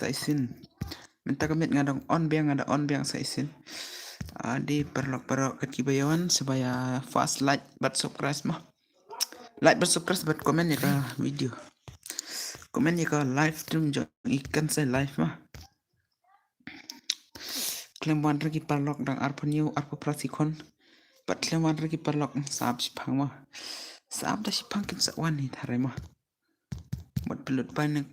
sa isin. Minta kamit ngadong on biang sa isin. Di perlok kekibayawan supaya fast like but subscribe mah. Like but subscribe but komen ya ke video. Komen ya ke live stream jo ikan saya live mah. Klem wan ragi perlok dang arpo new arpo prasikon. But klem wan ragi perlok saab sipang mah. Saab dah sipang kin sa wan ni thare mah. Buat pelut banyak.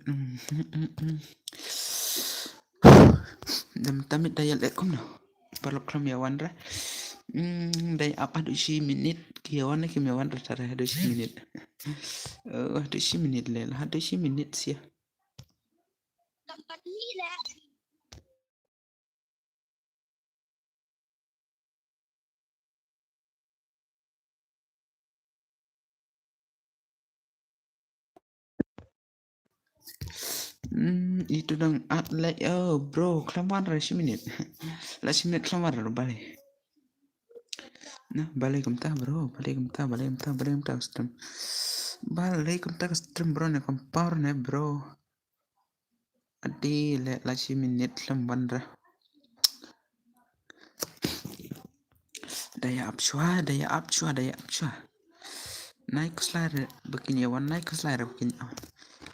Dam tamit dayal ekom no. Perlok klem ya wan ra. Day apa 2 minit kiawan na kimyawan ra thare 2 minit. 2 minit lela 2 minit sia. Dapat ni lah. Itu dong atlet bro kelamaan ra 10 minit. La 10 minit kelamaan ra balik. Nah, balik kumta bro, balik kumta stream. Balik kumta stream bro ne kompar ne bro. Adi le la 10 minit kelamaan ra. Daya apsua. Naik ke slide begini awan, naik ke slide begini awan.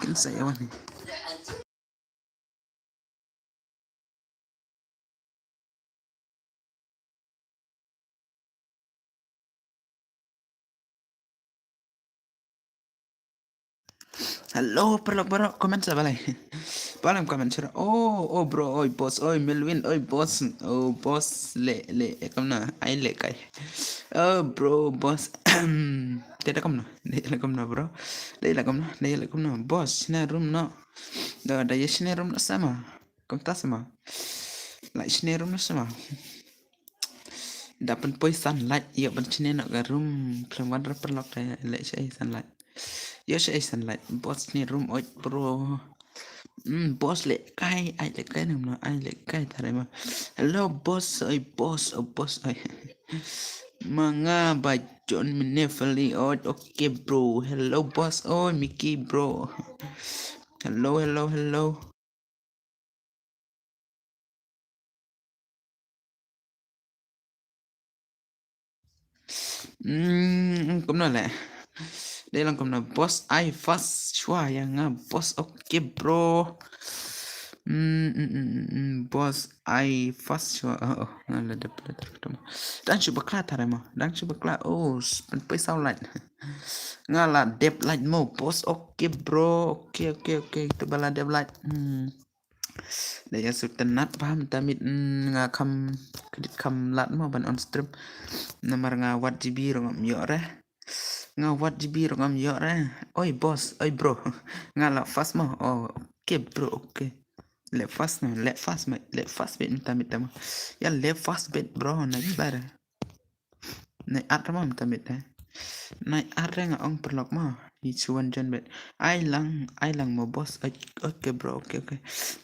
Kin saya awan ni. Halo, perlu komen sa balay. Palam komen sira. Oh bro, oi boss, oi Melvin, oi boss. Oh boss, le kam na, ay le kay. Oh bro, boss. Tidak kam na bro. Tidak kam na. Boss, sina room no. Da ya sina room na sama. Kam ta sama. Like sina room na sama. Dapat poi sunlight, iya ban sina na ga room. Kelam wan perlok da le siya sunlight. Yo siya sunlight. Boss ni room oi bro. Boss le kai ai le kai nam no ai le kai thare ma. Hello boss oi boss oi. Mga ba John Minefali okay bro. Hello boss oi Mickey bro. Hello. Cũng nói lẽ đây là cũng là boss ai fast chua yang boss okay bro. Boss ai fast chua là đẹp đang chụp bạc thare mà đang chụp bạc mình phải sao lại nga là đẹp lại mo boss okay bro okay tu bala đẹp lại để sultan nat paham tamit nga kam lat mo ban on stream nomor nga wat GB rongam yo re nga wat GB rongam yo re oi boss oi bro nga la fast mo okay bro okay let fast bet tamit tama ya let fast bet bro next bar naik at mo tamit naik at nga ong perlok mo ichuan jan bet ai lang mo boss okay bro okay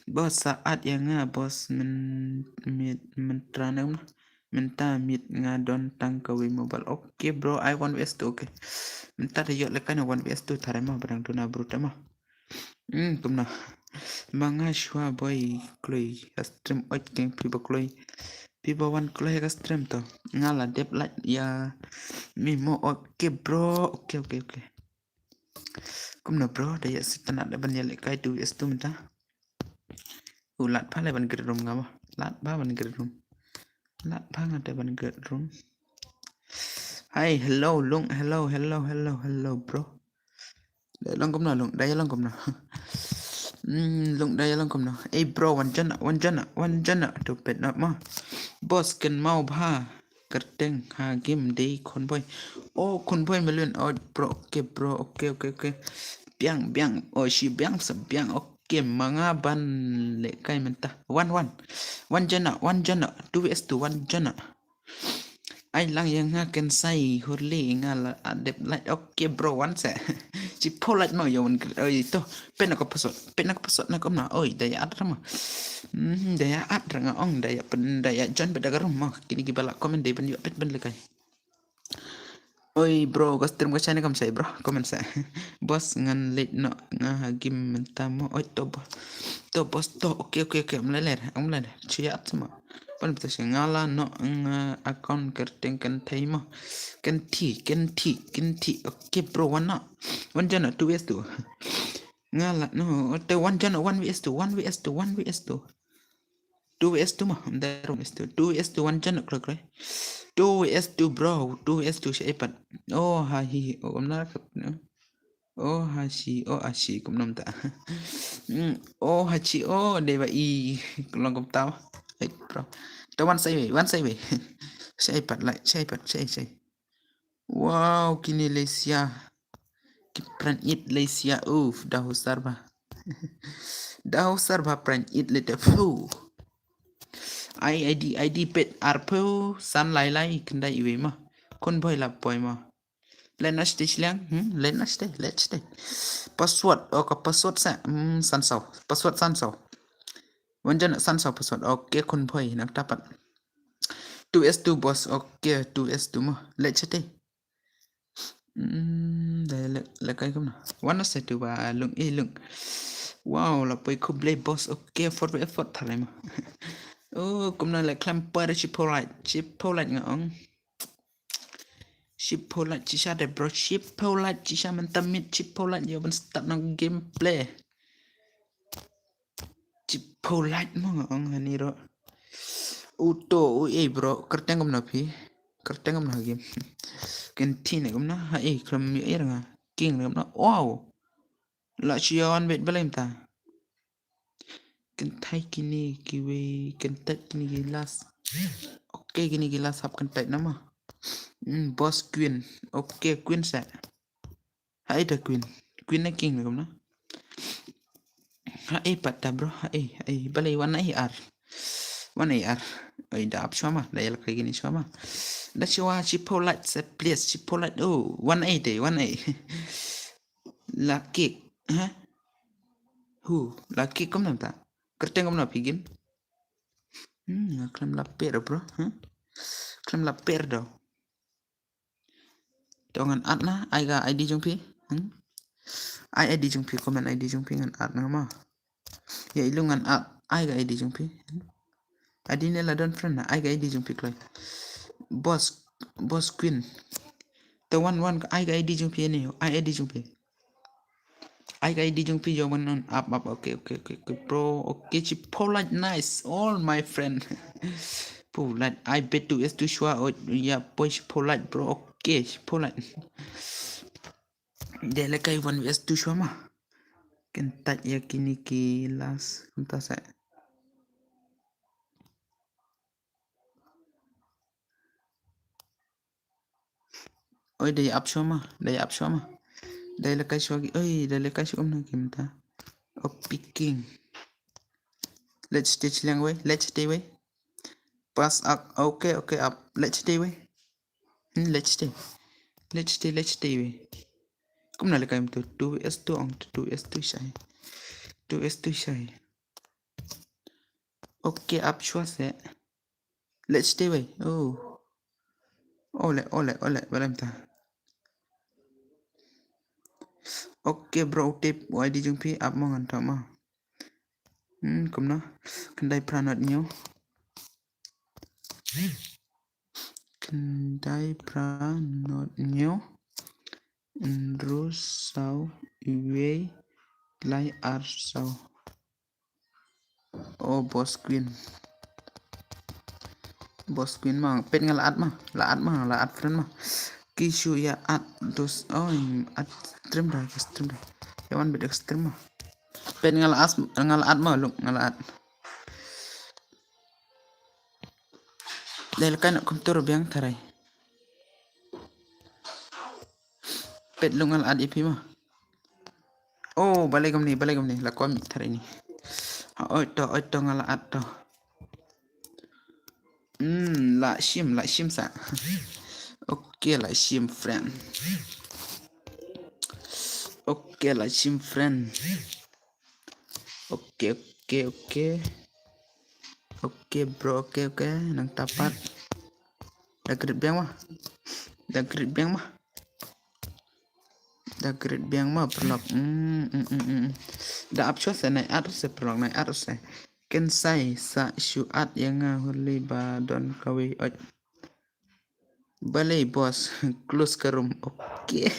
boss saat yang nga boss men tranam minta mit nga don tang kawi mobile okay bro I want vs2 okay minta de yok lekan 1vs2 thare mo barang tuna bruta mo kumna mga shwa boy kloi stream oi keng piba wan kloi ka stream to ngala dep like ya mimo okay bro okay kumna bro de ya sitana de ban yele kai 2vs2 minta ulat pa le ban gerum ngama lat ba ban gerum lat pa ngate ban gerum. Hi, hello Lung, hello bro. Đây long kom na Lung, đây long kom na. Lung đây long kom na. Hey bro, one jana to pet na ma. Boss can mau bha. Kerteng ha game day kon boy. Oh, kon boy melun bro. Okay. Biang. Oh, si biang sa biang. Okay, mga ban le kai menta. One jana. 2vs2 one jana. Ai lang yang nga ken sai hurli nga la adep like okay bro one se si polite mo yon to pen ako pasot na kom na oi daya at ma daya at nga ong daya pen daya jon bedagarum mo kini gibala komen day ben yo pet ben lekay Oi bro, stream ka channel kam sai bro, comment sa. Bos ngan late no nga hagim mentamo. Oi to bos to. Oke, meleler, meleler. Ciat sama. Pan betul sih ngala no nga account kerteng kan taimo. Kenti. Oke bro, one jana 2 vs 2. Ngala no, te one jana 1 vs 2, 1 vs 2, 1 vs 2. 2 vs 2 mah, dari 1 vs 2, 2 vs 2 one jana kira kira. 2 vs 2 bro, 2 vs 2 siya ipat. Oh hahi, oh nakap no. Oh hashi, oh ashi cũng nằm ta. Oh hachi, oh đây vậy lòng cũng tao. Ấy bro. Tao one save về. Siya ipat lại, siya ipat, siya. Wow, kini Lesia. Pran it Lesia. Dah sarba. Dah sarba pran it lete fu. ID pet arpo san lai kendai iwe mah. Kon boy la boy mah. Let's stay. Password, password sa, sansau. Password sansau. Wanjan sansau password. Oke, kun boy nak dapat. 2s2 bos. Oke, 2s2 mah. Let's stay. Để cái không nào. One sẽ từ bà lưng. Wow, là bơi không play boss. Oke, effort thật này mà. Cũng là lại clamper chip polite ngọng. Chip polite chỉ sao để bro chip polite chỉ sao mình tâm mít chip polite giờ mình start nang gameplay. Chip polite mà ngọng hani ro. Uto bro kerteng kom na phi. Kerteng kom na game. Kentin kom na kram mi nga. King kom na. Wow. La chion bet belem ta. Kentai kini kiwi kentai kini gilas. Oke kini gilas hap kentai nama. Boss Queen. Oke Queen sa. Hai da Queen. Queen na king kom na. Patah bro. Balai warna AR. Warna AR. Da up sama. Da yel kayak gini sama. Da ciwa cipolat set place cipolat. Oh, 1A deh, 1A. Laki. Hah? Laki kom nam ta. Kerteng kom na pigin. Klem lapir bro. Klem lapir do. Dongan atna aiga ID jong pi. ID jong pi komen ID jong pi ngan at ngama. Ya ilungan at aiga ID jong pi. Adi ne la don friend na aiga ID jong pi klai. Boss Queen. The one aiga ID jong pi ni. ID jong pi. Aiga ID jong pi jawaban on up. Okay bro. Okay Polite nice. All my friend. Polite. I bet to is too sure. Oh yeah, boy Polite bro. Okay Polite. Dia lekai 1vs 2 sure mah. Kentat ya kini kilas. Entah saya. Oi daya up sure mah. Daya lekai sure. Daya lekai sure na kimta. Picking. Let's stitch lang way. Let's stay way. Pass up. Okay up. Let's stay way. Let's stay way. Cũng là cái từ 2s2 on 2s2 sai. 2s2 sai. Okay up sure sẽ. Let's stay way. Ole balam ta. Okay bro tip why di jung pi up mo ngan ta ma. Cũng nó. Kendai pranot nyo. Kendai pranot nyo. Terus sau iwe lai ar sau. Boss Queen mah pet ngalaat mah laat friend mah kisu ya at dos at stream dah yawan beda stream mah pet ngalaat mah lu ngalaat del kan komputer biang tarai pet lu ngalaat ipi mah balai gam ni la kom tarai ni to ngalaat to la shim sa. Okay, la shim friend. Okay bro. Okay. Nang tapat. Dah gerit biang mah. Da great biang ma perlok. Da apcho se nai at se perlok nai at se. Ken sai sa shu at yang huli ba don kawi oj. Balay boss close ke room. Oke.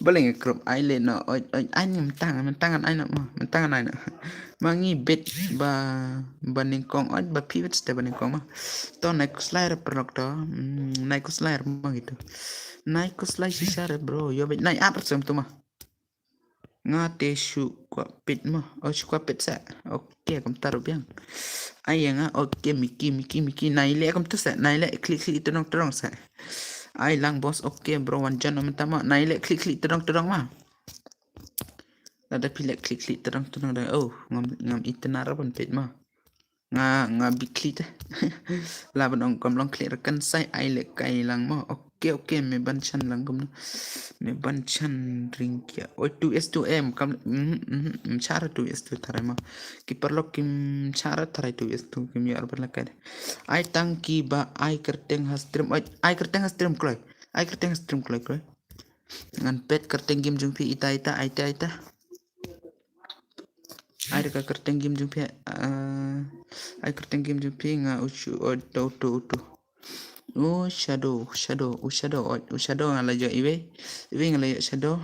Balay ngekrup ai le no oj oj ai ni mentangan ai no ma. Mentangan ai no. Mangi bet ba baningkong oj ba pivot ste baningkong ma. To naik slayer perlok to. Naik slayer ma gitu. Naik slayer si share bro. Yo bet naik apa sem tu ma. Nga te shu kwa pit ma. Oh shu kwa pit sa. Oke kam taruh biang. Ai nga oke Miki naik le kam tu sa. Naik le klik terong sa. Ai lang boss oke bro wanjan mentama naik le klik terong ma. Ada pilek klik terong dah. Oh ngam itenar pun pit ma. Nga big klik laban ong kom long klik rekan sai ai le kai lang ma. Oke me ban chan lang kom me ban chan ring kia. Oh 2s2m kam cara 2s2 tarai ma. Ki perlu kim cara tarai 2s2 kim ya arban lakai. Ai tangki ba ai kerteng hastrim ai kerteng hastrim kloi. Ai kerteng hastrim kloi. Ngan pet kerteng game jung pi ita aita. Ai dekat kerteng game jung pi ai kerteng game jung pi nga uchu auto. Oh shadow ngala jo iwe ngala jo shadow.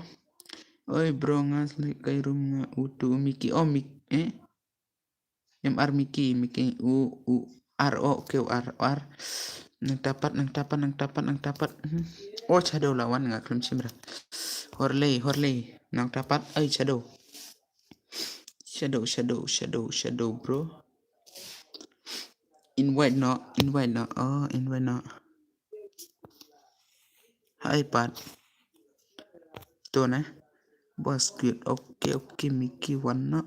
Oi bro ngas kai room nga utu Miki MR Miki u R O Q R nang tapat oh shadow lawan nga klem simra horley nang tapat ai shadow bro invite no oh invite no hai pat to na boss good okay Miki one no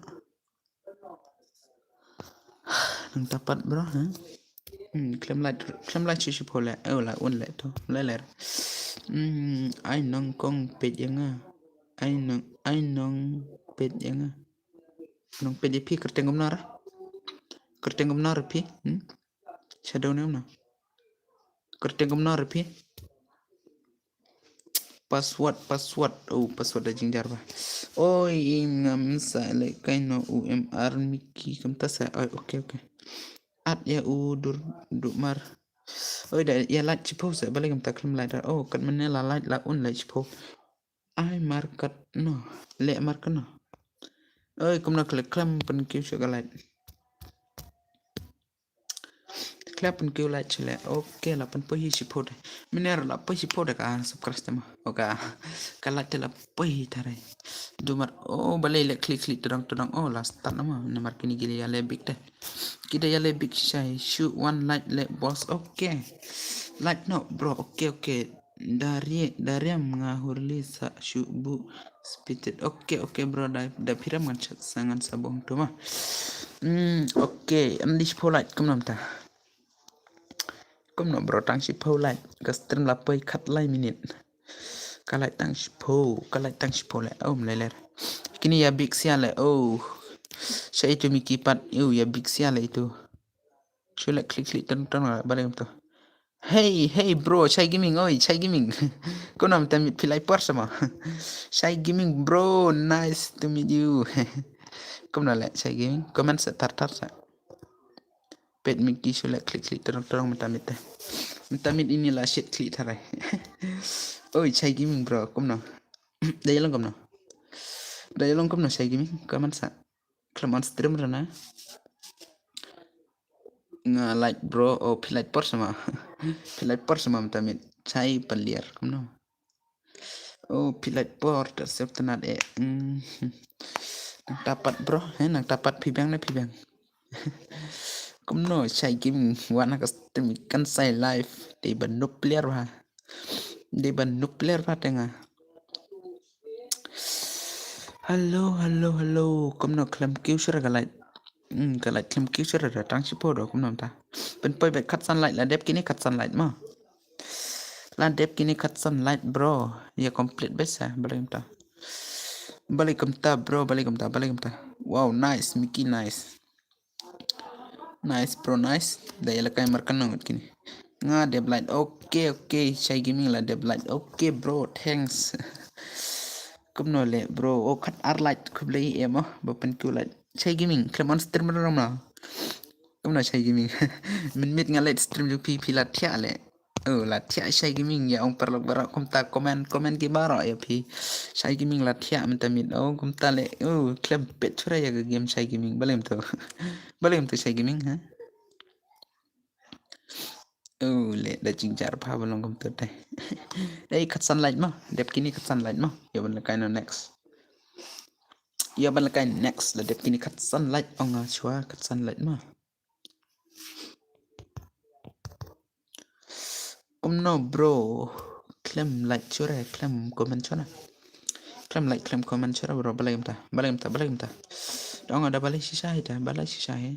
nang tapat bro klem light chi pole la un le to le ai nong kong pet yang ai nong pet yang nong pet pi kerteng gomnar pi shadow ne na kerteng gomnar pi password password da jingjar ba oi ngam sa le kai no UMR Miki kam ta sa okay at ya dur mar oi da ya light chipo sa balik kam ta klem light oh kat menela light la un light chipo ai market no le market no oi kum na klem pen kiu sugar light Klappen kêu lại chỉ là ok là phần bơi support mình là bơi support cả subscribe mà ok cái lại là bơi thà này dumar oh balai le klik terang oh last start nama nomor kini gili ya le big deh kita ya le big say shoot one light le boss ok light no bro ok dari mengahurli sa shoot bu speeded ok bro da piram kan sangat sabong tu mah ok andi light kum nam ta Kom no bro tang si po light stream la poi cut lai minute kalai tang si po le le kini ya big sia le saya itu Miki pat ya big sia le itu shule klik tan la balik tu hey bro chai gaming kau nam tamit pilai par sama chai gaming bro nice to meet you kom na le chai gaming comment sa tar sa pet Miki shule klik terang mentamit inilah shit klik tarai oi chai gaming bro kom no dai long kom no chai gaming comment sa kelaman stream rana nga like bro pilai por sama mentamit chai paliar kom no pilai por tersep tenat nang tapat bro nang tapat pibang kom no chai gaming wana ka stream kan sai live di ban nuclear tengah halo kom no klam kiu sura galait klam kiu sura tang si po do kom no ta pen poi bet cut sunlight la dep kini cut sunlight ma la dep kini cut sunlight bro ya complete besa balik ta bro wow nice Miki nice bro nice daya la kai markan ngot kini nga dep light okay chai gaming la dep light okay bro thanks Cũng nói lệ bro, ô khát art light khúc lấy em á, bà bên cứu lại chơi gaming, klam on stream rồi nào. Cũng nói chơi gaming, mình biết ngay lại stream cho pi là thia lệ. Là thia chơi gaming ya ông perlu barak kom ta comment ke barak ya pi. Chơi gaming là thia mình ta mit oh kom ta lệ, klam pet chura ya game chơi gaming, balem tu. Balem tu chơi gaming ha. Lệ đã chỉnh trả phá vào lòng công tơ đây. Đây cắt sunlight mà, đẹp kini cắt sunlight mà. Ya ban lakai no next. Ya ban lakai next là đẹp kini cắt sunlight ông chua cắt sunlight mà. No bro. Claim like chura, claim comment chura. Claim like, claim comment chura bro, balai ta. Đó ada balai sisa ita, balai sisa he.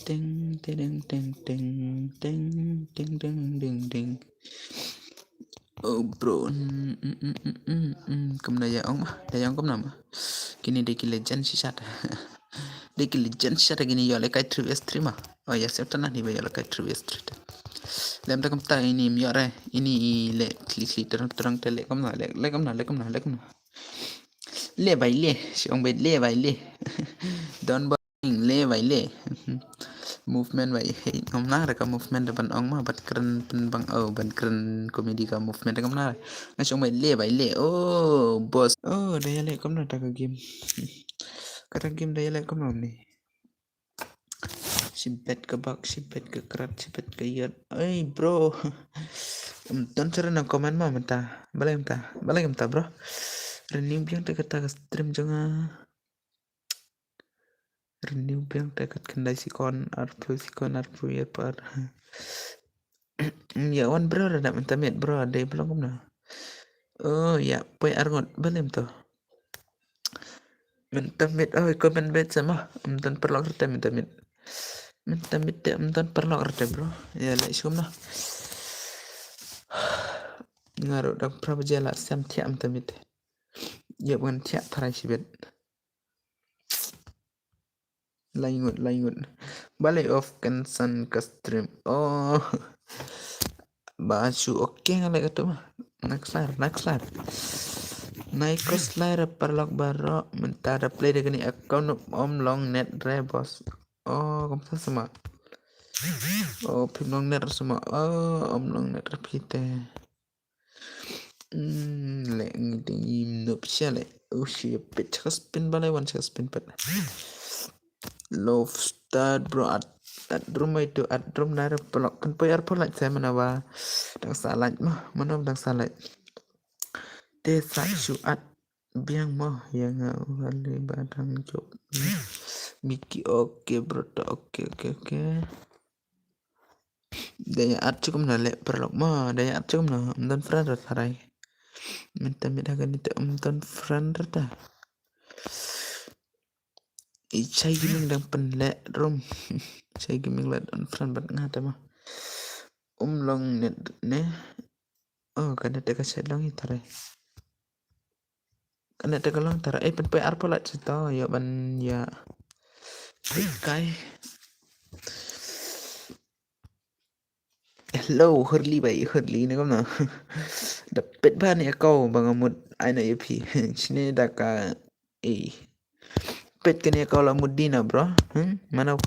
Ding ding ding ding ding ding ding ding ding. Bro, cầm daya ông cầm nama. Kini deki legend sisa ta. Deki legend sisa ta gini yo lekai 3v3 mah. Oh ya, siapa tanah ni yo lekai 3v3 ta. Lem ta kamta ini miore, ini le kli terang tele kamna le kamna. Le bai le, si ông bet le bai le. Don bang le bai le. Movement bai kamna ra ka movement depan ong mah bat keren pen bang ban keren komedi ka movement kamna. Ngas ông bet le bai le. Oh, boss. Daya le kamna ta ka game. Kata game daya le kamna ni. Sibet ke bak, sibet ke kerat, sibet ke yat. Bro. Don't share na comment mah mentah. Balai mentah bro. Renew biang dekat tak stream jangan. Renew biang dekat kendai sikon arpu ya par. Ya wan bro ada mentah met bro ada belum kumna. Ya poi arngot balai mentah. Mentah met comment bet sama. Mentah perlu kerja mentah met. Mentah perlu kerja bro. Ya lek sumna. Ngaruh dak berapa jala sam tiap mentah met. Ya bukan tiap tarai sibet. Laingut. Balik off kan san ke stream. Baju oke ngalek itu mah. Next slide. Naik ke slide perlok barok mentara play dengan ni account om long net re bos. Kamu sama. Pim long net sama. Om long net repite. Lek ngiding noob siya lek. Shit, pit spin balai one spin pet. Love start bro at room itu at room nara pelok kan poyar polak saya menawa dang salat mah mana dang salat desa su at biang mah yang ngali badang job Miki oke bro oke daya at cukup nalek perlok mah daya at cukup nah dan friend tarai minta kan itu dan friend dah Chai gaming đang pen lẹ rum Chai gaming lẹ on friend bat ngata mah long net ne kan net ka set long itare kan net ka long tara pen pe arpo lat sito ya ban ya kai hello hurli ne kom na dapet ban ya kau bangamut aina ep sini daka pet kani kau la mudina bro mana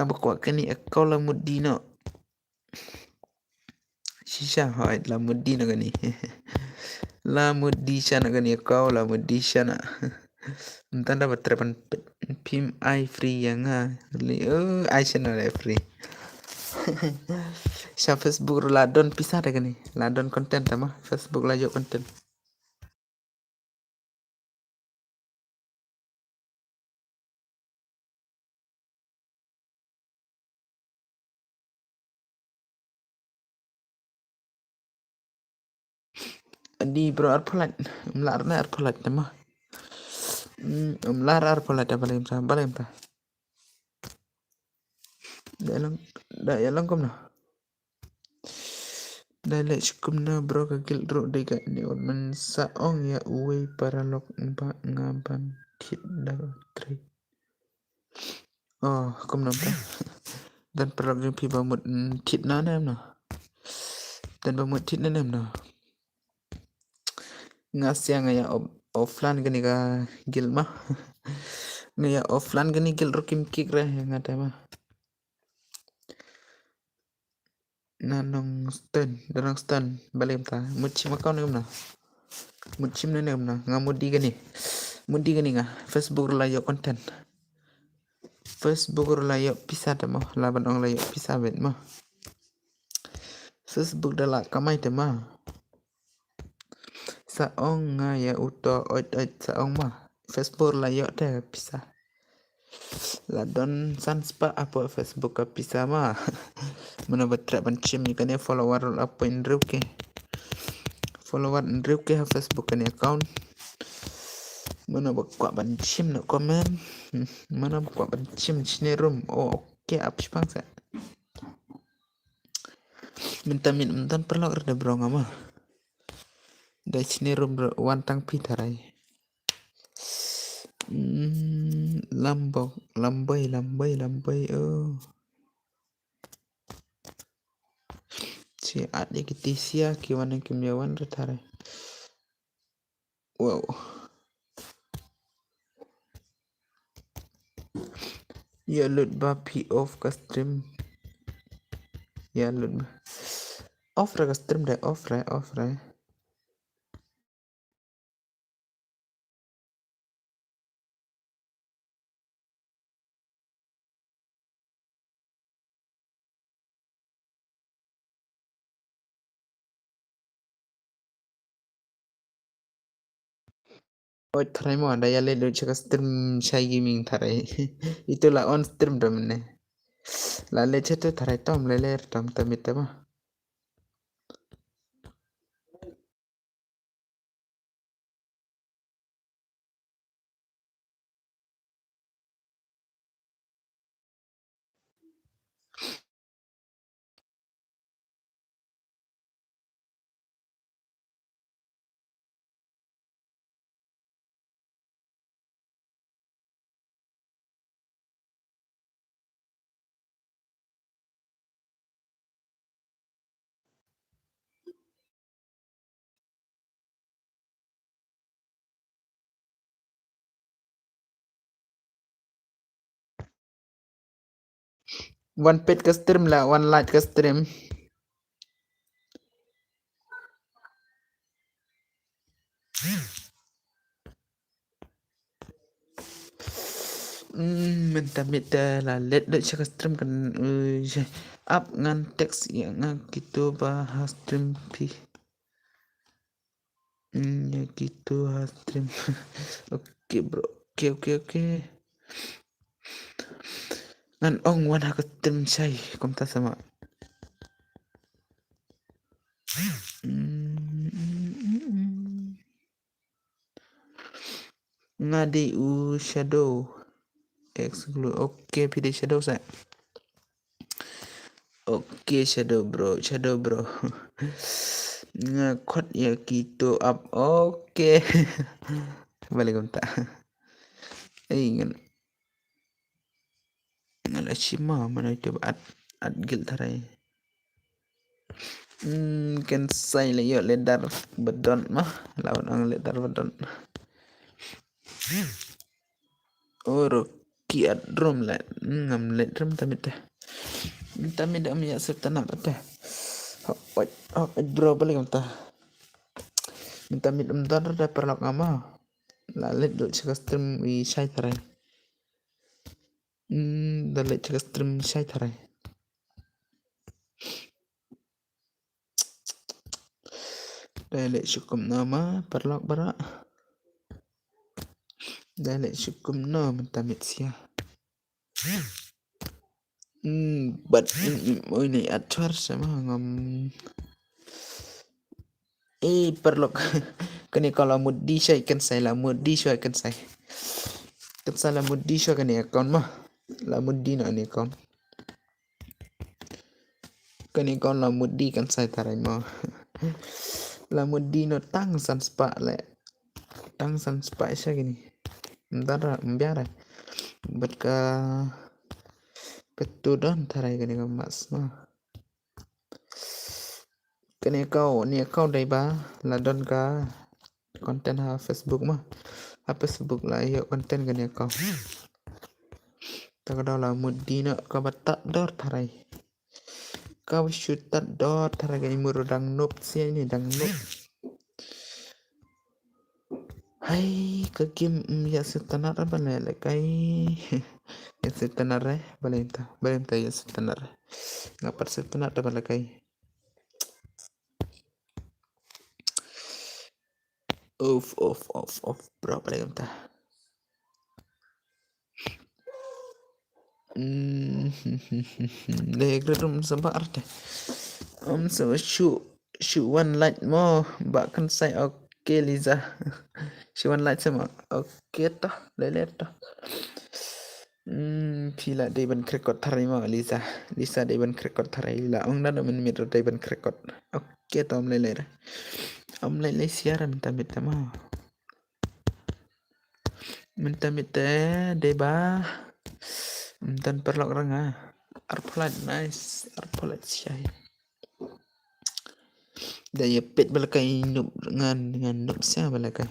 buka kani kau la mudina sisa hoit la mudina kani la mudisha na kani kau la mudisha na entan dapat trepan pim I free yang I channel free sa Facebook ladon pisah deh kani ladon konten sama Facebook lajo konten di bro arpolat mlarna arpolat nama mlar arpolat balem ta dalam kom na dalek cukup na bro kagil ro dega ni on men saong ya uwe para lok ba ngaban kit da tre kom na dan perlu yang pi bamut tit na nem na dan bamut tit na nem na ngasih ngaya offline gini ka gil mah ngaya offline gini gil rokim kik reh yang ada mah nanong stun balik ta mucim account ni mana mucim ni mana ngamudi gini nga Facebook layo konten Facebook layo pisah ta mah laban ong layo pisah bet mah Facebook dah lah kamai ta mah saong ngaya uto oit saong mah Facebook layo ta pisah ladon sanspa apa Facebook ka pisah mah mana betrap bancim ni kan follower apa indru ke follower indru ke Facebook kan account mana buat bancim nak komen mana buat bancim sini room oh oke apa sih bangsa minta perlu ada berong ama dari sini room wantang pitarai lambai oh si adik kitisia kiwan kimyawan retare wow ya lut bapi off ka stream ya lut off ra ka stream deh off ra oh tarai mo ada ya le chaka stream shai gaming tarai itulah on stream dah mana la le chete tarai tom le tom tamit mah one pet ka stream lah one light ka stream minta lah let chaka stream kan up ngan teks yang gitu bahas stream pi ya gitu stream oke bro oke ngan ong wan hak stream sai kom ta sama ngadi u shadow exclude oke pilih shadow saya oke shadow bro ngakot ya gitu up oke balik kom ta ngala shima mana itu at gil tarai kan sai le yo ledar bedon mah lawan ang ledar bedon Rocky at room la ngam let room tamit am ya serta nak apa bro balik om ta minta mit dar da perlak ama la let do chaka stream wi shai tarai da let chaka stream shai tarai da let syukum nama perlak bara da let syukum no minta mit sia but ini acar sama ngam perlok kani kalau mudi syai kan saya lah mudi syai kan saya kan salah mudi syai kan account mah la mudi na ni account kani account la mudi kan saya tarai mah la mudi no tang san spa syai gini ntar biar bet ka ketudon tarai gini ka mas mah kani kau ni account dai ba la don ka konten ha Facebook mah. Ha Facebook lah yo konten kan ya kau. Tak ada lah mudi nak kau batak dor tarai. Kau shoot tak dor tarai kan imur dang noob sih ini dang noob. Hai ke game ya setanar apa lele kai. Ya setanar balenta ya setanar. Ngapar setanar apa lele kai. Off bro balenta. Legram sampai arte. So shoot one light more. Bahkan saya oke Liza. Shoot one light sama. Oke toh, lele toh. Pila Devan Krekot tarai ma Lisa Devan Krekot tarai la ong nado men miro Devan Krekot. Oke toh om lele siara minta ma. Minta deba. Dan perlok ranga. Arpolat nice. Arpolat syai. Daya pet balakai noob dengan noob siapa balakai.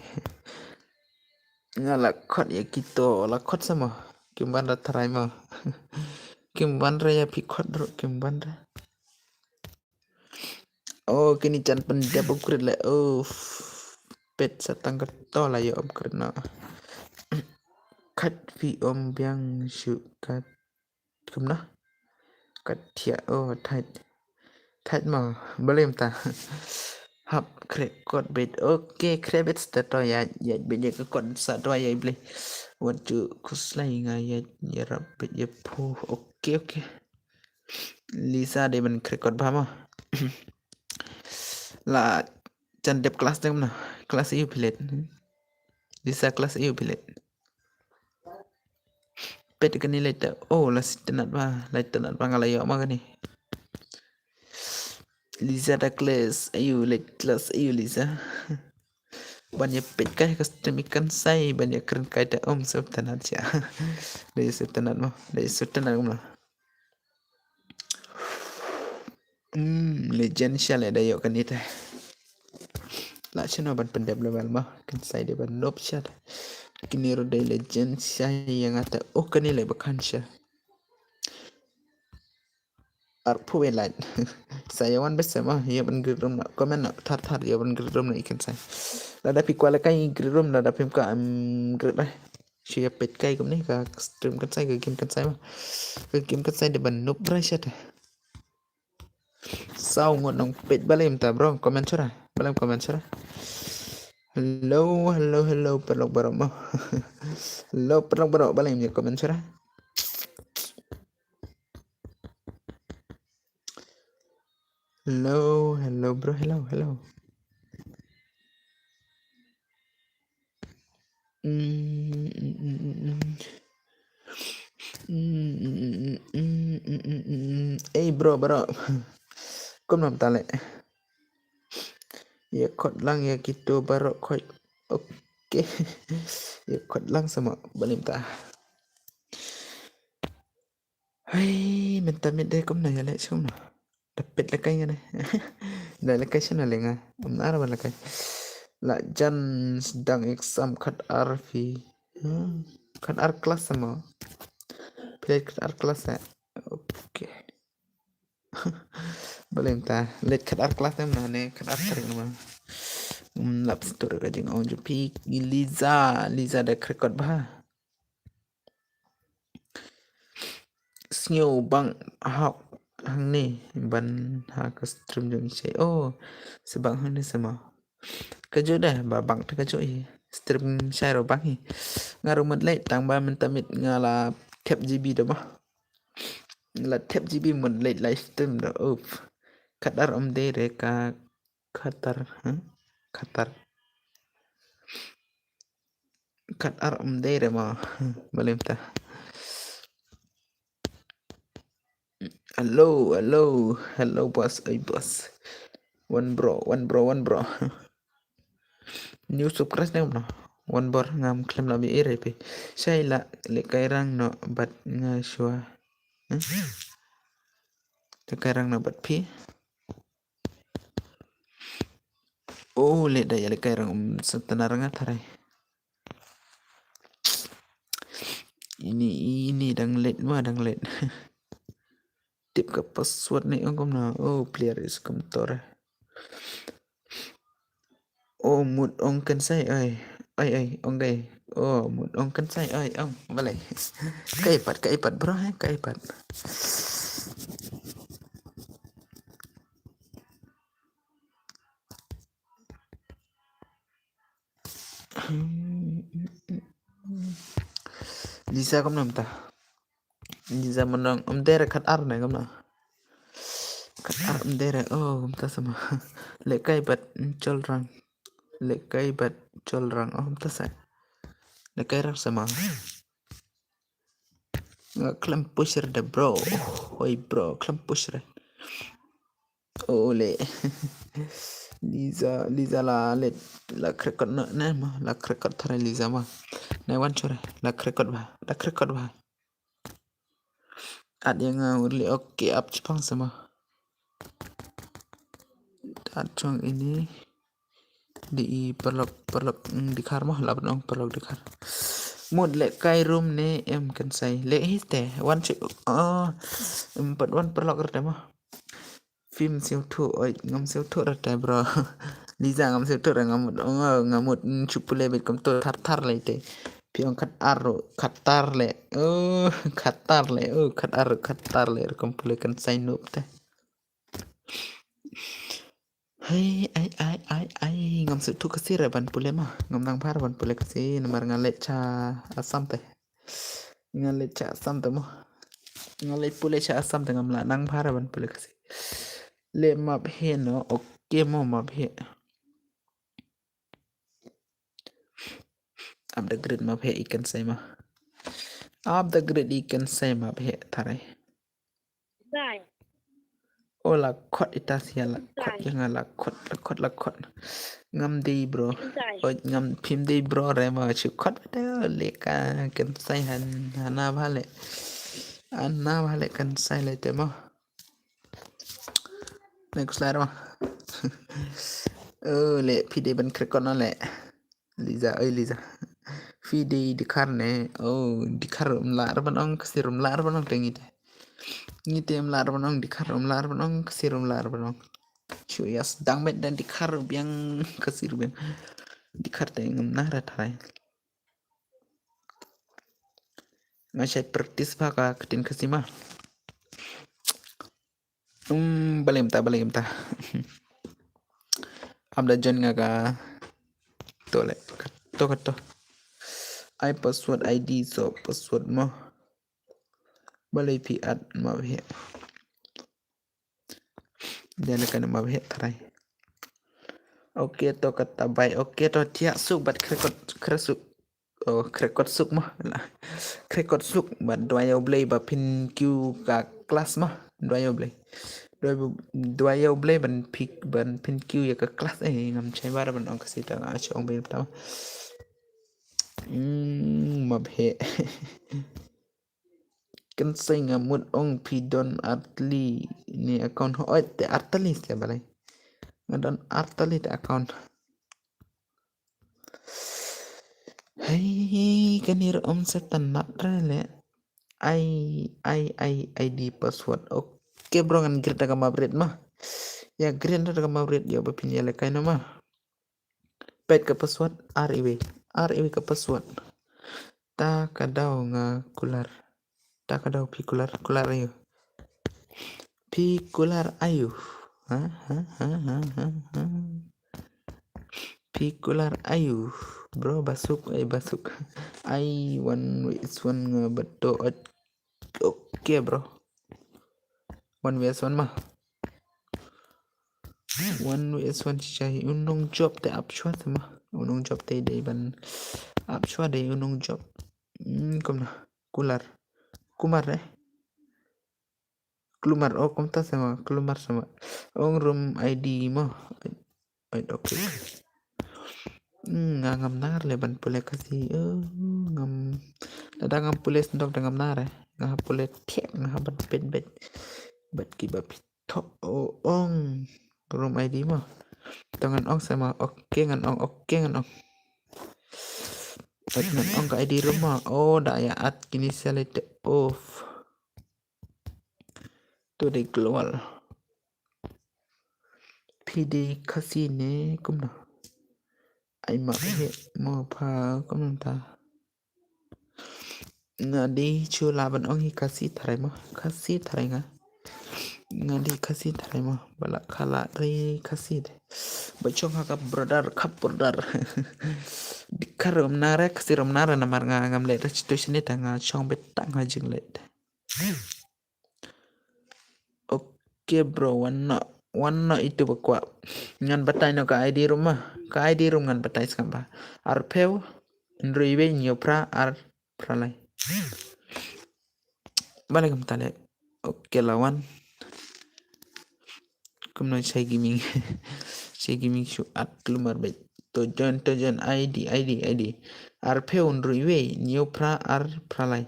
Ngalakot ya kita lakot sama. Kimbandra tarai ma. Kimbandra ya pikot bro kimbandra. Oh kini chan pendap upgrade lah. Oh pet satang kerto lah ya upgrade na. Kat vi om biang shu kat kemna. Kat tia oh tight ma boleh ta. Hap krekot bet oke krebet stato ya bet ke kon satu ya beli. Waju kuslai ngaya ya rapet ya pu oke. Lisa Devan krekot bahama. Lah chan dep kelas dem na kelas EU pilet. Lisa kelas EU pilet. Pet kan ni later. Oh lah tenat ba ngalayo ma kan ni. Lisa da kelas EU Lisa. Banyak pet kai custom ikan sai banyak keren kai da om sub tenat sia. Dari sub tenat ma. Dari sub tenat ma. Legend syal ada yo kan itu. Lah chano ban pendep level mah kan sai de ban nob syal. Kini roda legend syal yang ada kan ni le bakan syal. Arpu welan. Saya wan bersama ya ban gerum nak komen nak tar ya ban gerum nak ikan sai. Lada pi kuala kai gerum lada pim ka gerum Share pet kai kum ni ka stream kan sai ka game kan sai mah. Ka game kan sai de ban nob rai syal. Sao ngon nong pet balem ta bro komen chora. Balem komen chora. Hello perlok barok mah. Hello perlok barok balem ya komen chora. Hello bro, hello. Bro. Kau nam tale. Ya kot lang ya gitu barok kot. Oke. Ya kot lang sama balim ta. Hai, minta deh kau nanya lek sum na. Dapat lekai ngane. Dah lekai sana lenga. Benar apa lekai? La jan sedang exam kat RV. Kat R kelas sama. Pilih kat R kelas ya. Oke. Boleh minta. Let kat R kelas mana ne? Kat R tarik nama. Lap setor kajeng on jupi. Liza dah rekod bah. Snow bang hak hang ni ban ha ke stream jong sei. Oh, sebang hang ni sama. Kerja dah babang tak kerja stream share ro bang hi. Ngaru mat lai tang ba men tamit ngala tap GB dah bah. La tap GB mun lai live stream dah. Oh. Qatar om de re ka Qatar om de re ma boleh ta. Hello boss. One bro. New subscribe nem no. One bor ngam klaim la bi ere pe. Sai la le kairang no bat nga shua. Le kairang no bat pi. Oh, let dah ya le kai rang setenar ngatar. Ini dang let mah dang let. Tip ke password ni ông kom na. Oh, player is komtor. Oh, một ông cần say ơi. Ơi, ông đây. Oh, một ông cần say ơi, ông. Vale. Cái iPad bro ha, cái iPad. Lisa kom nam ta. Lisa menang dere khat ar này kom na. Khat ar dere. Oh, kom ta sama. Le cái iPad chol rang. Le cái iPad chol rang. Oh, kom ta sa. Le cái rang sama. Klam pusher de bro. Oi bro, klam pusher. Ole. Lisa la krekot na ma la krekot thare Lisa ma. Nai wan chore la krekot ba. Ad yang urli oke up Jepang sama. Ad chong ini di perlok di kar mah la benong perlok di kar. Một lệ cay room nè em cần say lệ hết tè one chữ empat one perlok rồi mà phim siêu thụ ơi ngắm siêu thụ rồi bro Lisa ngắm siêu thụ rồi ngắm một chụp lệ bị cầm tôi thar lại tè pion khát tar lệ khát tar lệ cầm lệ cần say nộp tè hey ai ngắm siêu thụ cái gì rồi ban pule mah ngắm nang par ban pule cái gì nomor ngalet cha asam teh ngalet cha asam teh mah ngalet pule cha asam teh ngam la nang par ban pule cái gì le map he no oke mo map he ab the grid map he ikan say mah ab the grid ikan say map he thare oh la khot itasia la khot yang la khot ngam di bro oh ngam phim di bro re ma chu khot de le ka kan say han hana vale anna vale kan say le te mo next slide mah le pide ban krekon na le Lisa ơi Lisa phi đi khar nè đi khar lar ban ong sirum lar ban ong tengi te ngi tem lar ban ong di khar lar ban ong sirum lar ban ong chuyas dang met dan di khar biang kasir biang di khar te ngam nara thai ngasai praktis baka ketin kasima balem ta abda jon ngaga tole to ai password id so password mo balai pi ad ma he dan kan ma he thai oke to kata bai oke to tia suk bat kresuk krekot suk mah lah krekot suk bat doyo blay ba pin kyu ka kelas mah doyo blay doyo blay ban pin kyu ya ka kelas ngam chai bar ban ong kasita nga chong be ta mab he kan sai ngamut ong pidon atli ni account ho te atli se balai ngadon atli te account hey kanir setan nat rele ID password oke bro kan grid ka mabret mah ya grid ka mabret ya bapin ya lekai nama pet ke password RIW ke password ta kadau nga kular ta kadau kular ayo Pikular ayu bro basuk I one is one beto oke bro one vs one mah one vs one cai unong job te apshwa mah unong job te dei ban apshwa dei unong job kom na kumar Klumar oh kom ta sama Klumar sama ong room ID mah oke ngam nar le ban pule kasi ngam ngam pule sendok ngam nar ngam pule tek ngam bet ki ba pito ong room ID mah Tangan ong sama oke ngan ong oke ngan ong. Ngan ong ka ID rumah. Oh dah ya at kini select off. Tuh dia keluar. PD kasine kum na. Ai ma he mo pa kum ta. Ngadi chula ban ong hi kasi tharai ma. Kasi tharai nga. Ngadi kasi tharai ma. Bala khala re kasi de. Bachong ha ka brother kap brother. Dikarom nare kasirom nare namar nga ngam le situation ni tanga chong betang ha jing le. Oke bro, warna itu bakwa. Ngan batai no ka ID rumah. Ka ID room ngan batai skamba. Arpeu nruibe nyopra ar pralai. Balik kem tale. Oke lawan. Kumno chai gaming. Chai gaming shu at lumar bet. Tojon ID. Arpeu nruibe nyopra ar pralai.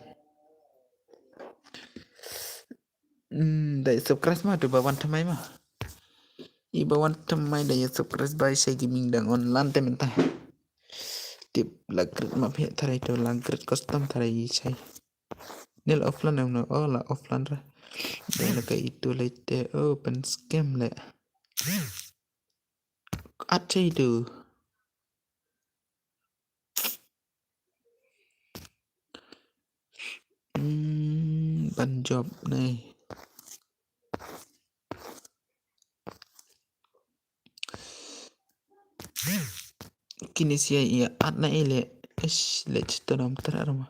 Dai subscribe mah tu bawan tamai mah. Ibawan tamai dai subscribe by Shai Gaming dang online mentah. Tip lagret mah phe tharai to lagret custom tharai Shai. Nil offline dang no oh la offline ra. Dai la ka itu lete open scam le. At itu. Ban job này. Kini sia iya at na ile. Ish le chito nam terarma.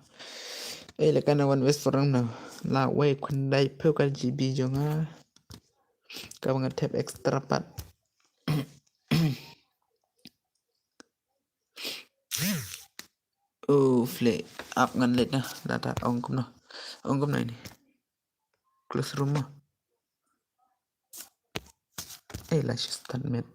Le kana one west forang na. La way kundai peu ka GB jonga. Ka bangat tap extra pat. Oh fle up ngan let na data ong kum này ni close room mah lah start met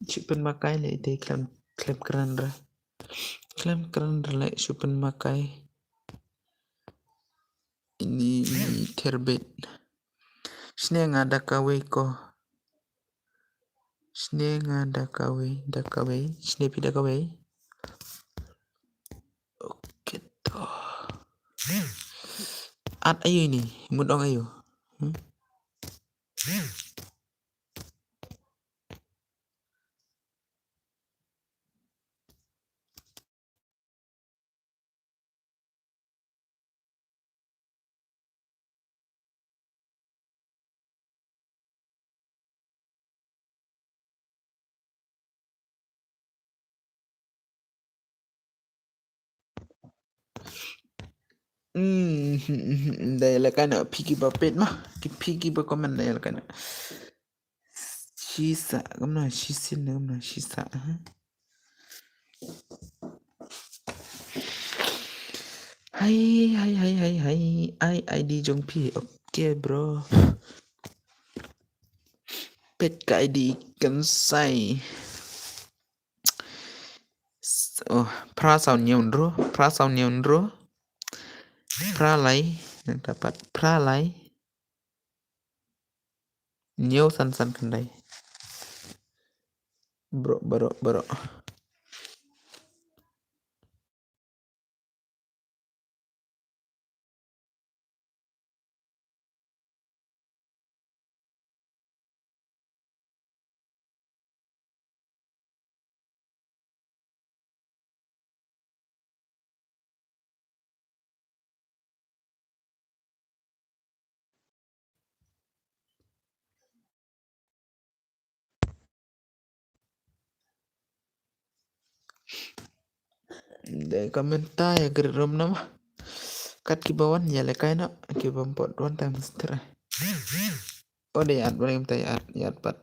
Chupen makai le te klem keren le chupen makai ini terbit sne ngada kawe ko sne ngada kawe sne pida kawe oke to at ayo ini mudong ayo dai la kana pigi bapet mah ki pigi ba komen dai la kana shisa kamna shisin kamna shisa hai ai ID jong pi oke bro pet ka ID kan sai oh pra sao nhiều nro pra lấy dapat pra lấy nhiều san kan dai bro để komentar ya gerom nama kat kibawan ya lekai na kibam pot one time setelah oh deh at boleh minta ya pat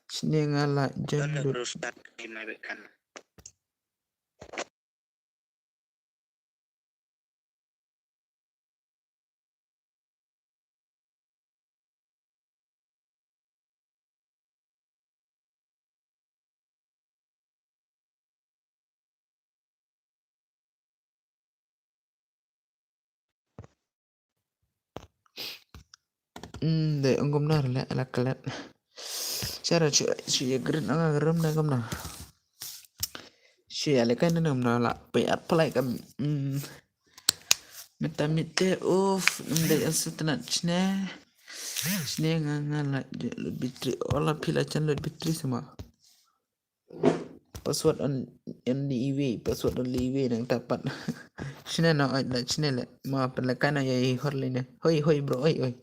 sini ngala jandut De ongom nar la kalat. Cara cuy gerin anga geram na gam na. Cuy ale kan nam na la pe at palai kam. Meta mete de asutna chne. Chne nga la bitri ola pila chan lo bitri semua. Password only password only nang dapat. Chne na la chne le ma palakan ya horle ne. Hoi bro oi.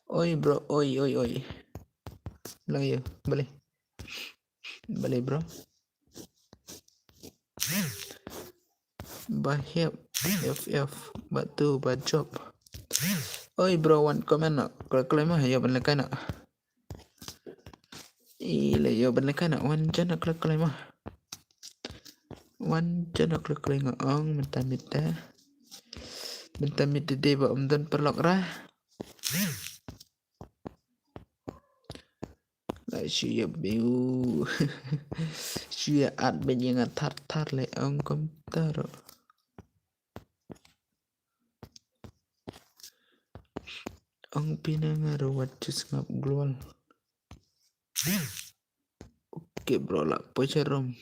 Oi bro oi. Lang yo balik bro. Bahaya FF batu job. Oi bro one comment nak klaim mah ya balik nak. Ile yo balik nak one jan nak klaim mah. One jan nak klaim ngong minta de ba dan perlok rah. Lại suy biểu suy ạt bên yang thắt lại ông komputer ông pinang rawat just ngap global. Oke bro lah pocherom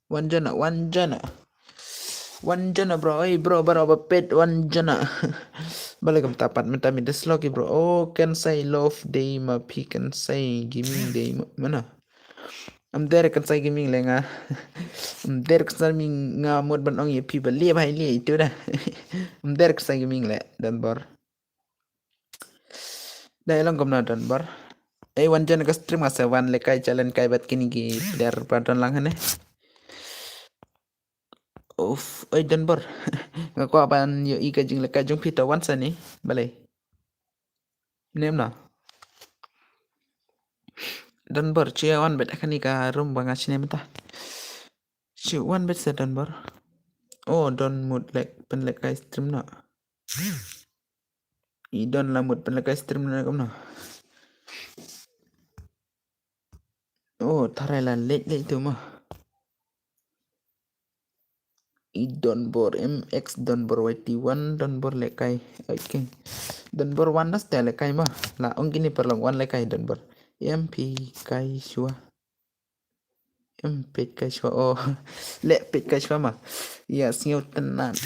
one jana bro bro berapa pet one jana balik kam tapat minta sloki bro can say love day ma pi can say gaming day mana there kan say gaming lenga there kan say nga mod ban ong ye pi ba le bai le itu dah there kan say gaming le dan bor dah lang kom na dan bor one jana ka stream ka one le kai challenge kai bat kini ki player padan lang hane dan bor ngaku apaan yo ika jing le kajung pita one sani balai nem na dan bor cia one bet akan ika room bang asine mata cia one bet sa dan bor don mood like pen like kai stream na don la mood pen like kai stream na kam na tharai la le tu mah Don bor MX Don bor YT1 Don bor lekai okay Don bor one nas te lekai mah la ong gini perlong one lekai Don bor MP kai shua MP kai shua le pet kai shua mah ya siu tenan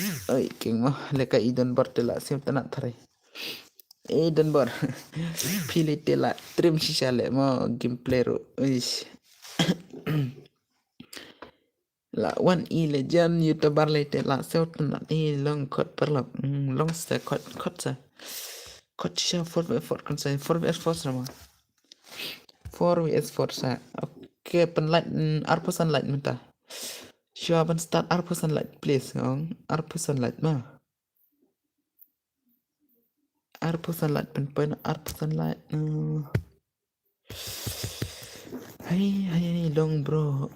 king mah lekai Don bor te la siu tenan thare Don bor pilih te la trim shisha le mo gameplay ro la one legend youtuber lete la seuta na long kot perlap long se kot sha 4v4 kan saya 4v4 sama 4vs4 sa oke penlight arpusan light minta siapa start arpusan light please ngong arpusan light mah arpusan light pen arpusan light Hai long bro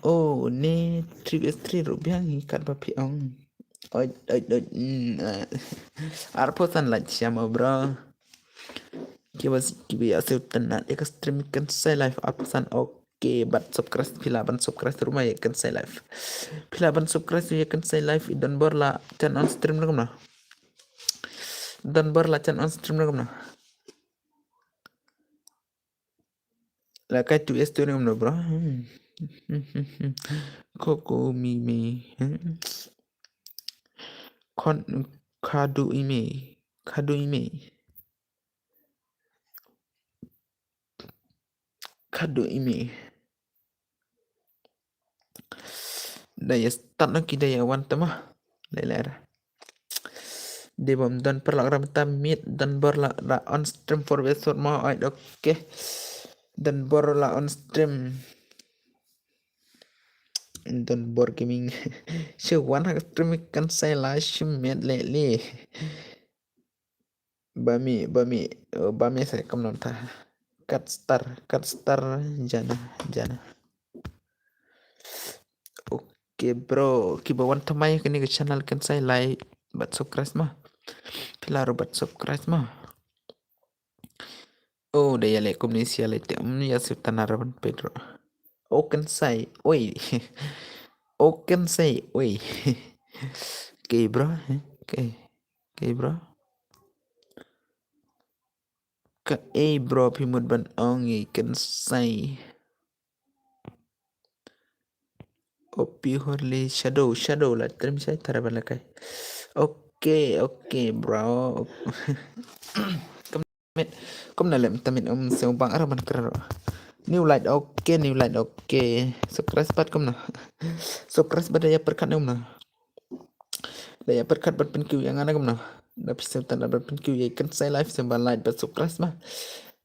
ne 3vs3 rupiah ikat bapi ong arpusan light siapa bro kiba ya tenan ya stream kan saya live arpusan oke bat subscribe pila ban subscribe rumah ya kan saya live pila ban subscribe ya kan saya live dan borla chan on stream na kamna dan borla chan on stream na kamna la kai tu es tu na bro koko mimi kon kadu ime daya start na kidaya wan tamah lelera de bom dan perlak ramta meet dan borla la on stream for besok mau oke dan borla on stream dan bor gaming wan hak stream kan saya la shimet le bami saya kam nonta cut star jana oke bro kibawan tamai kini ke channel kan saya like bat subscribe mah pilar bat subscribe mah daya le komunisi le te ya sultanaraban Pedro kan saya oi kan saya oi okay bro okay bro Ka bro phimut ban ongi kan sai. Opi horli shadow lah trim saya tara balakai. Oke bro. Mit kom na lem tamit so bang araban kero. New light oke. So keras bat kom na. So keras bat daya perkat kom na. Daya perkat bat penkiu yang ana kom na. Tapi sebentar bat penkiu ya kan saya live sembah light bat so keras mah.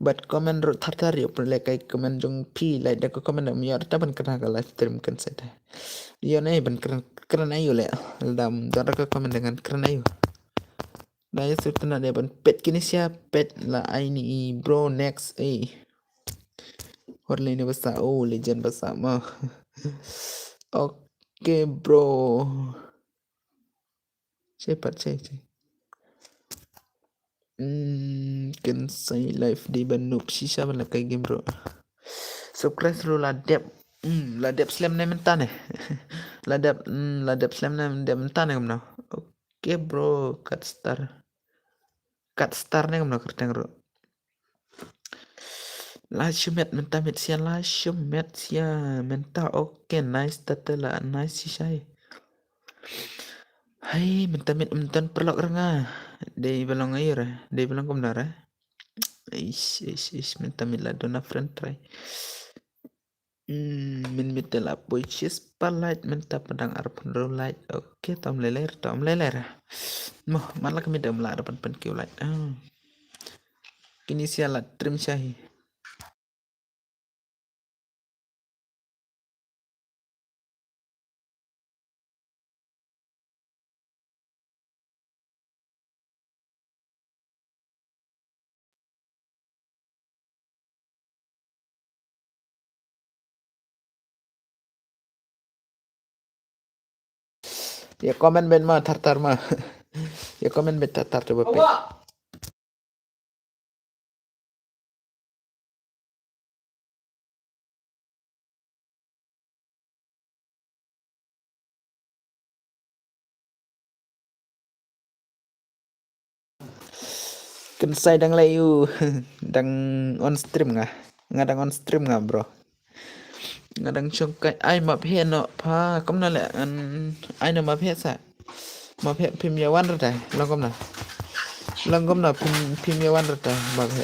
Bat komen ro tar yo per lekai komen jong pi light da ko komen na miar ta ban kena ka live stream kan saya. Yo nei ban keren ayo le. Dam dara ko komen dengan keren ayo. Daya serta dia ban pet kini siap pet lah ini bro next Horley ini besar legend besar mah. Oke bro. Cepat cek. Kan saya live di Bandung sisa mana kayak game bro. Subscribe lu ladep. Ladep slam nih mentan ladep slam nih mentan kamu nah. Oke bro, cut star nih kamu nah kerteng bro. Lashumet mentamit sia lashumet sia menta oke nice tatela nice sih saya. Hai mentamit mentan perlok renga. Dei belong air, dei belong komnar. Ish mentamit la dona friend try. Min mitel apoy chis palight menta pedang arpan light. Oke tom leler. Moh malah kami dah melar arpan pen light. Kini sialat trim syahi. Ya komen ben mah tartar mah. Ya komen ben tartar coba pe. Kan saya dang layu dang on stream ngah. Ngadang on stream ngah bro. Ngadang chongkai ai map he no pa kom na le an ai no map he sa. Map he phim yawan rồi đây. Long kom na. Long kom na phim yawan rồi đây map he.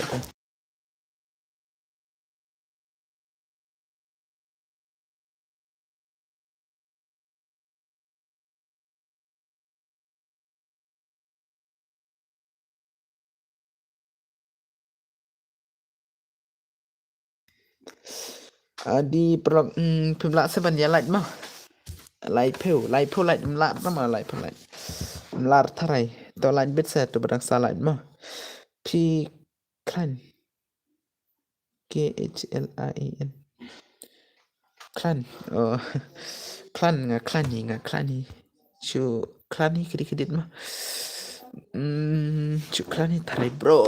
Di perlok phim lạ sẽ bắn ya light mah. Light phêu light lạ sama light phêu light. Lar tharai to light bit set to badang sa light mah. P clan KHLIN clan clan ni chu clan ni kedit mah. Chu clan ni tharai bro.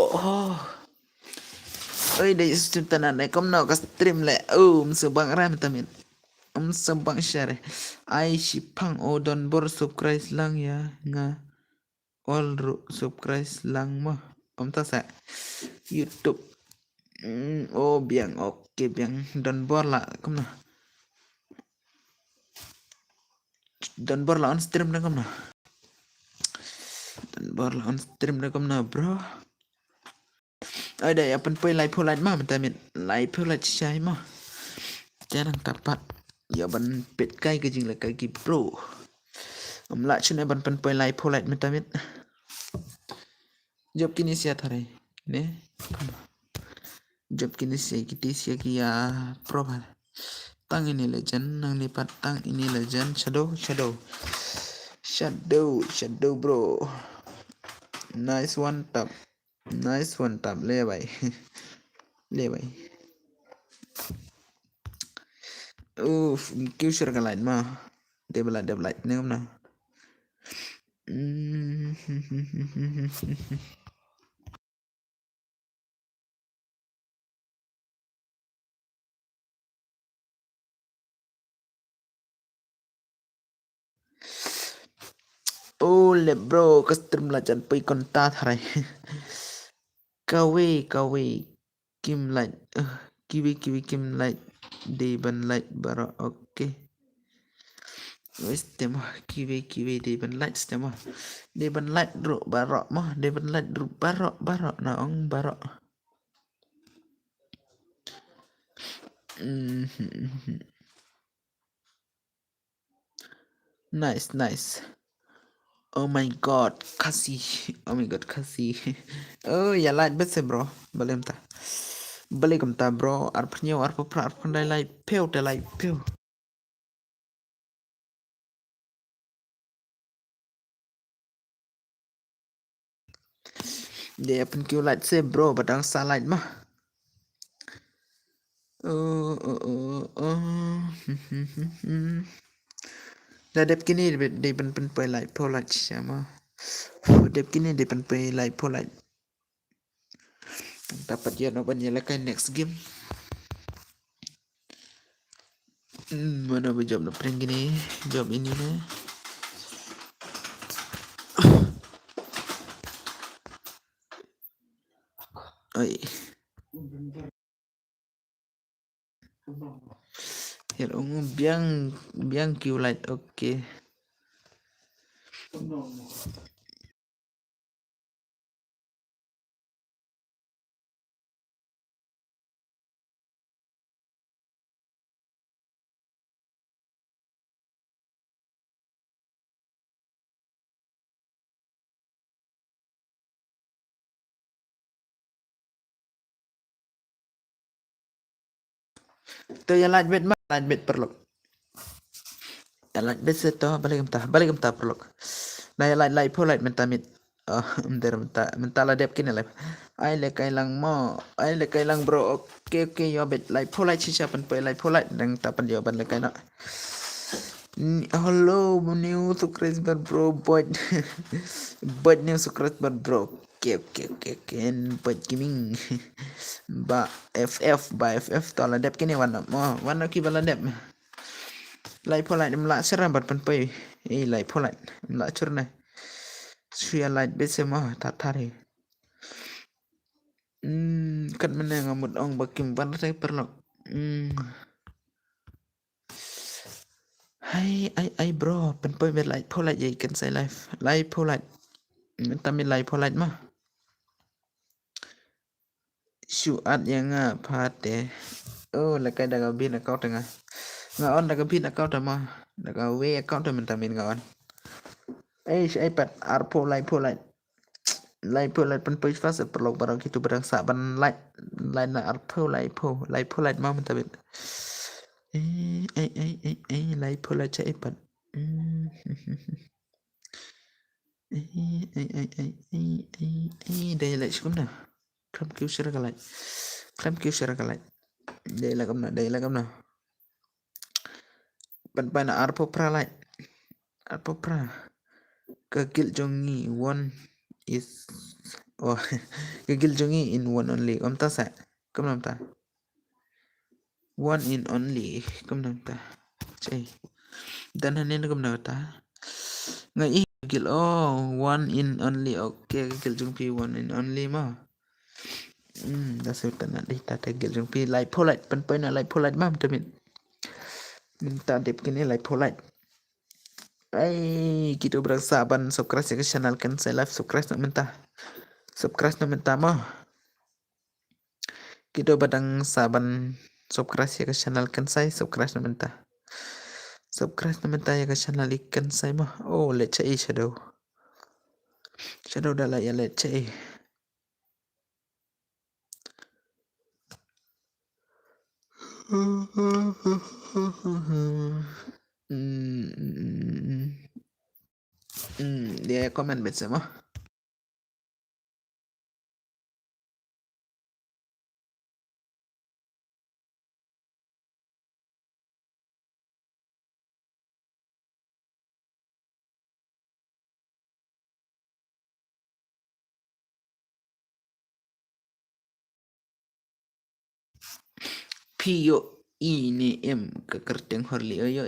Oi dari stream tanan này kom nào ka stream le sebang ram tamin sebang share ai shipang odon bor subscribe lang ya nga all subscribe lang mah ta sa YouTube biang oke biang don bor lah kom na don bor lah on stream na kom na don bor lah on stream na kom na bro. Đây अपन पहिला फुलाइट मा tamin lai फुलाइट chai ma jangan tapat ya ban pet kai ke jing la kai ki bro la chune ban pen पहिला फुलाइट में tamin job kini sia thare ne job kini sia kiti sia ki ya pro bal tang ini legend nang lipat tang ini legend shadow bro nice one tap ले भाई क्यों शर का लाइन मा devil light ने हमना ले ब्रो कस्टम ला जन पे konta थारे Kawe Kim Light Kiwi Kim Light Deban Light Bara oke wes tema kiwi Deban Light tema Deban Light ru barok mah Deban Light ru barok naong barok nice oh my god kasih oh ya light bet bro boleh ta bro arpnya arpa pra arpandai light peu te light peu dia pen kêu light se bro badang sa light mah dah dep kini de pen pe light po light sama dep kini de pen pe light po light dapat ya no ban ya next game mana job na prank gini job ini nih oi Here ungu biang Q light oke to ya light bet perlu ya light bet seto balik emtah perlu nah ya light po light mentamit mentah lah dep kini live ai le kai lang bro oke yo bet light po light sisa pen pe light po light dang tapan dia ban le kai nak hello new subscriber bro but new subscriber bro oke en but gaming ba FF to la dep kini wana ki bala dep light po light mla seram bat pen pe light po light mla churna Suya light bet semua tatari kan mana ngamut ong bakim ban saya perlu hai bro pen pe bet light po light ye kan saya light po light minta mi light po light mah Suat yang pate oh lekai daga bin account tengah ngaon daga bin account mah daga we account minta min ngaon iPad arpo light po light pen pe fast perlu barang gitu barang saban light na arpo light po light mah minta bin light po light iPad đây lại xuống nào Kram kêu sira kalai đây là cầm nào ban arpo pra kagil jongi one is kagil jongi in one only ta sa cầm nam ta one in only cầm nam ta chay dan hanin cầm nào ta ngai kagil one in only okay kagil jongpi one in only ma dah sultan nak deh tak tegel jongpi light polite pen na light polite mam temin minta dep kini light polite kita bersaban subscribe ke channel kan saya live subscribe nak minta mah kita badang saban subscribe ke channel kan saya subscribe nak minta ya ke channel ikan saya mah let's say shadow dah lah ya let's say dia komen bet sama Pio ini ke kerteng horli yo yo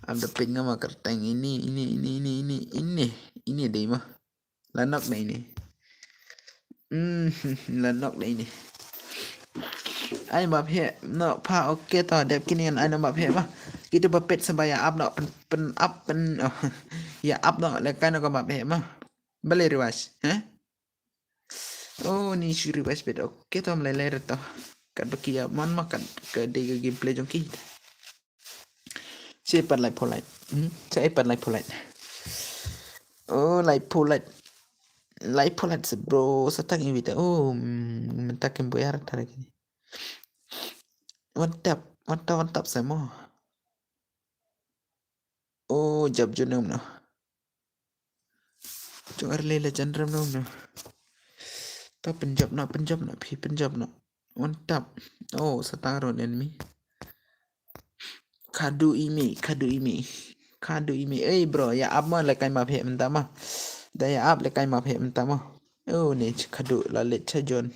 ada pengen sama kerteng ini deh mah lanak nah ini Là nóc đây này. Ai mà hệ nó pha ok tao đẹp cái này ai nó mà hệ mà kita bapet sebaya up no pen up pen ya up no le kan ko map hệ mà balik riwas oh ni su riwas bet ok tao mulai ler tao kan baki ya mon makan ke de gameplay jong ki saya pat lại polite saya pat lại polite oh lại polite bro setak invita oh mentak yang bayar tar gini mantap semua oh jab junam no Chọn lên chân râm đâu nè. Tao penjab nak pi penjab nak. Mantap. Oh, start on enemy. Kadu imi. Eh bro, ya up mah lekai map he mentah mah. Dah ya up lekai map he mentah mah. Oh ni kadu la let chajon.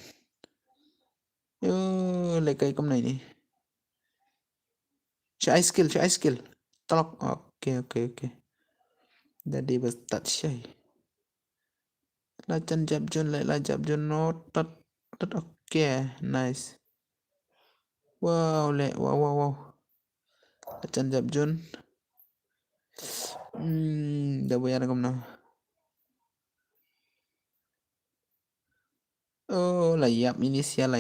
Oh lekai kom này. Try skill. Talk. Okay. Dah dia start shy. La chân jab jon no tot okay, nice. Wow. La chân jab jon. Dah bayar kom na. Oh, layap inisial.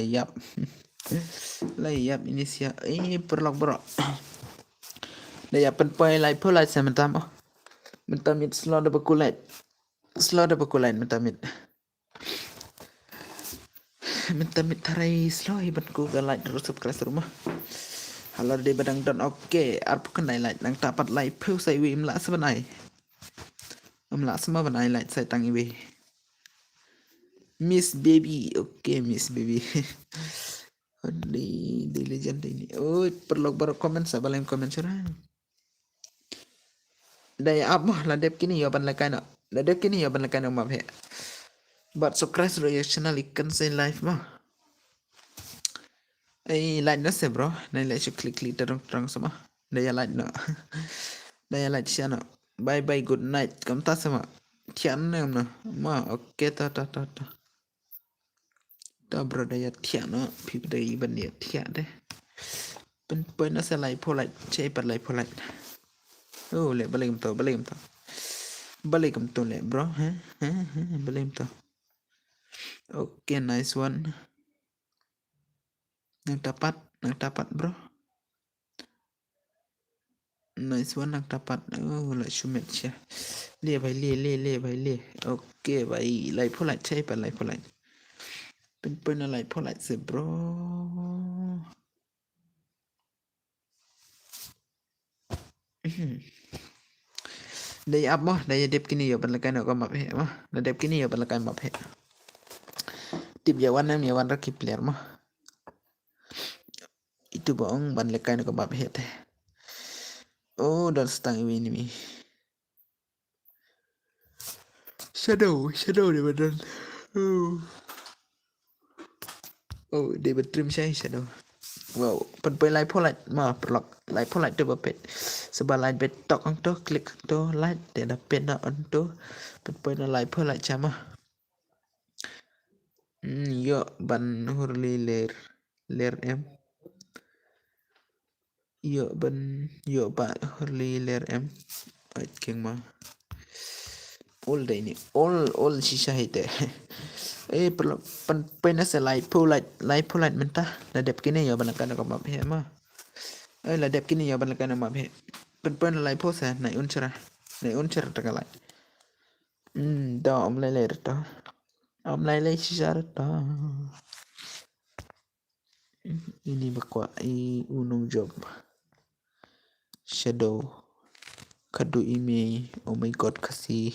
Layap inisial. Perlok bro. Layap penpai lai pulai saya mentam. Mentamit slow dah berkulat. Mentamit. Mentamit tarai slow iban ku galai terus subscribe rumah. Halar di badang don oke. Arpu kan lai nang dapat lai pil saya wi imla sebenai. Imla semua benai lai saya tangi wi. Miss baby. Okay, Miss baby. Di legend ini. Oh, perlu baru komen saya balik komen cerah. Daya apa lah dep kini ya ban lakai nak. Lah dep kini ya ban lakai nak map he. But so crash reactional ikan saya live mah. Like na se bro. Nai like klik terang sama. Daya like na. Daya like siapa? Bye good night. Kamu tak sama. Tian na. Ma okay ta. Ta bro daya tian na. People daya ban dia tian deh. Pen na se like polite. Cai per like polite. Oh le balik tu. Balik tu le bro. Balik tu. Okay, nice one. Nang dapat bro. Nice one nang dapat. Oh la shumet sia. Le bhai le. Okay bhai. Lai polite cai per lai polite. Pen na lai polite se bro. Daya apa? Daya dep kini ya ban lakai nak map he mah. Dah dep kini ya ban lakai map he. Tip jawan rakip player mah. Itu bohong ban lakai nak map he teh. Oh, dah setang ini. Shadow dia badan. Oh, dia bertrim saya shadow. Wow, pen live polite mah perlok. Live polite tu berpet. Sebab live bet tok ang tu klik tu live dia dapat nak on tu. Pen live polite cama. Yo ban hurli ler em. Yo ban hurli ler em. Ait keng mah. All day ni. All sisa hite. Perlu pen se live polite mentah. Dah dep kini ya ban lakan nak map he mah. Lah dep kini ya ban lakan nak map he. Pen live post ha naik uncer tak lai. Dah om lai dah. Om lai sisa dah. Ini bakwa unung job. Shadow. Kadu imi. Oh my god kasih.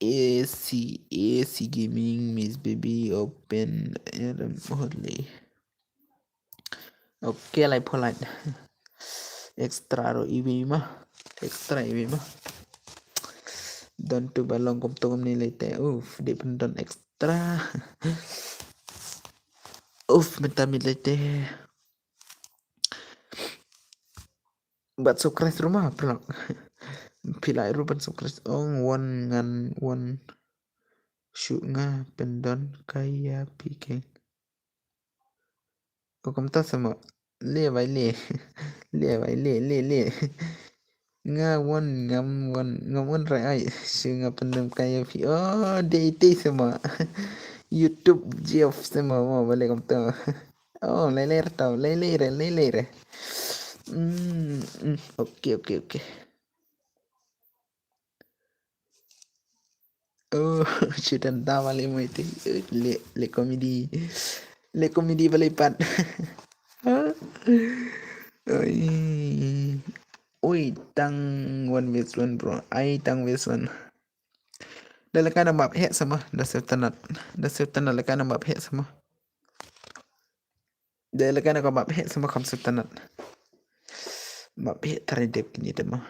AC Gaming, Miss Baby, Open, Adam Holy. Okay, like polite. Extra EV mah. Don tu balong kom tom ni lete. Dia pun don extra. Minta mi lete. Buat sukres rumah pelak. Pilai rupan sukres. One Syuknga pendon kaya pikeng. Kom ta sama. Le vai le. Le vai le. Nga won ngam won rai ai. Syuknga pendon kaya pi. Oh, de sama. YouTube Geoff sama mo balik kom ta. Oh, le tau. Le re. Oke. Oh, sudah tahu balik mo itu. Le komedi. Le komedi balik pat. Ui, tang one vs one bro. Ai tang vs one. Dah lekan nak map hack sama. Dah sultanat lekan nak map hack sama. Dah lekan nak map hack sama kam sultanat. Map hack terhadap kini dah mah.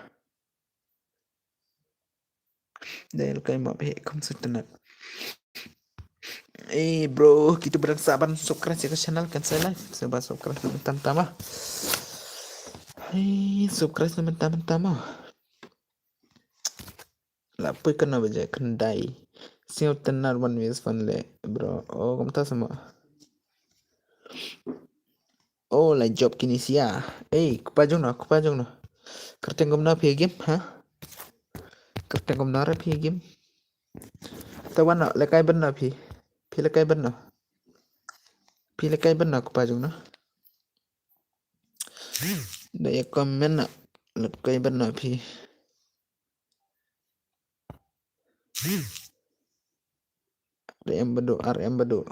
Dah lekan map hack kam sultanat. Bro, kita bersabar subscribe ke channel kan saya live. Sebab subscribe teman-teman. Subscribe teman-teman. Lapoi kena baca kendai. Siap tenar one vs one le, bro. Oh, kamu tahu semua. Oh, lah job kini sia. Kupajong no. Kerja kamu nak pergi game, ha? Kerja kamu nak pergi game. Tawan no, lekai benar pi. Pi lekai benar kupajong no. Daya komen no, lekai benar pi. RM badu.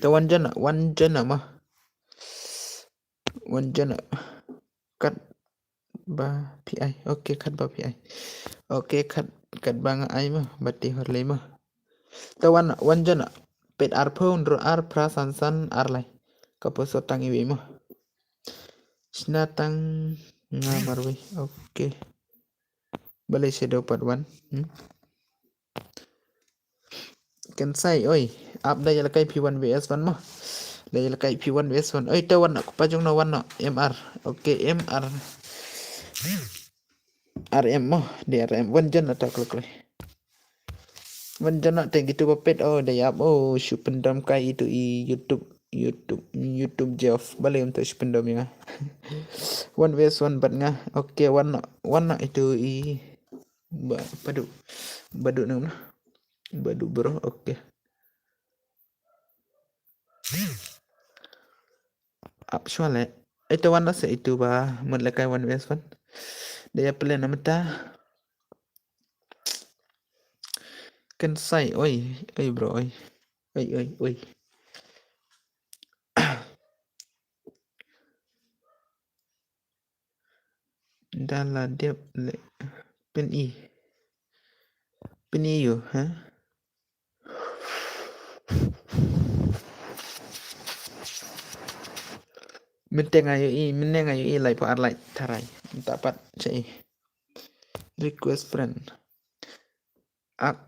Tawan jana mah. Wan jana. Kat ba PI. Oke, kat ba PI. Oke, kat bang ai mah. Bati horlei mah. Tawan wan jana. Pet arpon ro ar prasansan arlai. Kaposo tangi wi mah. Sinatang ngamarwi. Oke. Balai shadow part 1. Kan sai oi. Up dah lakai P1 vs 1 mah. Dah lakai P1 vs 1. Oi, tawan nak kupajong na 1 no. MR. Oke, MR. RM mah. DRM. Wan jana tak kelak. Wan jana teng gitu papet. Oh, dah yap. Oh, shoot pendam kai itu YouTube Geoff. Balai untuk shoot pendam ya. 1 vs 1 bat nga. Oke, 1 no itu Badu nang. Badu bro. Oke. Up soalnya. Itu 1 sa itu ba. Melekai 1 vs 1. Dia plan nama ta. Kan sai. Oi bro. Oi. Dah lah dia pen yo, ha? Meneng ayo lai po arlai tarai. Dapat cai. Request friend. Ak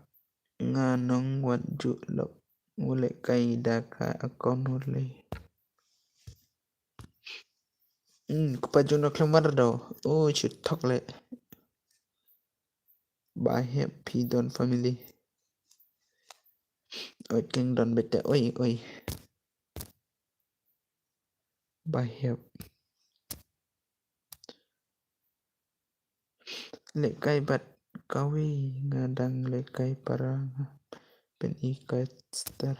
nganong waju lo. Ule kai daka akon ule. Kupajong no keluar do. Oh, shoot talk le. By happy don family. Oi king don bete. Oi. By help. Lekai bat kawi ngadang lekai parang pen ikat star.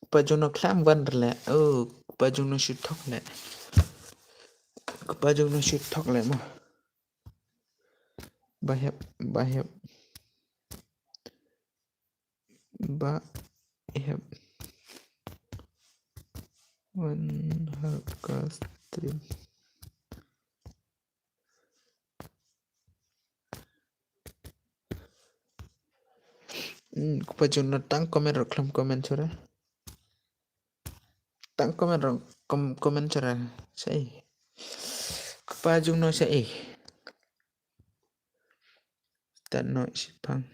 Kupajong no klam le. Oh, kupajong no shoot talk le. Kupajong no shoot talk le mah. Bahep. Bahep. One harga stream. Kupajong no tang komen reklam komen sore. Tang komen sore. Sai. Kupajong no sai. tan no sipang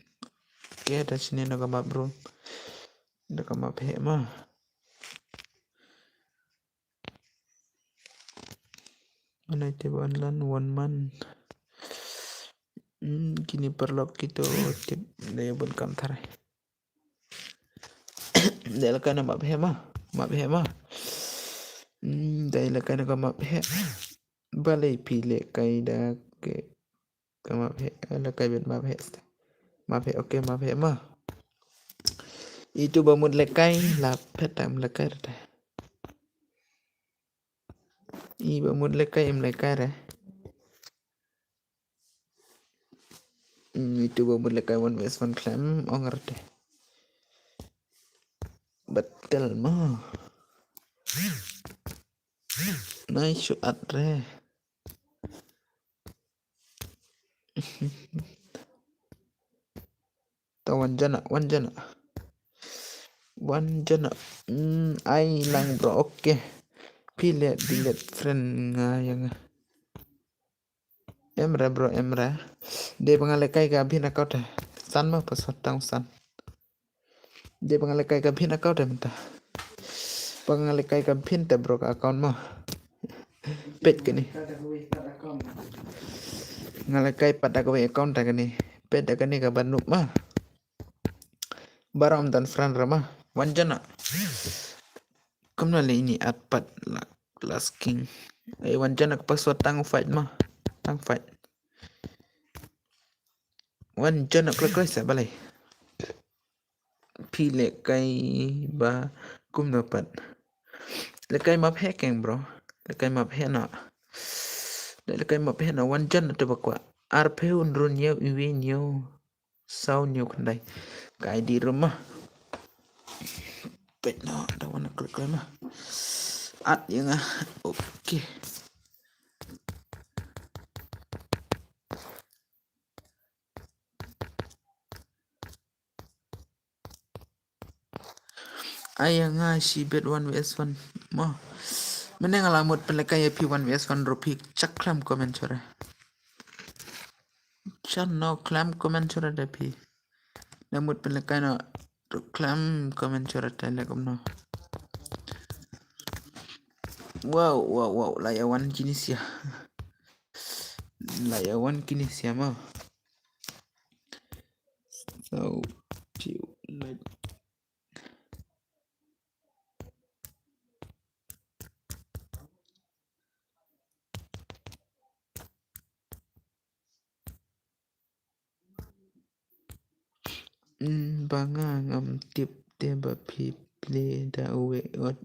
ke da sini nakama bro nakama phe ma unactive online 1 month kini perlu kita tip dia pun kam tarai dia lakan mak phe ma đây là cái nó có map hệ balai pile cái đã cái map hệ là cái biệt map hệ ok map hệ mà itu bangun lekai là phết tam lekai rồi i bangun lekai em lekai rồi itu bangun lekai 1vs1 clam onger deh betul mah nice shot re tawan jana ai lang bro oke delete friend nga yang emra bro emra de pangalekai ka bhina kau san ma pasat tang san de pangalekai ka bhina kau minta pangalekai ka bhinta bro ka account ma pet ke ni ngalekai pada ko account ta ke ni pet ka ni ka banu ma baram dan friend rama wanjana kamna le ini atpat la class king wanjana password tang fight wanjana klik sa balai pi lekai ba kum dapat lekai map hacking bro lekai map hena lekai map hena wanjana to bakwa arpe unrun yau iwi new sau new kandai kai di rumah pet no ada wana klik lama at yang oke ayang si bet 1vs1 mo mana ngalamut pelekai pi 1vs1 rupi cakram komen sore chan no klam komen sore dapi namut pelekai no klam komen sore telekom no wow layawan jenis ya mah so like banga ngam tip teba pi play da we ot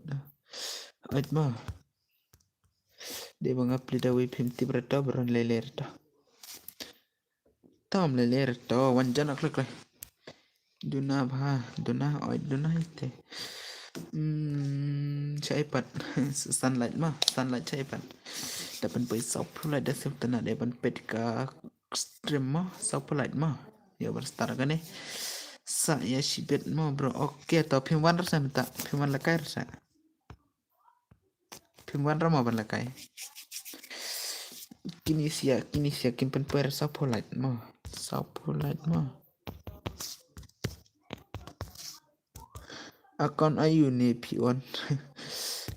ma de banga play da we pim tip rata bron leler ta tam leler to wanjana klik duna ite caipat sunlight caipat dapat pai sop light da sem tana dapat pet ka stream ma sop light ma ya berstar kan saya sibet mo bro oke to pimwan rasa minta pimwan lekai rasa pimwan rama ban lekai kini sia kin pen per sop light ma akon ayu ni pion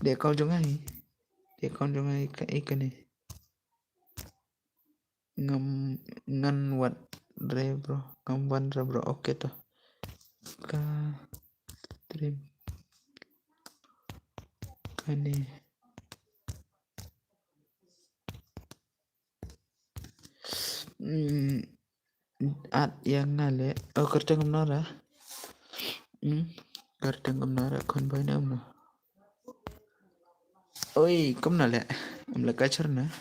de kau jongai ka ikane ngan wat re bro ngam wan re bro oke to ka stream kane at yang ngale kerja ngamnara kerja ngamnara kon boy namna oi kamna le amla kacharna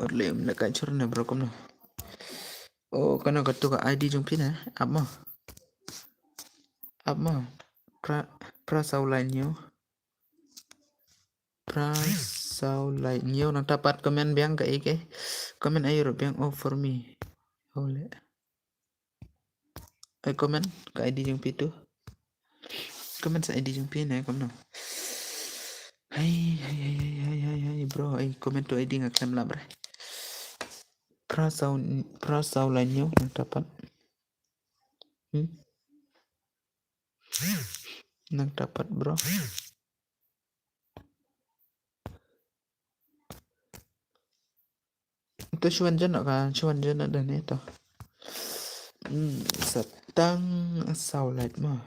orle amla kacharna bro kamna oh kana katu ka id jung pina apa pra saulai nyo nang dapat komen biang ka ike komen ayo biang oh for me ole ay komen ka id jung pitu komen sa id jung pina kamna hai bro ay komen to id ngak sam labre Prasau lainnya yang dapat. Yang dapat bro. Itu Chuanjan kan? Chuanjan ada nih tuh. Setang sau light mah.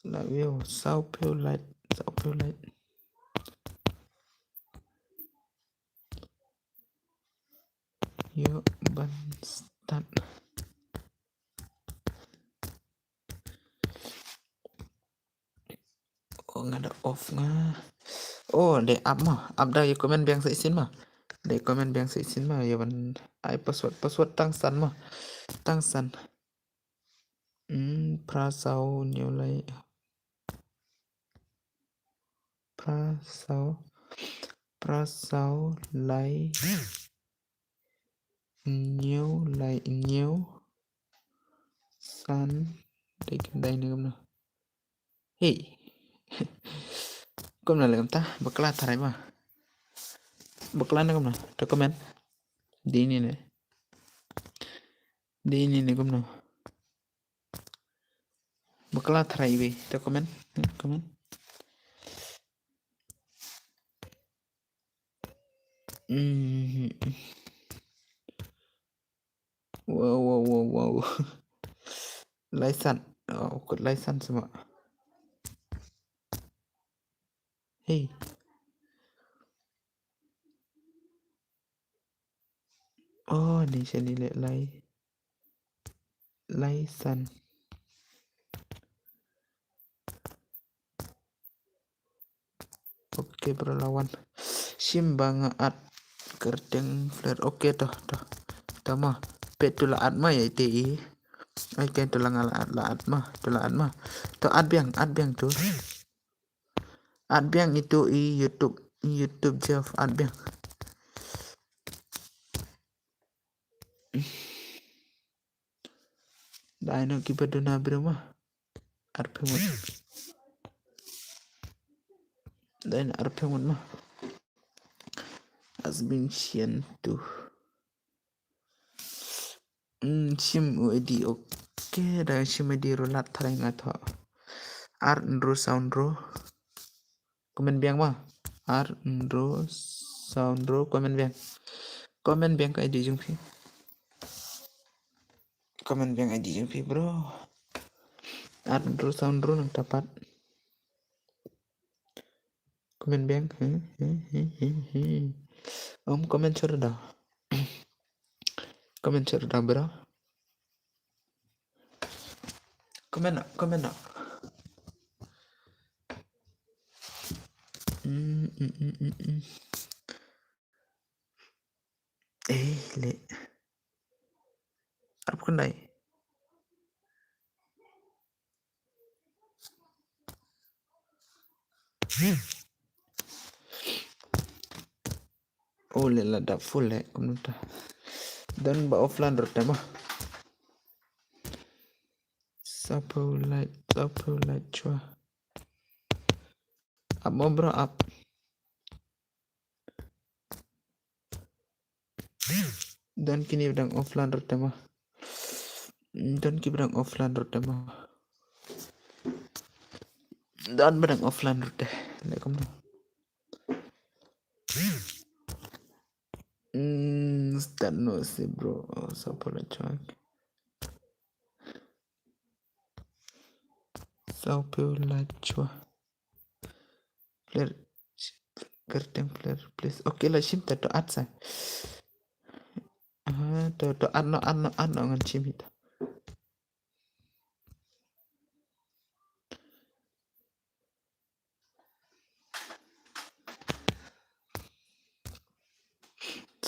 Là view sau phiêu light. Yuk ban start. Oh nggak ada off nga. Oh để up mah. Up dah ya komen biang seisin mah. Để comment biang seisin mah ya ban ai password tăng san mah. Tăng san. Prasau nhiều lại. Prasau lại nhiều san đây nữa không nào. Hey. Kom na lagam ta bakla tharai ma bakla na kom na to comment di ni ne kom na bakla tharai be to comment wow laisan kut laisan semua. Hey oh ni saya nilai laisan. Oke berlawan simbang at kerteng flare. Oke toh mah petula at mah ya ti ai ken tulang at mah to at biang tuh at biang itu YouTube Jeff at biang dah nak kibat dona berumah at pengut dan at pengut mah asbing sian tuh sim edi oke dah sim edi rolat thareng atho ar ndro sound ro komen biang mah ar ndro sound ro komen biang ka edi jung phi komen biang edi jung phi bro ar ndro sound ro nang dapat komen biang komen cerda bro komen nak le apa kendai oh le la da full le komuta dan ba offline rote mah sapu light chua up mau bro up dan kini bedang offline rote mah dan bedang offline rote le komu start no sih bro sapu light chua flare kerteng flare please oke lah sim to at sa to ano ngan sim itu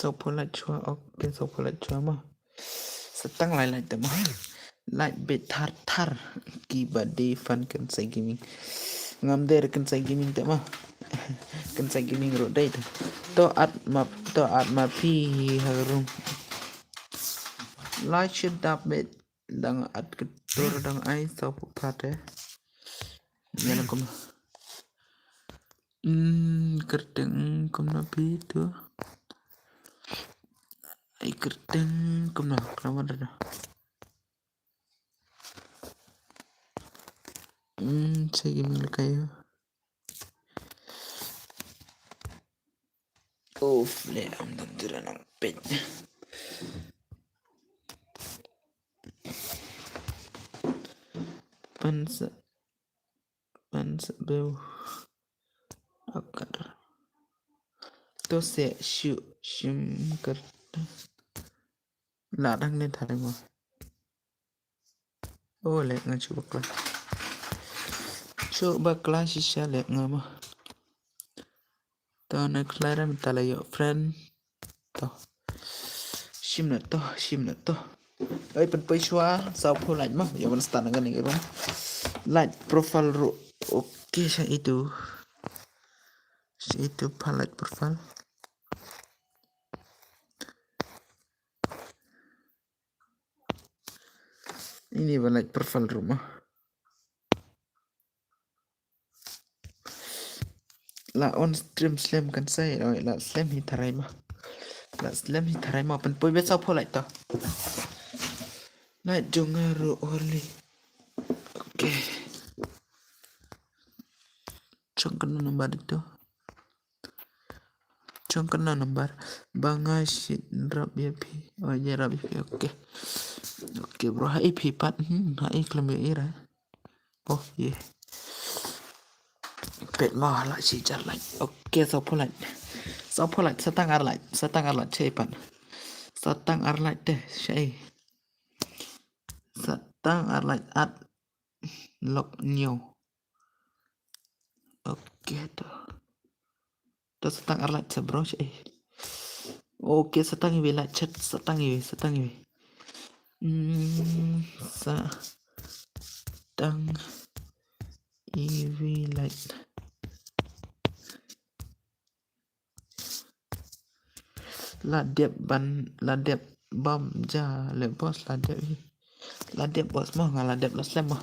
sapu light chua oke sapu light chua mah setang lai temah light bit thar kibade fan kan sai gaming ngam der kan sai gaming temah kan sai gaming ro dai to at ma pi harum light should dap bit dang at ketur dang ai sapu pate nyala kom Kerteng kumna pitu. Ay kerteng kumna kenapa dah. Sige kayo. Fle ang dandira ng pet. Pansa beu akar. To se shim kerteng. Ladang lên thare mo. Le nga coba kelas shisha le nga mo. To na klara mitala yo friend. To shim na to. Ay pen shwa sao pho lạnh mo. Yo man stan nga ni ro. Light profile ro. Oke siya itu. Itu light profile. Ini light profile rumah. La on stream slam kan saya. La slam hitarai mah. La slam hitarai mah. Pen poi bet sao pho light to. Light jongaro orli. Oke. Chong kena nomor itu. Chong kena nomor. Banga shit Rabi pi. Oh ya Rabi pi. Oke bro. Hai pi pat. Hai kelam ira. Oh yeah. Pet mah lah si jalan. Oke sao pho light. Sao pho light setang arlight. Cepat. Setang arlight deh. Syai. Setang arlight at lock new. Oke tuh. Tuh setang arlight sebro syai. Oke setang iwi light chat. Setang iwi. Setang iwi light. Ladep bom ja le bos ladep bos mah ngaladep las lem mah.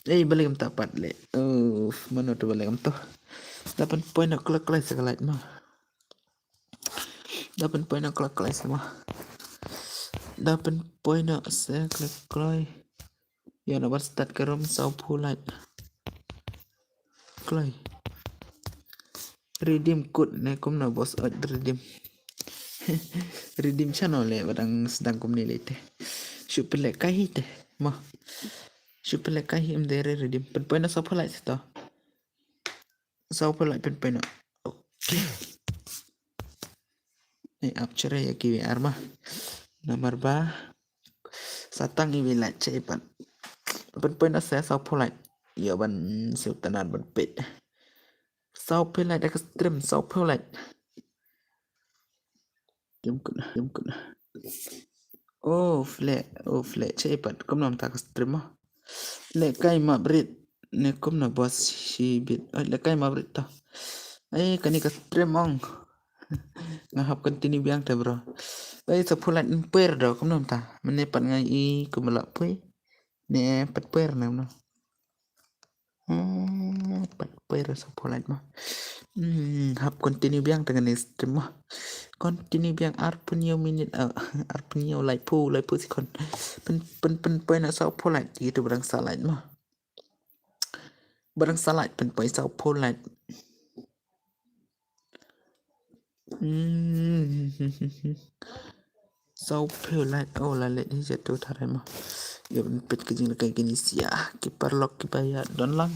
Balik am tapat le. Mana tu balik am tu. 8 poin nak kelak sekali mah. 8 poin nak kelak semua. 8 poin nak saya kelak. Ya nak start ke rom sau pulat. Kelak. Redeem code ne kum na bos redeem. Redeem channel le badang sedang kum ni lete. Supelek kahi teh mah. Supelek kahi mdere redeem. Pen poin nak sau pulat tu. Sau pulat pen poin nak. Oke. Up cerai ya kiwi armah. Nomor ba. Satang iwi light cepat. Pen poin nak saya sau pulat. Ya ban siu tanan ban pet. Sau pulat ekstrim sau pulat. Jom kena. Fle cepat. Kum nam tak ekstrim mah. Le kai ma brit. Ne kum na bos si bit. Le kai ma brit ta. Kani ekstrim ong. Ngahap continue biang ta bro. Sa pulat per do kum nam ta. Mene pat ngai I kumalak pui. Ne pat per nam no. Pat per sa pulat mah. Hap continue biang dengan stream mah. Continue biang arpunyo minit arpunyo like pu si kon pen nak sau pulat gitu barang salat mah. Barang salat pen sau pulat. Sau pulat lalet ni jatuh tarai mah. Ya pet kejing kayak gini sia. Kipar lock kipaya don lang.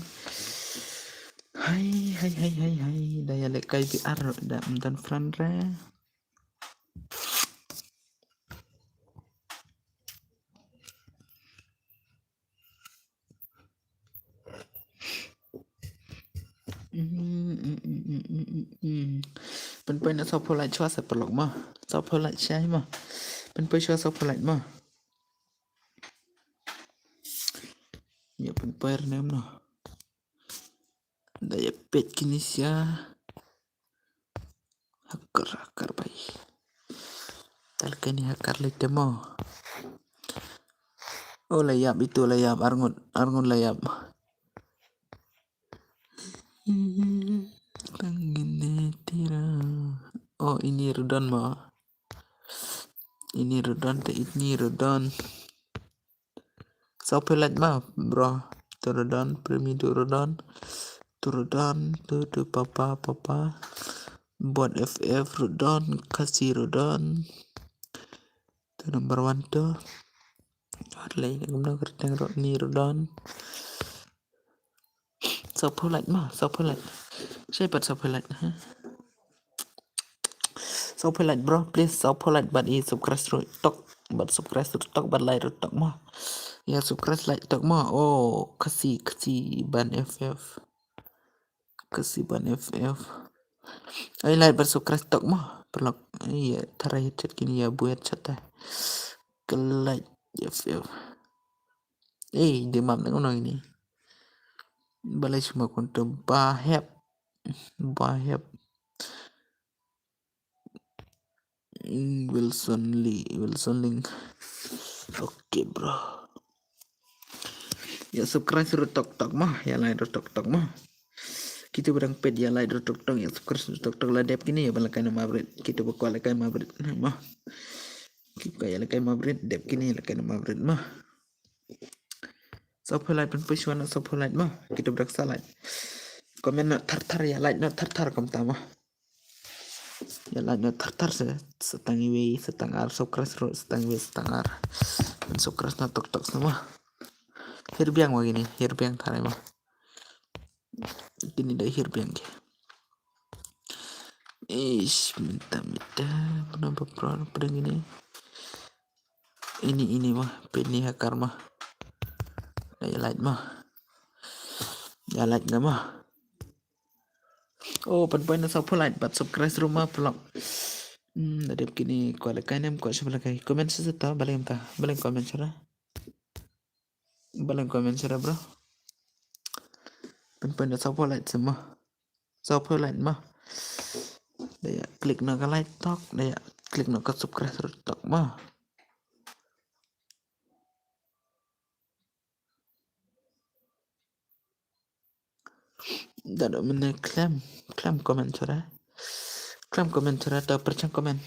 Hai daya lekai bi ar dan friend re. Pen nak sau pulat chua sa pelok mah. Sau pulat syai mah. Pen chua sau pulat mah. Ya pen nem no. Daya pet kini sia. Hakar baik. Talkani hakar le temo. Layap itu layap arngun layap. Oh, ini redon mah. Ini redon teh ini redon. Sopelat mah, bro. Redon, premi redon. Redon, tu papa. Buat FF redon, kasih redon. Tu number one tu. Harley gumna kerteng ni redon. Sopelat mah, sopelat. Siapa sopelat? So polite bro, please so polite but is subscribe to talk but subscribe to talk but like to talk more. Ya subscribe like talk more. Oh, kasih ban FF. Kasih ban FF. Ay like but subscribe talk more. Perlu iya tarai chat gini ya buat chat dah. Like FF. Demam dengan orang ini. Balai cuma konten bahep. Wilson Link. Oke bro. Ya subscribe suruh tok mah, ya like tok mah. Kita berang pet ya like tok ya subscribe tok lah dep kini ya balakai nama abrit. Kita bakal lakai mabrit mah. Kita ya lakai mabrit dep kini lakai nama abrit mah. Sopo like pun pushwan sopo like mah. Kita berang salah. Komen nak tar ya like nak tar kom tama. Ya like nak tar setang iwi setang ar subscribe suruh setang iwi setang ar. Subscribe nak tok semua. Hirbiang wah gini, hirbiang tarai mah. Gini dah hirbiang ke. Minta kenapa pada gini? Ini mah, penny hakar mah. Ya like mah. Ya like mah. Oh, pen na sa like but subscribe rumah vlog. Ada begini kuala kainem kuala sebelah kai. Komen sesuatu balik entah. Balik komen cara. Balik komen cara bro. Pen na sa like semua. Sa like mah. Daya klik na ka like talk. Daya klik na ka subscribe talk mah. Dada mana klaim komen cara. Klaim komen cara atau percang komen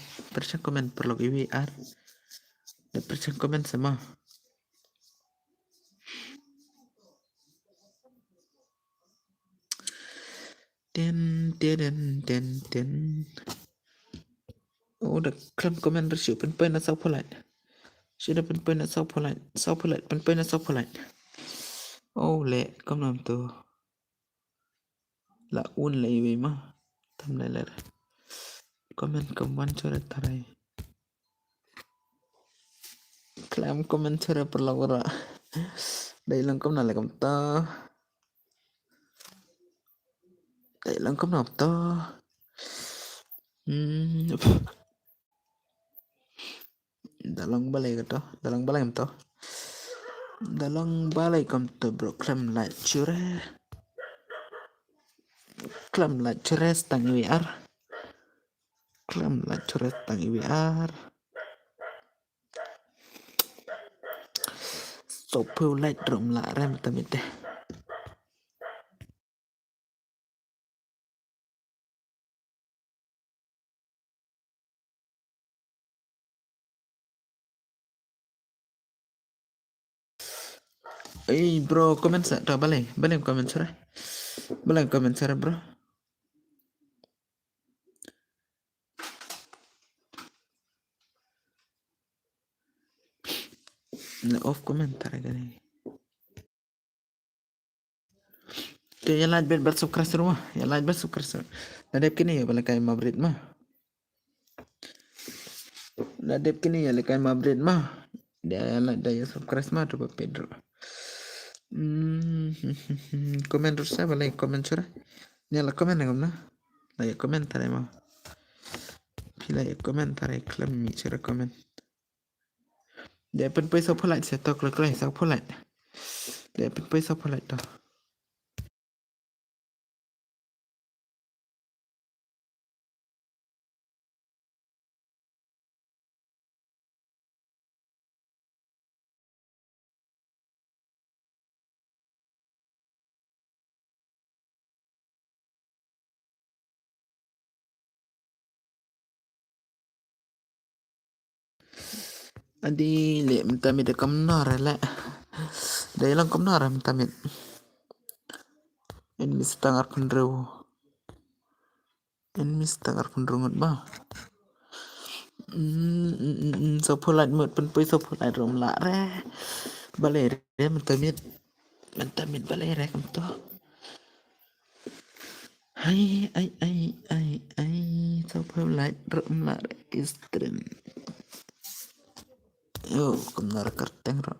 perlu IWR. Dan percang komen semua. Den. Oh, udah klaim komen bersih pen na sa polite. Sudah pen na sa polite. Pen na sa polite. Oh, le kom nam tu. La un le iwi mah. Tam le ler. Komen cara tarai. Klaim komen cara perlu ora. Dai lang kom na le kom ta. Dai lang kom na ta. Dalang balai kata. Dalang balai kom tu bro. Klaim like cure. Klaim like cure stang IWR. Klaim like cure stang IWR. Sopo like drum la rem tamite. Bro, komen sa ta balai komen cara. Balai komen cara bro. Na off komentar gani. Oke, ya like bet subscribe rumah. Ya like bet subscribe. Nadep kini ya balai kai mabrit mah. Nadep kini ya kai mabrit mah. Dia like dia subscribe mah tu Pedro. Komen terus saya balai komen cara. Ni la komen ngam na. La ya komentar mah. Pila ya komentar klaim mi cara komen. Dia pen sa polite saya tok le sa polite. Dia pen sa polite dah. Adi le minta mit kamnar la. Dai lang kamnar minta mit. En mis tangar kundrew. En mis tangar kundrew ngot ba. So polite mut pen pui so polite rom la re. Balai re minta mit balai re kam to. Ai so polite rom la re istren. Yo kamnar kerteng ro.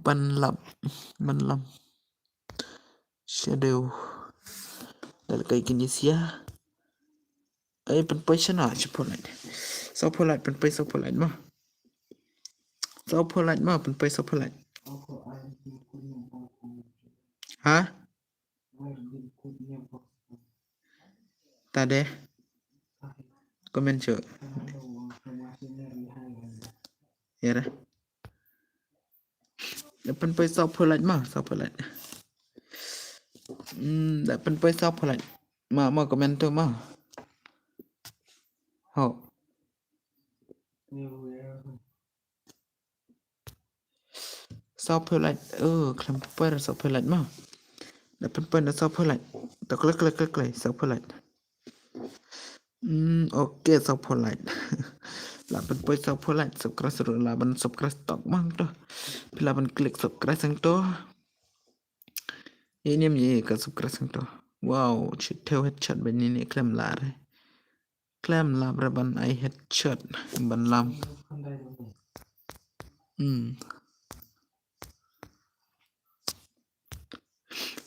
Ban lam shadow dal kay kinisia ay pen pay siya na siya polite so polite pen pay so polite mo pen pay so polite ha tade komen siya yara pen pay so polite mo so polite pen pay so polite ma komen to mo ho so polite klam pay so polite mo pen pay na so polite to klik so polite oke so polite là bên quay sau phơi lại subscribe rồi là bên subscribe tóc mang đó là bên click subscribe sang đó ini gì cả subscribe sang đó wow chỉ theo headshot bên này claim là đấy claim là bên ai headshot bên làm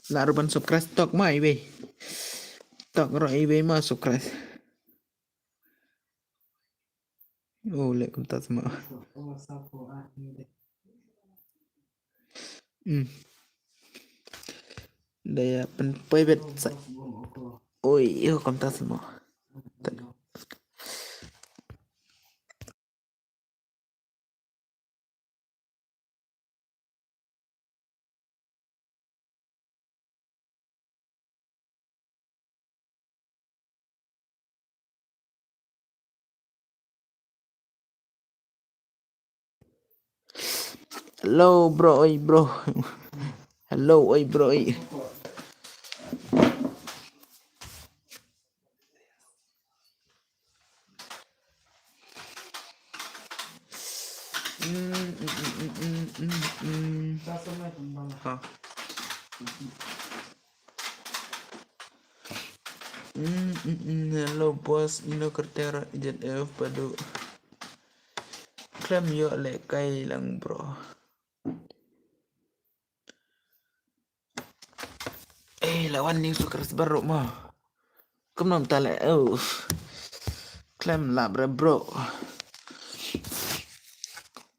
là bên subscribe tóc mai về tóc rồi về mà subscribe lệ cũng ta mà đây bên quay về ôi yêu công ta mà hello bro hello ơi bro ơi hello bos ino kertera jet padu klaim yo le kai lang bro lawan nih subscribe baru mah kumnom tale klaim lah bro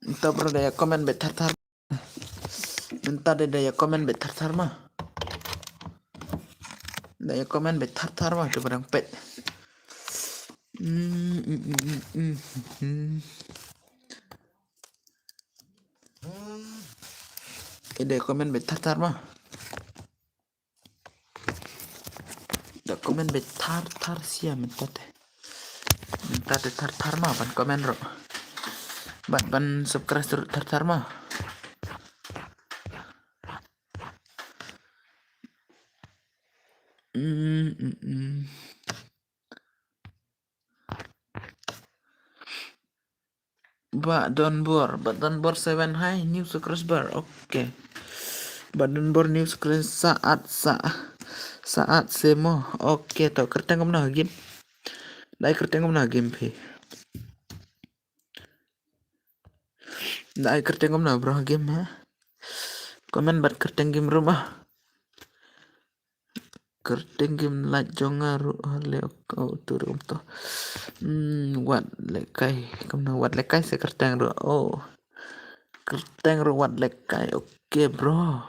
entah bro daya komen betar entah daya komen betar mah daya komen betar mah coba dang pet daya komen betar mah daya komen betar sia mentah deh tar mah ban komen ro ban subscribe tar mah Don Bor 7 hai new subscriber oke Don Bor new subscriber saat semo oke tau kerteng kamu game dai kerteng kamu game phe dai kerteng kamu bro game ha komen bat kerteng game rumah kerteng game la jongaru le turun to wat lekai kamu wat lekai se kerteng ro kerteng ro wat lekai oke bro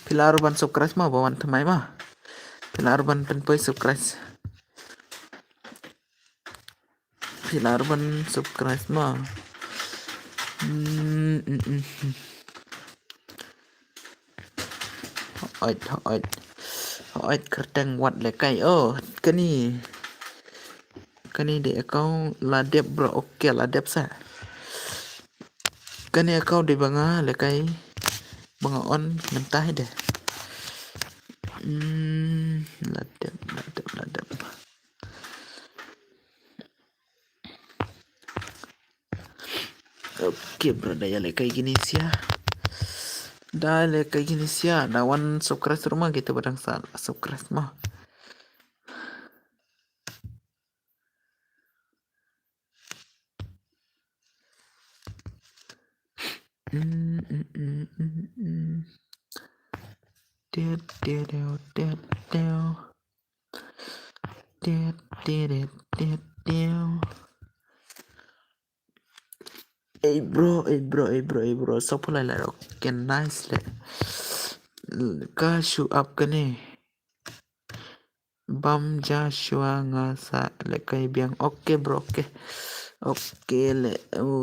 pilar ban subscribe mah bawan temai mah pilar ban penpoi subscribe pilar ban subscribe mah hỏi kerteng wat le kai cái này để kau là đẹp bro ok là đẹp sa cái này kau để banga le kai banga on mentah deh là đẹp ok bro dah le kai gini sia dah le kai gini sia dawan subscribe rumah gitu badang salah subscribe mah bro so pula lah okay nice le ka show up ka ni bam Joshua ngasa le kai biang okay bro okay le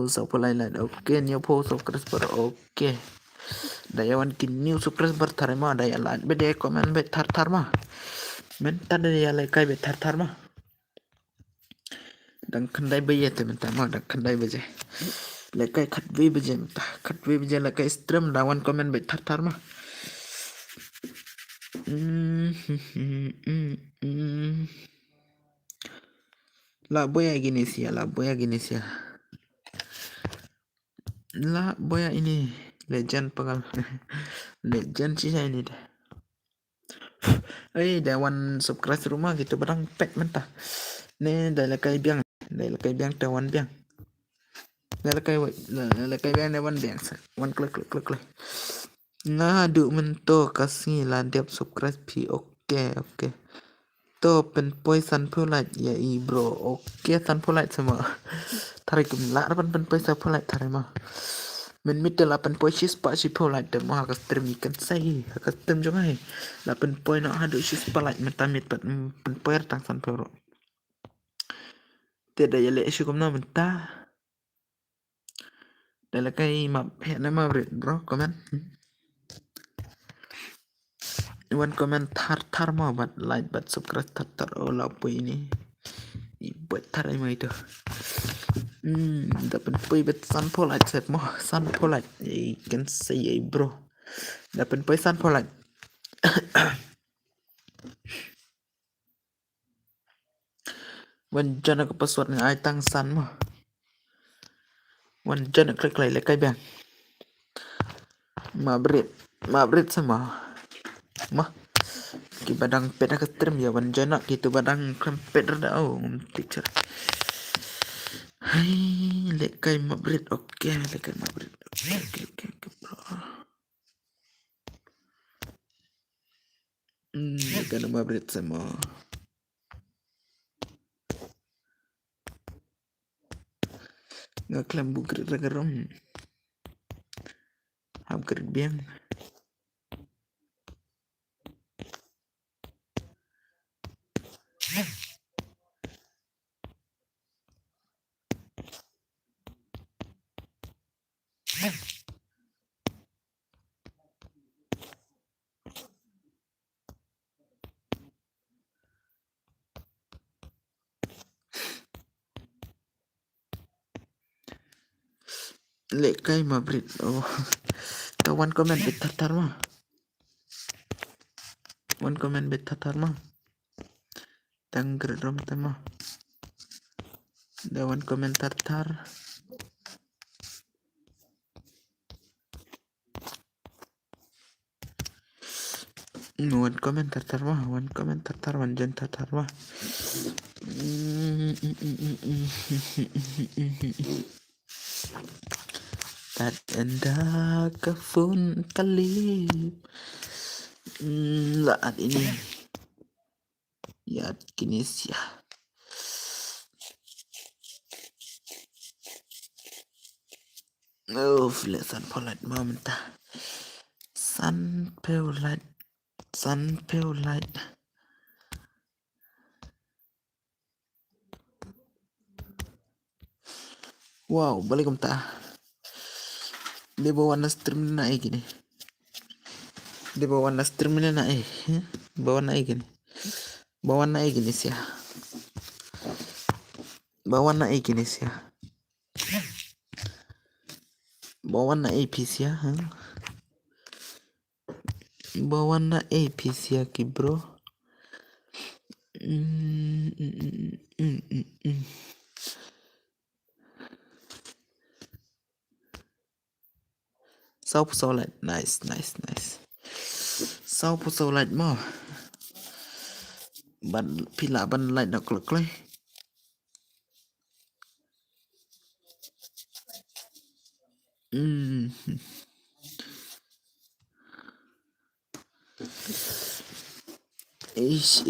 so pula lah okay new post subscriber okay dayawan kin new subscriber tharma dayalan bede comment be thar ma men tan ya le kai be thar ma dang khandai be yete men ta ma dang khandai be je le kai khat be je ta khat be je le kai stream dawan comment be thar ma la boya gini sia la boya ini legend pagal legend sih saya ini deh dawan subscribe rumah gitu barang pet mentah ne dah kai biang tawan biang dah kai biang tawan biang one klik ngadu mento kasih lah dia subscribe pi oke to pen poi san pulait ya bro oke san pulait semua tarik lah pen poi san pulait tarik mah men middle 8 point shis pa si pulait de mah ka stream ikan sai ka stream jong ai 8 point nak hadu shis pulait metamit pen poi tang san puro tidak ya le isu komna mentah dah kai map hena ma bro comment one comment thar mau buat like buat subscribe thar olah apa ini buat thar ini itu dapat poi bet san polite set mo san polite can say bro dapat poi san polite wan jana ke password ngai tang san mo wan jana klik le kai bang mabrit sama mah ki badang pet ka stream ya wan jana gitu badang krempet dah teacher hai lekai mabrit oke lekai mabrit oke bro lekai mabrit sama ngaklam bugrit ragarom hamkrit biang lekai mabrit tawan comment bet tatar mah one comment bet tatar mah tangger rom tema dawan comment tatar one comment tatar mah one jen tatar mah tak enda kafun kalib laat ini ya kini sia flesan polat mau mentah sun peolat wow balik mentah dia bawa stream naik gini Di bawah na stream na na eh. Bawah na gini. Bawah na gini sih ya. Bawah na gini sih ya. Bawah na APC ya. Bawah na APC ya ki bro. Sau light. Nice. Sau light mo. Ban pila ban light nak klek. Ish.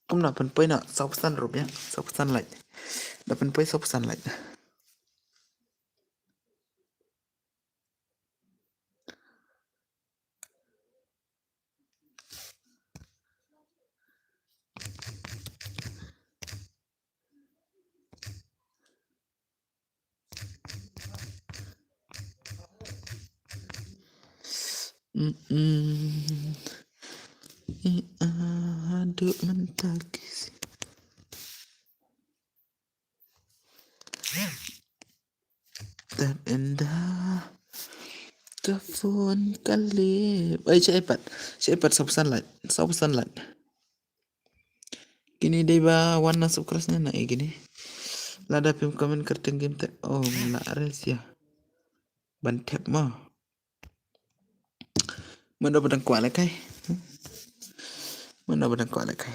Cũng là phần pơi nọ 6% rồi nhé 6% lạnh là phần pơi 6% lạnh aduh mentakis dan indah telepon kali cepat 6% lạnh gini deh ba warna subcrashnya naik gini lada pim komen kerting game teh oh res ya ban thép mà mình đâu đang quả lại cái mình đâu đang quả lại cái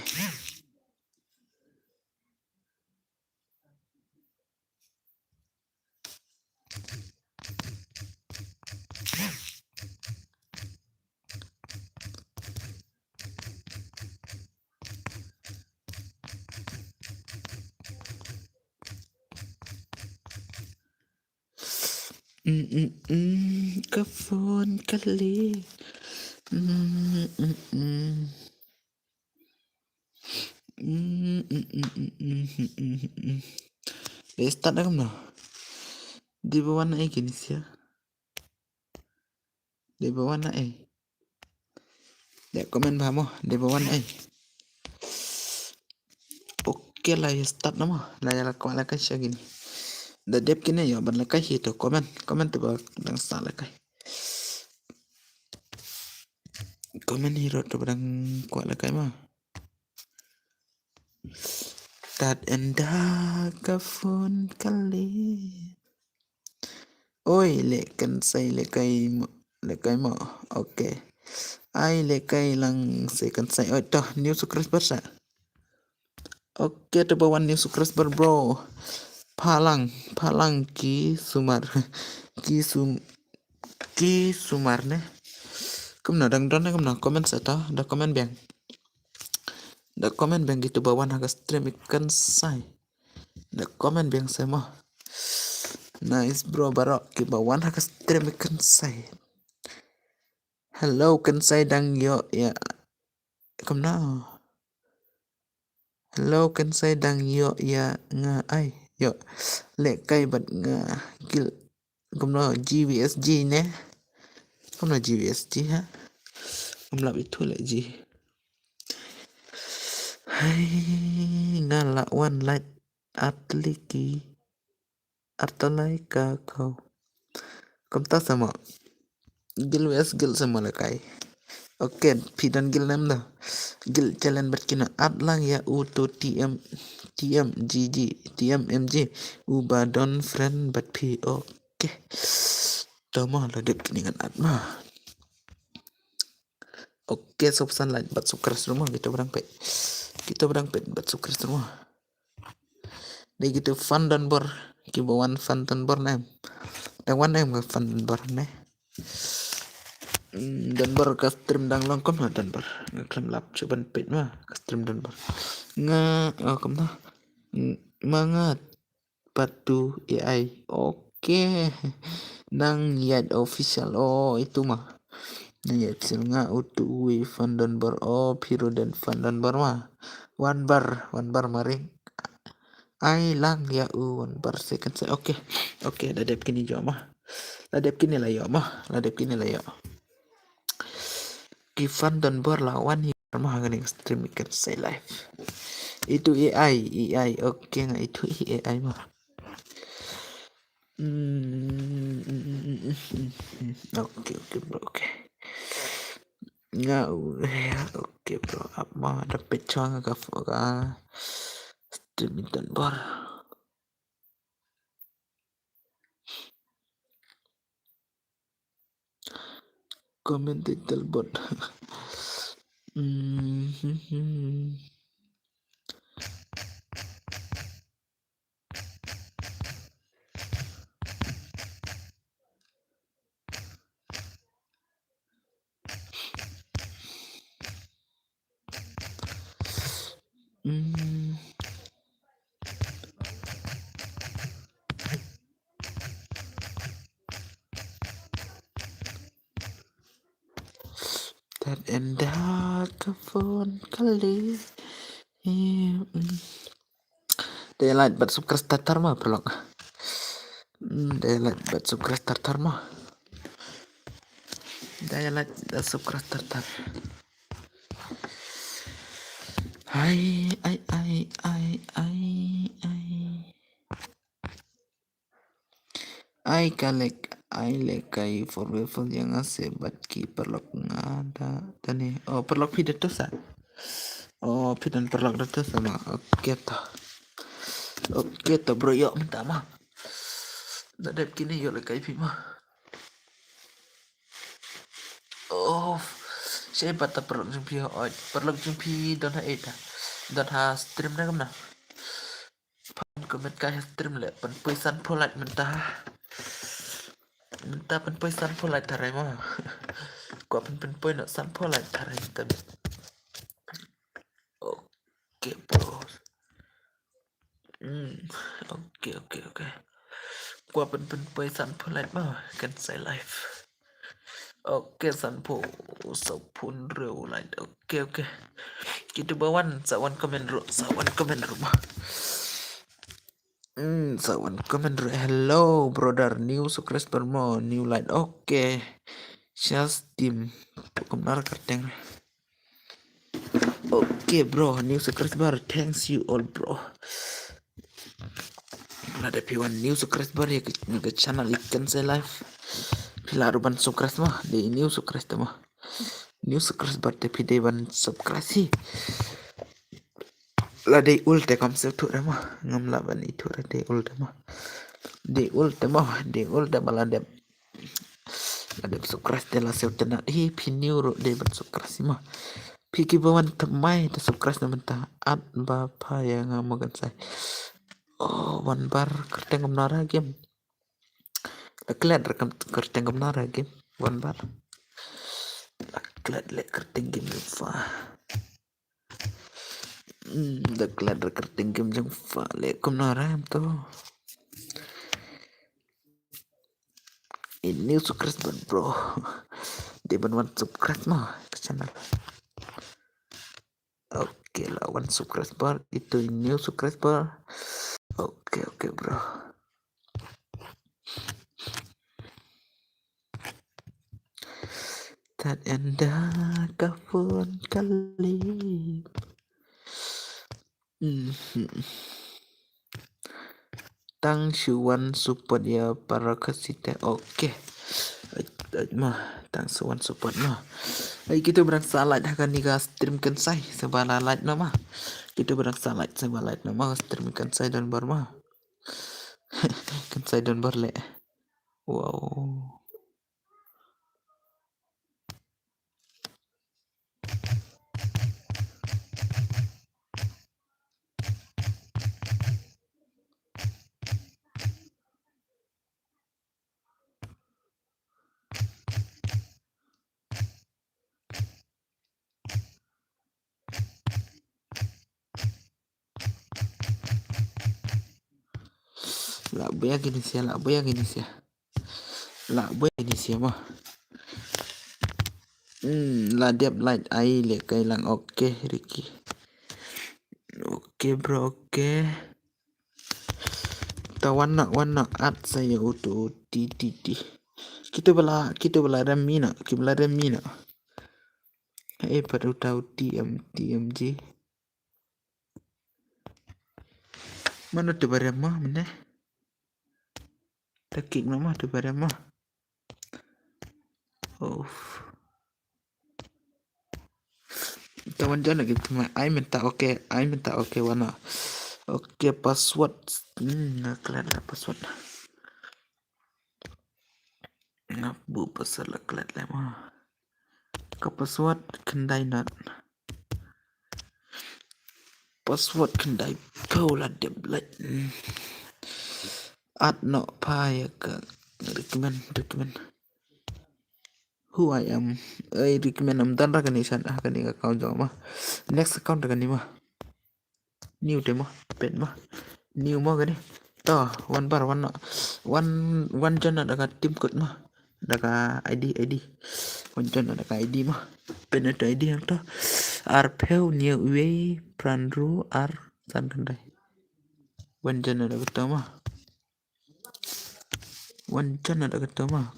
Kafon kali start dah kamu di bawah na gini sih ya di bawah na dek komen bahamo di bawah na oke lah ya start nama lah ya lakwa lakai sih gini da dep kini ya ban lakai itu komen tuh bang dang salah kai komen hero tuh bang kwa lakai mah tad endah kafon kali oi lekan say lekai mo oke ai lekai lang second say oh toh new subscriber sa oke tuh bawan new subscriber bro palang ki sumar ki sumar ne kumna dang don kumna comment sa ta da comment bang gitu bawan haga stream ikan say da comment bang saya mah nice bro barok ki bawan haga stream ikan say hello kan say dang yo ya kumna hello kan say dang yo ya nga ai yo lệ cây bật gil cũng nó GVSG nè không là GVSG ha không là bị thua lại gì hay ngala one light atliki atalai kau kamu tahu sama gil sama lah kai oke pidan gil nem dah gil jalan berkina atlang ya uto TMMG ubadon friend but p oke Tama lah dep keningan atma oke subsan lain bat sukres rumah kita berangpet bat sukres rumah deh gitu fun dan bor kibawan fun dan bor nem dan wan nem fun dan bor ne dan bor ka stream dang long kom dan bor ngaklam lap coban pet mah ka stream dan bor Oh, kamu tahu? Mangat patu AI. Oke. Nang Yad official. Oh, itu mah. Nang Yad silnga utui Van den Bar. Oh, Piro dan Van den Bar mah. One bar maring. Ai lang ya one bar second say. Oke. Oke, ladep kini jo mah. Ladep kini lah yo mah. Ladep kini lah yo. Van den Bar lawan mah ngene stream ikan say live. Itu AI. Oke, nggak itu AI mah. Oke bro, oke. Nggak ya, oke bro. Apa ada pecah nggak streaming dan bar. Comment title bot. Dan endah telepon kali. Daylight bat subcrash tatar mah perlok. Daylight bat subcrash tatar mah. Daylight bat subcrash tatar. Ai. Ai kalek ai lekai for level yang asebat ki perlok ngada tani. Oh, perlok pidat tuh sa. Oh, pidan perlok tuh sama. Oke toh bro, yuk minta mah. Dadap kini yuk lekai pi mah. Oh, siapa tak perlu jumpi perlu jumpi don ha eta. Don ha stream na kamna. Comment kai stream le pen puisan polat mentah. Mentah pen puisan polat tarai mah. Gua pen pui nak san polat tarai tapi. Oke bro. Oke. Gua pen puisan polat mah kan saya live. Oke sanpo sapun real light. Oke. Kita bawan sawan komen rumah. Sawan komen hello brother new subscriber mo new light. Oke. Just team pokoknya kerteng. Oke bro, new subscriber thanks you all bro. Ada piwan new subscriber ya ke channel ikan saya live. Pila ruban subscribe mah di new subscribe mah. New subscriber tapi dewan subscribe sih. Lah de ulte konsep tu mah ngam laban itu de ulte mah. De ulte malah de ada subscribe de la seutena piniuro de ban subscribe mah. Piki bawan temai de subscribe na mentah at bapa yang ngamakan saya. Oh, one bar kerteng nara game. Leklet rekam kerteng nara game one bar. Leklet kerteng game fa. Leklet kerteng game jeng fa lekum nara em to. Ini subscribe bro. Dia ban subscribe mah ke channel. Oke lawan subscriber itu new subscriber. Oke bro. Tak anda kapan kali. Tang Shuan support ya para kasita. Oke. Mah tang Shuan support mah. Kita berang salat akan nika streamkan saya sebala light nama. Kita berang salat sebala light nama streamkan saya dan barma. Kan saya dan barle. Wow. Lạ bia Indonesia, lạ bia Indonesia. Lạ bia Indonesia mah. Lah đẹp light ai lệ cây lang ok Ricky. Oke bro, oke. Kita warna at saya utuh di. Kita bela remina, kita bela remina. Baru tahu TMJ. Mana tu barang mah mana? Tekik nama tu barang mah. Oh. Kawan jangan gitu mah. I minta oke warna. Oke password. Nak kelihatan password. Ngapu pasal kelihatan mah. Ke password kendai not. Password kendai pola deblet. At no paya ke recommend. Who I am. Recommend am dan rakan ni san kan ni account jauh mah. Next account rakan ni mah. New demo pen mah. New mah kan ni. Toh one bar one jan ada tim code mah. Ada ID. One jan ada ID mah. Pen ada ID yang toh. Arpeu new way prandru san kendai. One jan ada kata mah. One jan ada kata mah.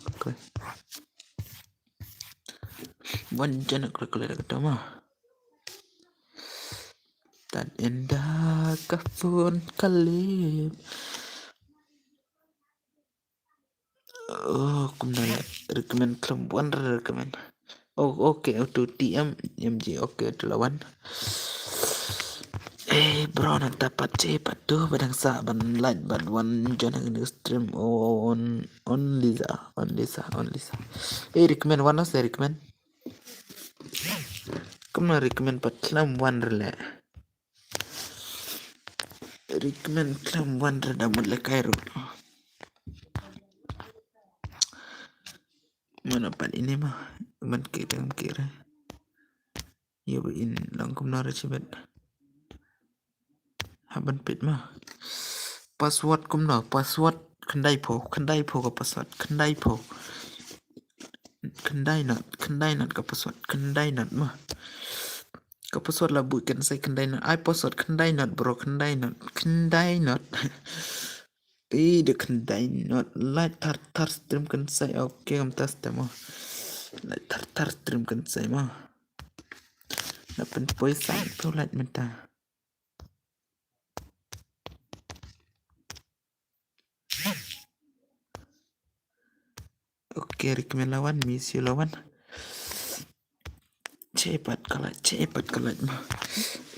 One jan ada kata mah. Dan indah kafun kalib. Oh, kumnala recommend kelembuan recommend. Oh, oke untuk TMJ oke itu lawan. Bro nak dapat cepat tuh badang sa ban light ban one jangan ini stream on Lisa. Recommend one saya recommend. Kamu recommend pat kelembuan rela. Recommend kelembuan rela mulai Cairo. Mana pan ini mah man kira ya in langkum nara cibet haban pit mah password password kendai po ke password kendai not ke password kendai not mah ke password lah bukan saya kendai not I password kendai not bro kendai not de kendai not light tar stream kan saya oke kam tas mah light tar stream kan saya mah dapat poin sampai light mentah. Oke, recommend lawan, miss you lawan. Cepat kalah mah.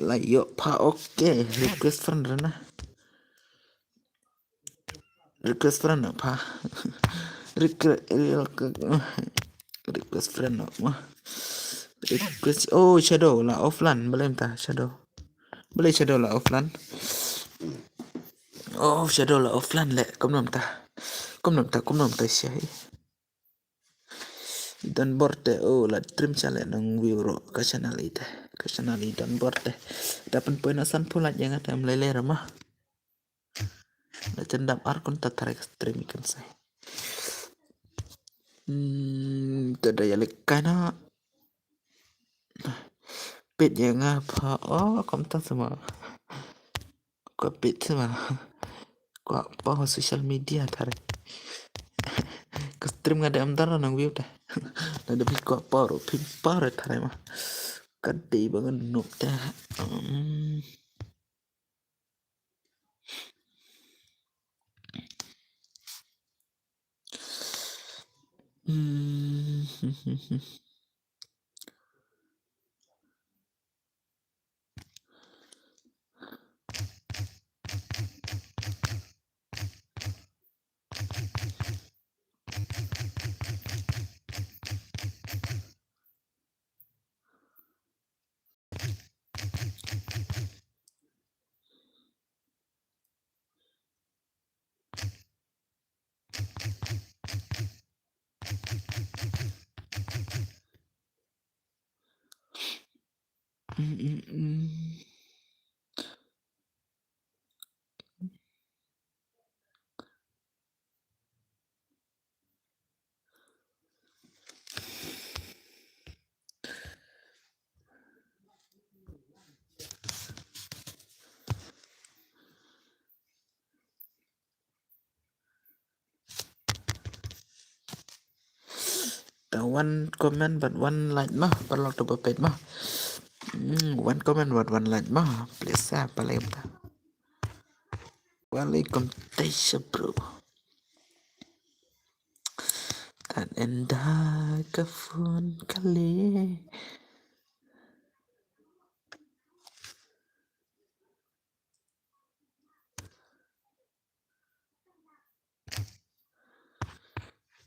Layo pa oke, request friend na. Request friend pa. Request friend mah. Request shadow lah offline, boleh entah shadow. Boleh shadow lah offline. Oh, shadow lah offline le. Kom nom ta sih. Dan borte la trim chale nang wiro ka channel dan borte dapat poin asan pula jangan tem lele ramah la cendam arkon tarik stream ikan saya tada ya lekana pet yang apa kom tak semua ko pet semua ko apa social media tarik ke stream ngada amdara nang wiu dah ada ko apa pipar tarik mah kadai banget noob dah one comment but one like mah perlu double page mah one comment but one like mah please apa lagi Waalaikumsalam bro dan endah kafun kali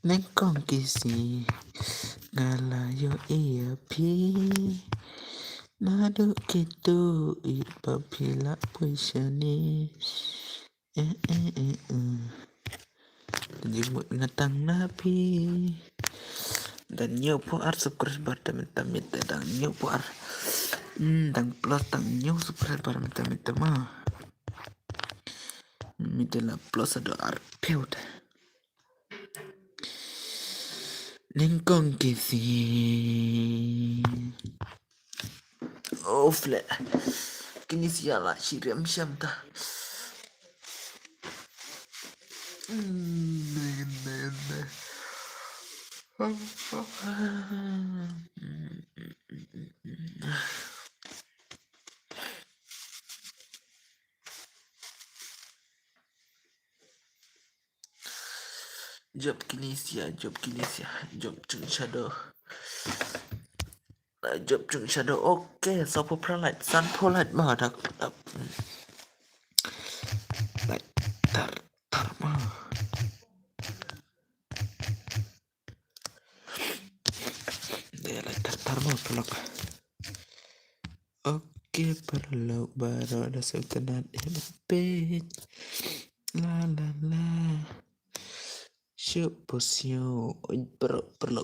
nengkong kisi ngalayo iya pi nado gitu ipapila puisani jimut ngatang napi dan nyo po ar subscriber damit dan nyo po ar dan plus dan nyo subscriber damit mah mitela plus ada ar peut nengkong kisi oh flat kini siala shiram shamta job Kinesia job chung shadow oke so light sun light mah dak light tar mah dia light tar mah pelak oke perlu baru ada sultan page la Posio perlu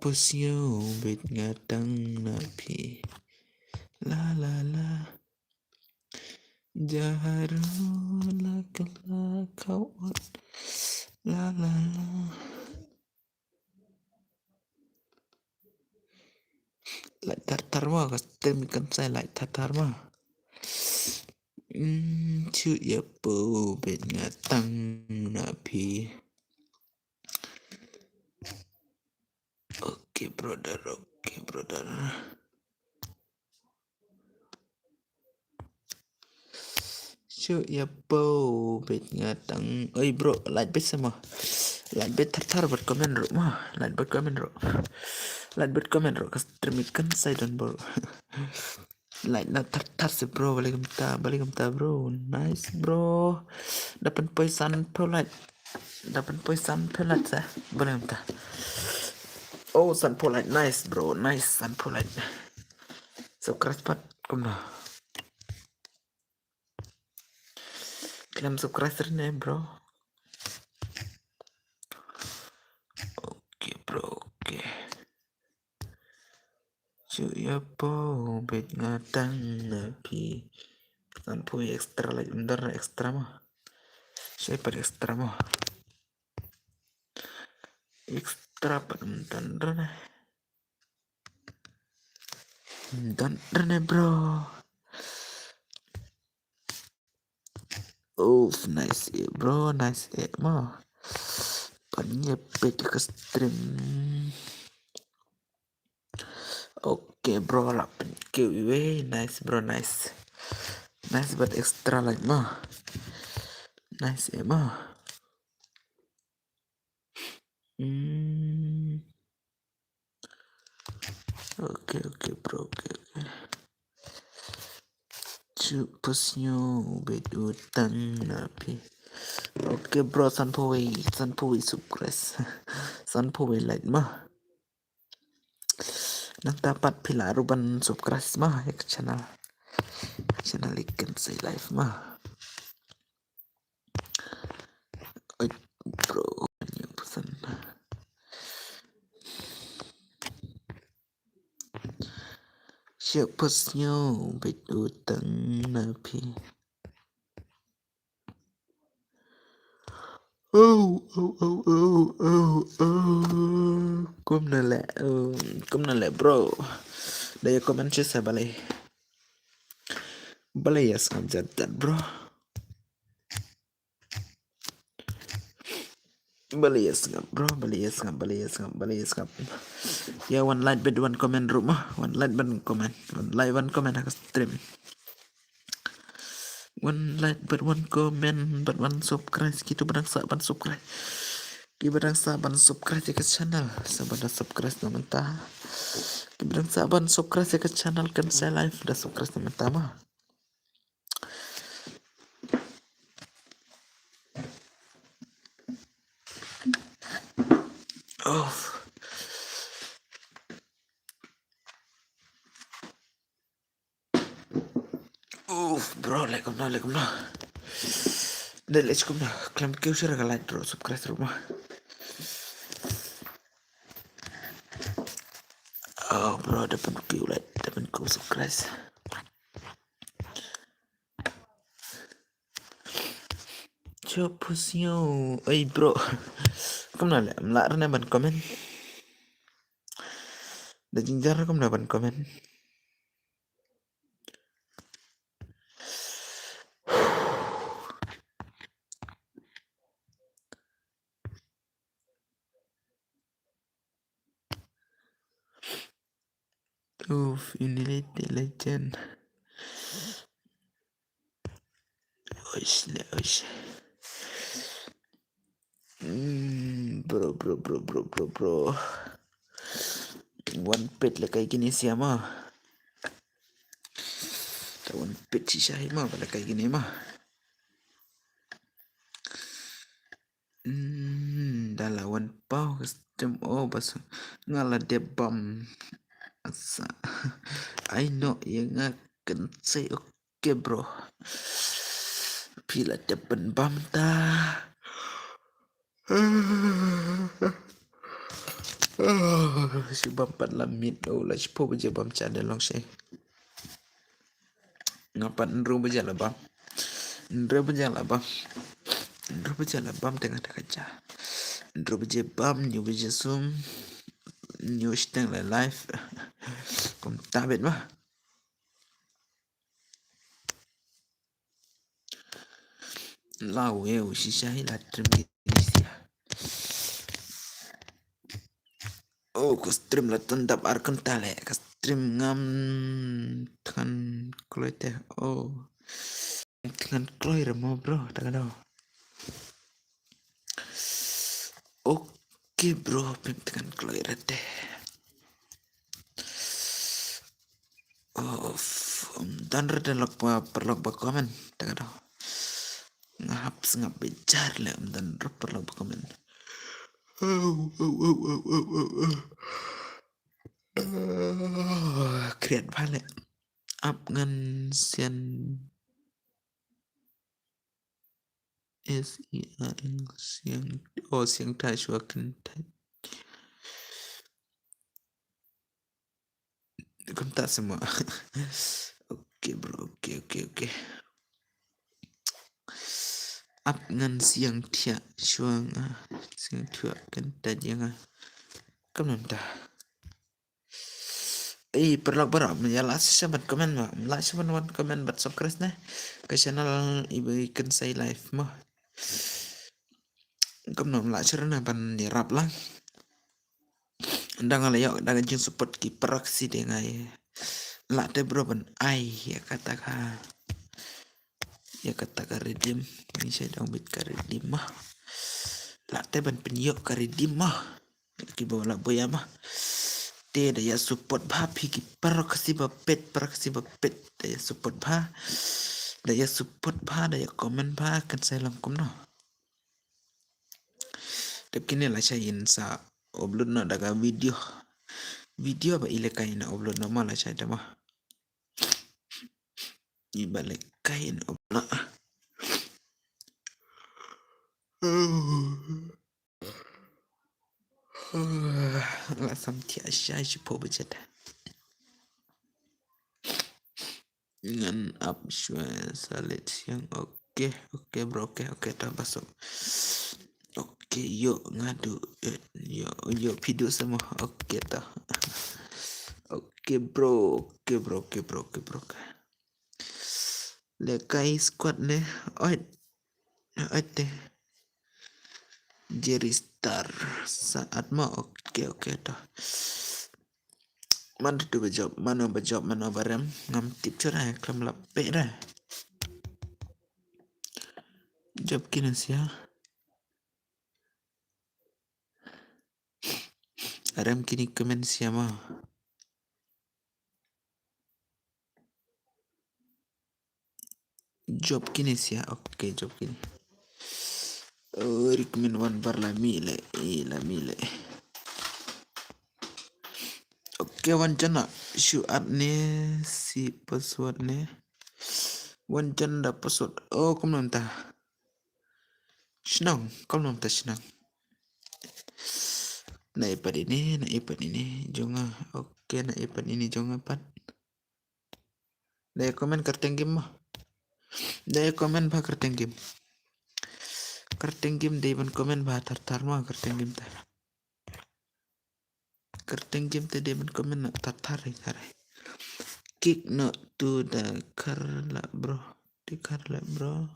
Posio bet ngatang napi la jaharu la kawan la lại tar mah kas temikan saya lại tar mah chữ ya po bet ngatang napi oke brother chữ ya po bet ngatang ơi bro lại bet sama lại bet tar bật comment rồi mah lại bật comment rồi kas temikan saya dan bro lại là tar sih bro balik ta bro nice bro dapat poisan pelat saya boleh minta oh sun pelat nice bro nice sun pelat subscribe pat kumna klaim subscriber nih bro oke bro oke cuy po bet ngatang napi sampo ekstra lagi bentar ekstra mah siapa ekstra mah ekstra bentar nih bro oh nice bro nice mah penyepit ke stream oke bro lah giveaway nice bro nice but extra like mah nice mah oke bro oke cupusnya bedutang napi oke bro sanpoi sukres sanpoi like mah nang dapat pila ruban subscribe mah ya channel ikan say live mah bro yang pesan siapasnya bedutang napi oh kum nale bro daya komen saya balai ya sekam jadad bro Balias ngap bro, balias ngap. Ya one like bed one comment rumah, one like one comment, one comment aku stream. One like but one comment but one subscribe gitu berdangsa ban subscribe. Ki berdangsa ban subscribe ke channel, sabada subscribe na mentah. Ki berdangsa ban subscribe ke channel kan saya live dah subscribe na mentah mah. Oh. Bro, like no. Let's go na. Klam kau sih like bro, subscribe rumah. Oh bro, dapat kau subscribe. Chopusio, oi bro. Kamu nala, mlar na ban komen. Da jinjar kamu na ban komen. Ini legend. Oish. Bro. One pet lah kayak gini sih mah. One pet sih syahi mah pada kayak gini mah. Dah lawan pau custom bas ngalah dia bam. Asa. I know yang akan say okay bro. Pila depan bam ta. Si bam pat lamit lah si po baja bam cada long say. Ngapat nru baja lah bam. Nru baja lah bam tengah dah kaca. Nru baja bam new baja zoom. New stang lah live. Kom tabet mah. Lau si syahi lah trim gini. Ku stream lah tentap arkan tale, ku stream ngam dengan kloy teh. Dengan kloy remo bro, tak ada. Oke bro, dengan kloy teh. Dan reda lok perlok ba komen, tak ada. Ngap bicar lah, dan perlok ba komen. Kreat balik. Up ngan sian siang tai shua kan tai. Kontak semua. Oke bro, oke. Up ngan siang tia shua siang tia kan tai jangan. Kamu dah. Perlu berapa menyalah sahabat komen mah. Like sahabat komen buat subscribe nah ke channel ibu ikan saya live mah. Kamu like share nah ban dirap lang. Ndang alayo ndang jeng support ki proxy dengan la te bro ban ai ya kata redeem ini saya dong bit ka redeem mah. La te ban penyok ka redeem mah. Ki bawa boya mah. Te daya support bha ki proxy bapet daya support bha. Daya komen bha kan saya langkum no. Tapi kini lah saya insa upload na daga video apa ile kain upload na malah saya mah. Ibalik kain upload. Lah sampai asyik si po bajet. Dengan up salit siang oke bro oke tak masuk. Oke yuk ngadu yuk video semua oke tak. Oke bro. Lekai squad ne. Oi teh. Jerry Star saat mau oke dah. Mana tu berjob, mana barang ngam tip cerai kelam lapik dah. Job kini sia. Aram kini komen siapa? Job kini sia, oke job kini. Oh, recommend one bar la mile. Oke, wancana shoot ni si password ni. Wancana password. Oh, kamu nonton. Senang, kamu nonton senang. Nak iPad ini, jonga. Oke, nak iPad ini jonga pat. Dah komen kerteng game mah. Dah komen bah kerteng game. Kerteng game dah pun komen bah tar mah kerteng game tar. Kerteng game tadi pun komen nak tar. Kick not to the Carla bro. Di Carla bro.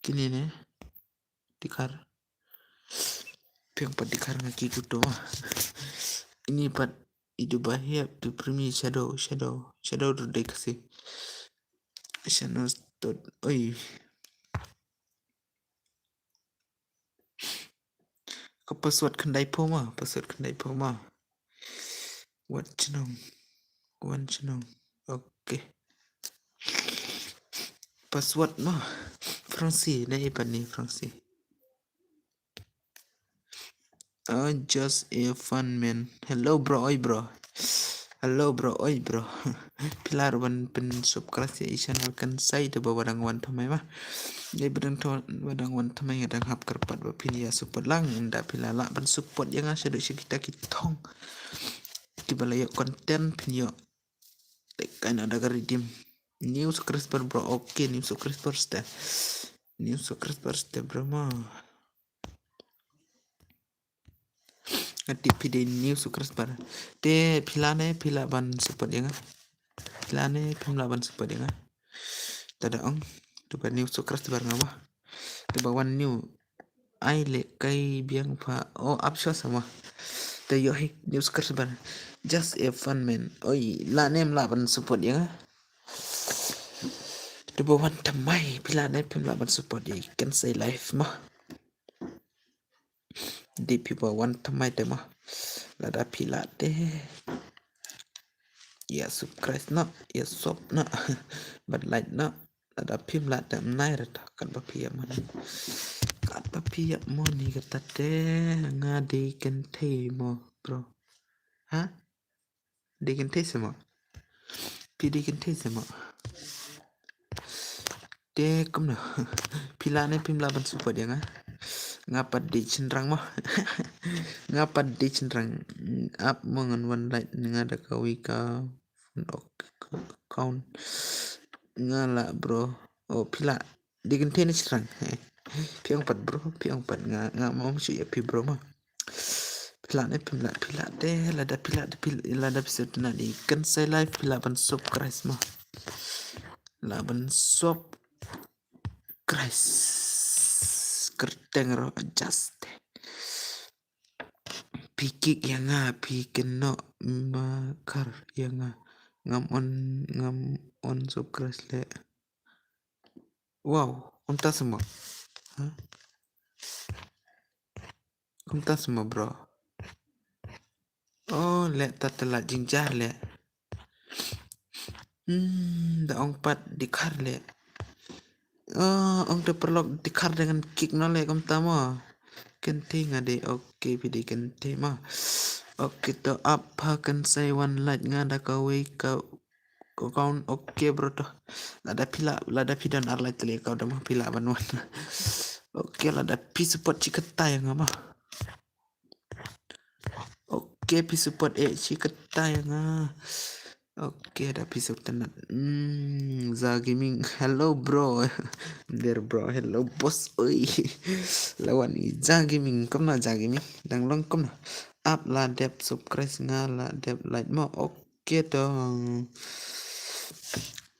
Kini ni di Car. Piang pat di Car ngaki kudo mah. Ini pat itu bahaya tu premi shadow tu dek kasih. Shadow tu, oi. Kau password kendai poma. What cenong. Okay. Password mah. Fransi, dah ipan ni Fransi. Oh, just a fun man. Hello bro. Pilar wan pen subscribe channel kan saya tu bawa wan thamai mah. Dia badang wan thamai ngadang hap kerpat ba pilia support lang nda pilala ban support yang asa duk kita kitong. Kibalaya konten pinyo. Tekan ada redeem. New subscriber bro. Okay, new subscriber bro mah. Ngerti pide new subscriber. Te pila ban support yang pila ban support yang. Tada ong tu ban new subscriber ngapa. Tu bawan new ai le kai biang pa apsha sama. Te yo new subscriber. Just a fun man. Oi, la name la ban support yang. Tu bawan tamai pila ban support yang kan say life mah. Di people want tamai te mah. Lada pila deh. Ya subscribe nak, ya sub nak, but like nak, ada pim lah dan naik dah kan papi mo ni kata deh ngadi kente mo bro, ha? Di kente semua, pidi kente semua. Deh kum nah, pila ni pim lah ban super dia ngah. Ngapa di cenderang mah? Ngapa di cenderang? Up mangan one light ngada kawi ka account ngala bro. Oh pila di gente ni cenderang. Piang pat bro, nga mau sih ya pi bro mah. Pila deh lada episode na di kan saya live pila ban subscribe mah. Laban sub Christ kerteng ro adjust pikik yang pikin no makar yang ngam on subscribe le wow unta semua bro oh le tatela jinjar le da ong pat dikar le ong te perlu dikar dengan kick no le kom tama kente ngade oke video kente mah oke to apa kan saya one light ngada kawe ka kaun oke bro to lada pidan arlai tele kau dah mah pila banwan oke lada pi support ciketa yang apa oke pi support ciketa yang oke ada pi support tenat za gaming hello bro there bro hello boss oi lawan ni za gaming kom na za gaming dang long kom na up la dep subscribe ngala dep like mo oke dong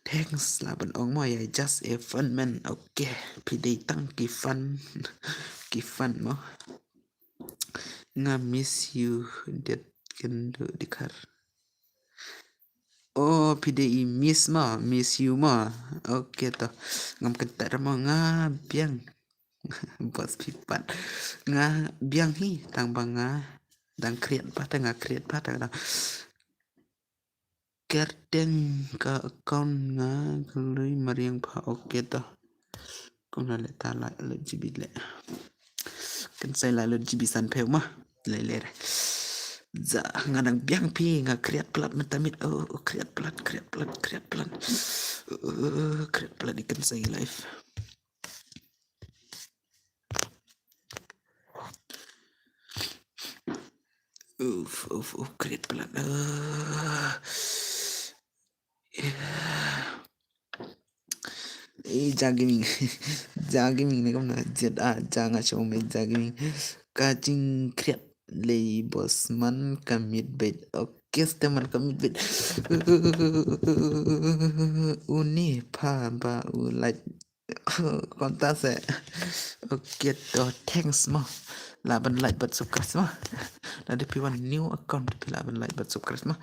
Thanks là bạn ong moi just a fun man. Okay, pi day tăng kỳ fun mo. Nga miss you det kendo dikar. Oh, pi day miss you ma. Okay to. Ngam kentar mo nga biang. Bos pipat. Nga biang hi tang bang nga. Dang kriat pa tang nga kriat pa tang. Kerden ka account nga galui mariang pa okay to. Kung na leta la LGBT le. Kan sai la LGBT san peu ma. Le. Za nga nang biang pi nga kriat plat metamit kriat plat. Kriat plat ikan sai life. Kriat plat. Jagaming ne kom na jet janga show me jagaming kacing kriat lay bos man kamit bed oke steman kamit bed uni pa ba like kontas oke to thanks mo laban like but subscribe mo ada piwan new account laban like but subscribe mo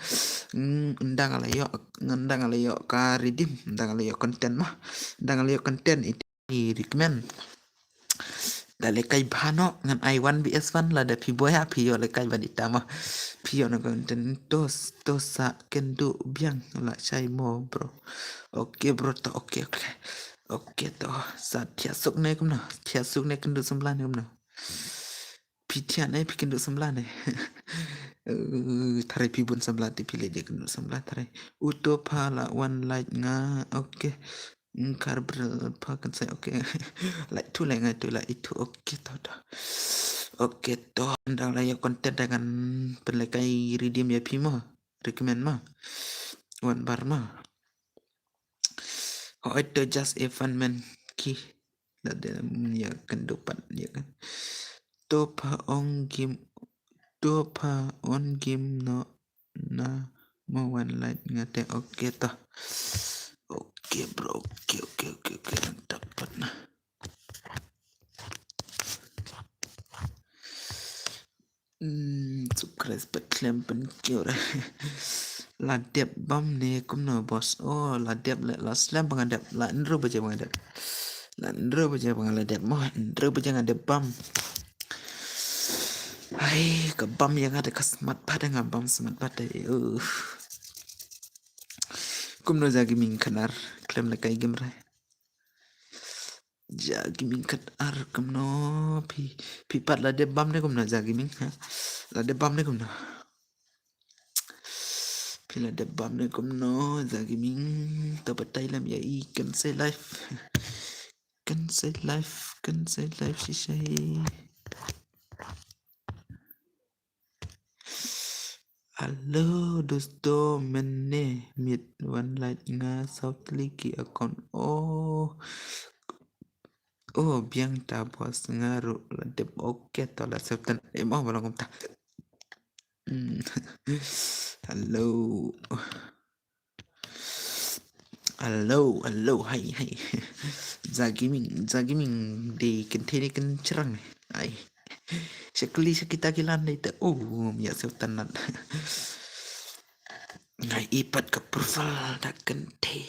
ndang alayo ka redeem ndang alayo content mah ndang alayo content itu recommend dale kai bhano ngan i1 bs1 la da piboya piyo le kai badita mah piyo na content to sa kendo biang la chai mo bro oke bro to oke to sa tiasuk ne kumna tiasuk ne kendo sembilan ne kumna pitian pi kendo sembilan ne tarai pi bun sembilan ti pilih dia kendo sembilan tarai utopa la one light nga oke Ngkar berpakan saya oke like tu lah ngai tu lah itu oke to ndang layak konten dengan penlekai redeem ya pima recommend mah one bar mah oh itu just a fun man ki dalam ya kendupan ya kan topa on game no na mau one light ngate oke toh oke bro oke dapat nah subscribe claim pen kyo la dep bam ne kum no boss oh la dep la slam bang dep la ndro baje bang dep la dep mo ndro baje bang dep bam ai ke bam yang ada kasmat pada ngam bam smart pada kum no zagi min kanar claim la kai game rai jagi min kat ar kum no pi pat la dep bam ne kum na jagi min la dep bam ne kum na pila de bam ne kum no zagi min to patai lam ya I kan say life si sai halo dosto menne mit one light nga south liki account oh biang ta bos ngaru la de oke to la septan mau balong ta halo hai zagimin di kentini kencerang ai sekali kita kilan itu ya sultan ngai ipat ke profile dak kente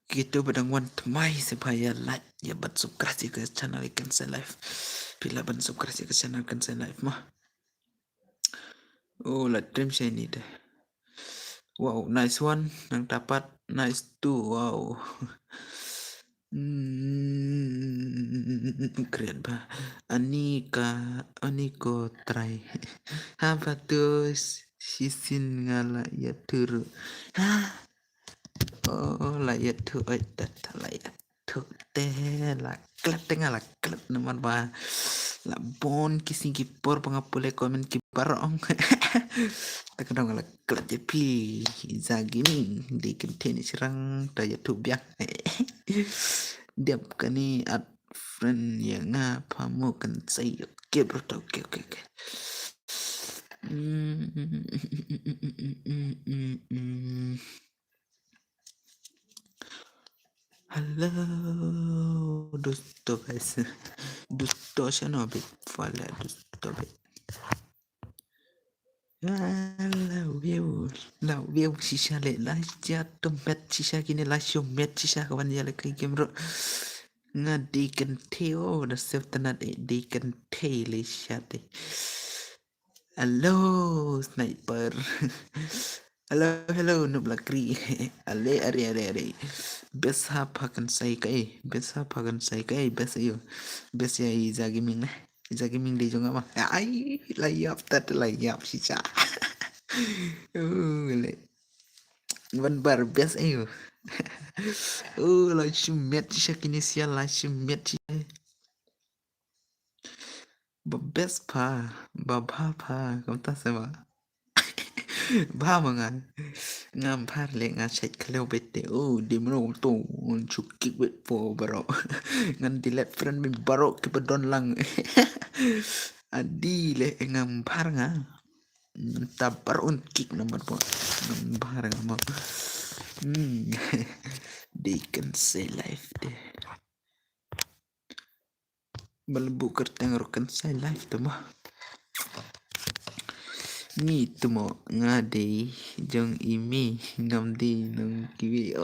gitu badang wan temai supaya like ya bat subscribe ke channel ikan saya live bila ban subscribe ke channel ikan saya live mah la dream saya ini deh wow nice one yang dapat nice too wow keren ba aniko try apa tuh sisin ngala ya turu la ya tu la ya tu la klat tengah la klat naman ba la bon kising kipor pangapule komen kiparong takadong la klat jepi zagi ni di kenteni serang daya tu biak diap kani at friend ya ngapamu kan say oke bro oke oke oke. Halo dusto guys. Dusto siya no bit wala dusto bit. Love you shisha le la jatuh met shisha gini la show met shisha kawan ya le kai game bro. Nga deacon Theo the self-tenant deacon Taylor shate. Hello sniper. Hello noob lakri. Ale. Best ha pakan sai kai. Best ayo. Best ya Iza gaming nah. Iza gaming di jonga mah. Ai layap shisha. Le. One bar best ayo. La shumet shisha kini sia la shumet shisha. Best pa, baba pa, kamu tahu sama? Ba mga ngam par le nga chat kaleo bete di mano to chukik bet po baro ngan dilet friend min baro ke pedon lang adi le ngam par nga tabar un kick nomor po ngam par nga mo they can say life de balbu kerteng rokan say life to mo ni tumo ngade jong imi ngam di nung kiwi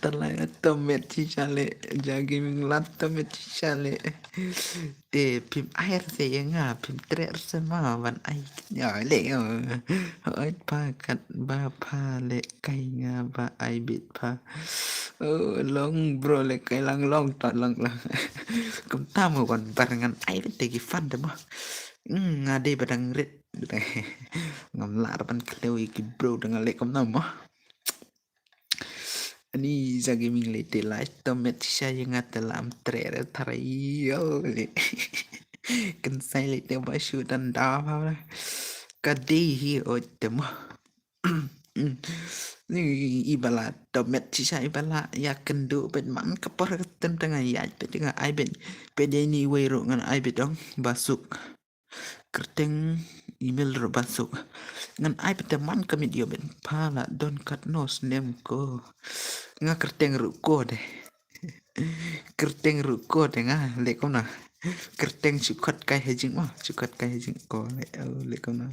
talaya tomet chale jagi ming lat tomet chale de pim air se nga pim trer sama van ai ya le oi pa kat ba pa le kai nga ba ai bit pa long bro le kai long ta lang kum tamu kon barengan ai tegi fan de mah ngade badang rit ngam larapan keleu iki bro dengan lekom nama ani za gaming late live tomet siya yang ngatalam trailer tarai le kan sai late ba shoot dan da kadi hi otemo ni ibala tomet siya ibala ya kendu ben man kapor tentang ya dengan ai ben pede ni wero ngan ai bedong basuk kerteng email basuk ngan ai teman kami dia ben pala don cut nos nem ko nga kerteng ruko deh kerteng ruko deh nga le ko na kerteng cukat kai hejing ko le ko na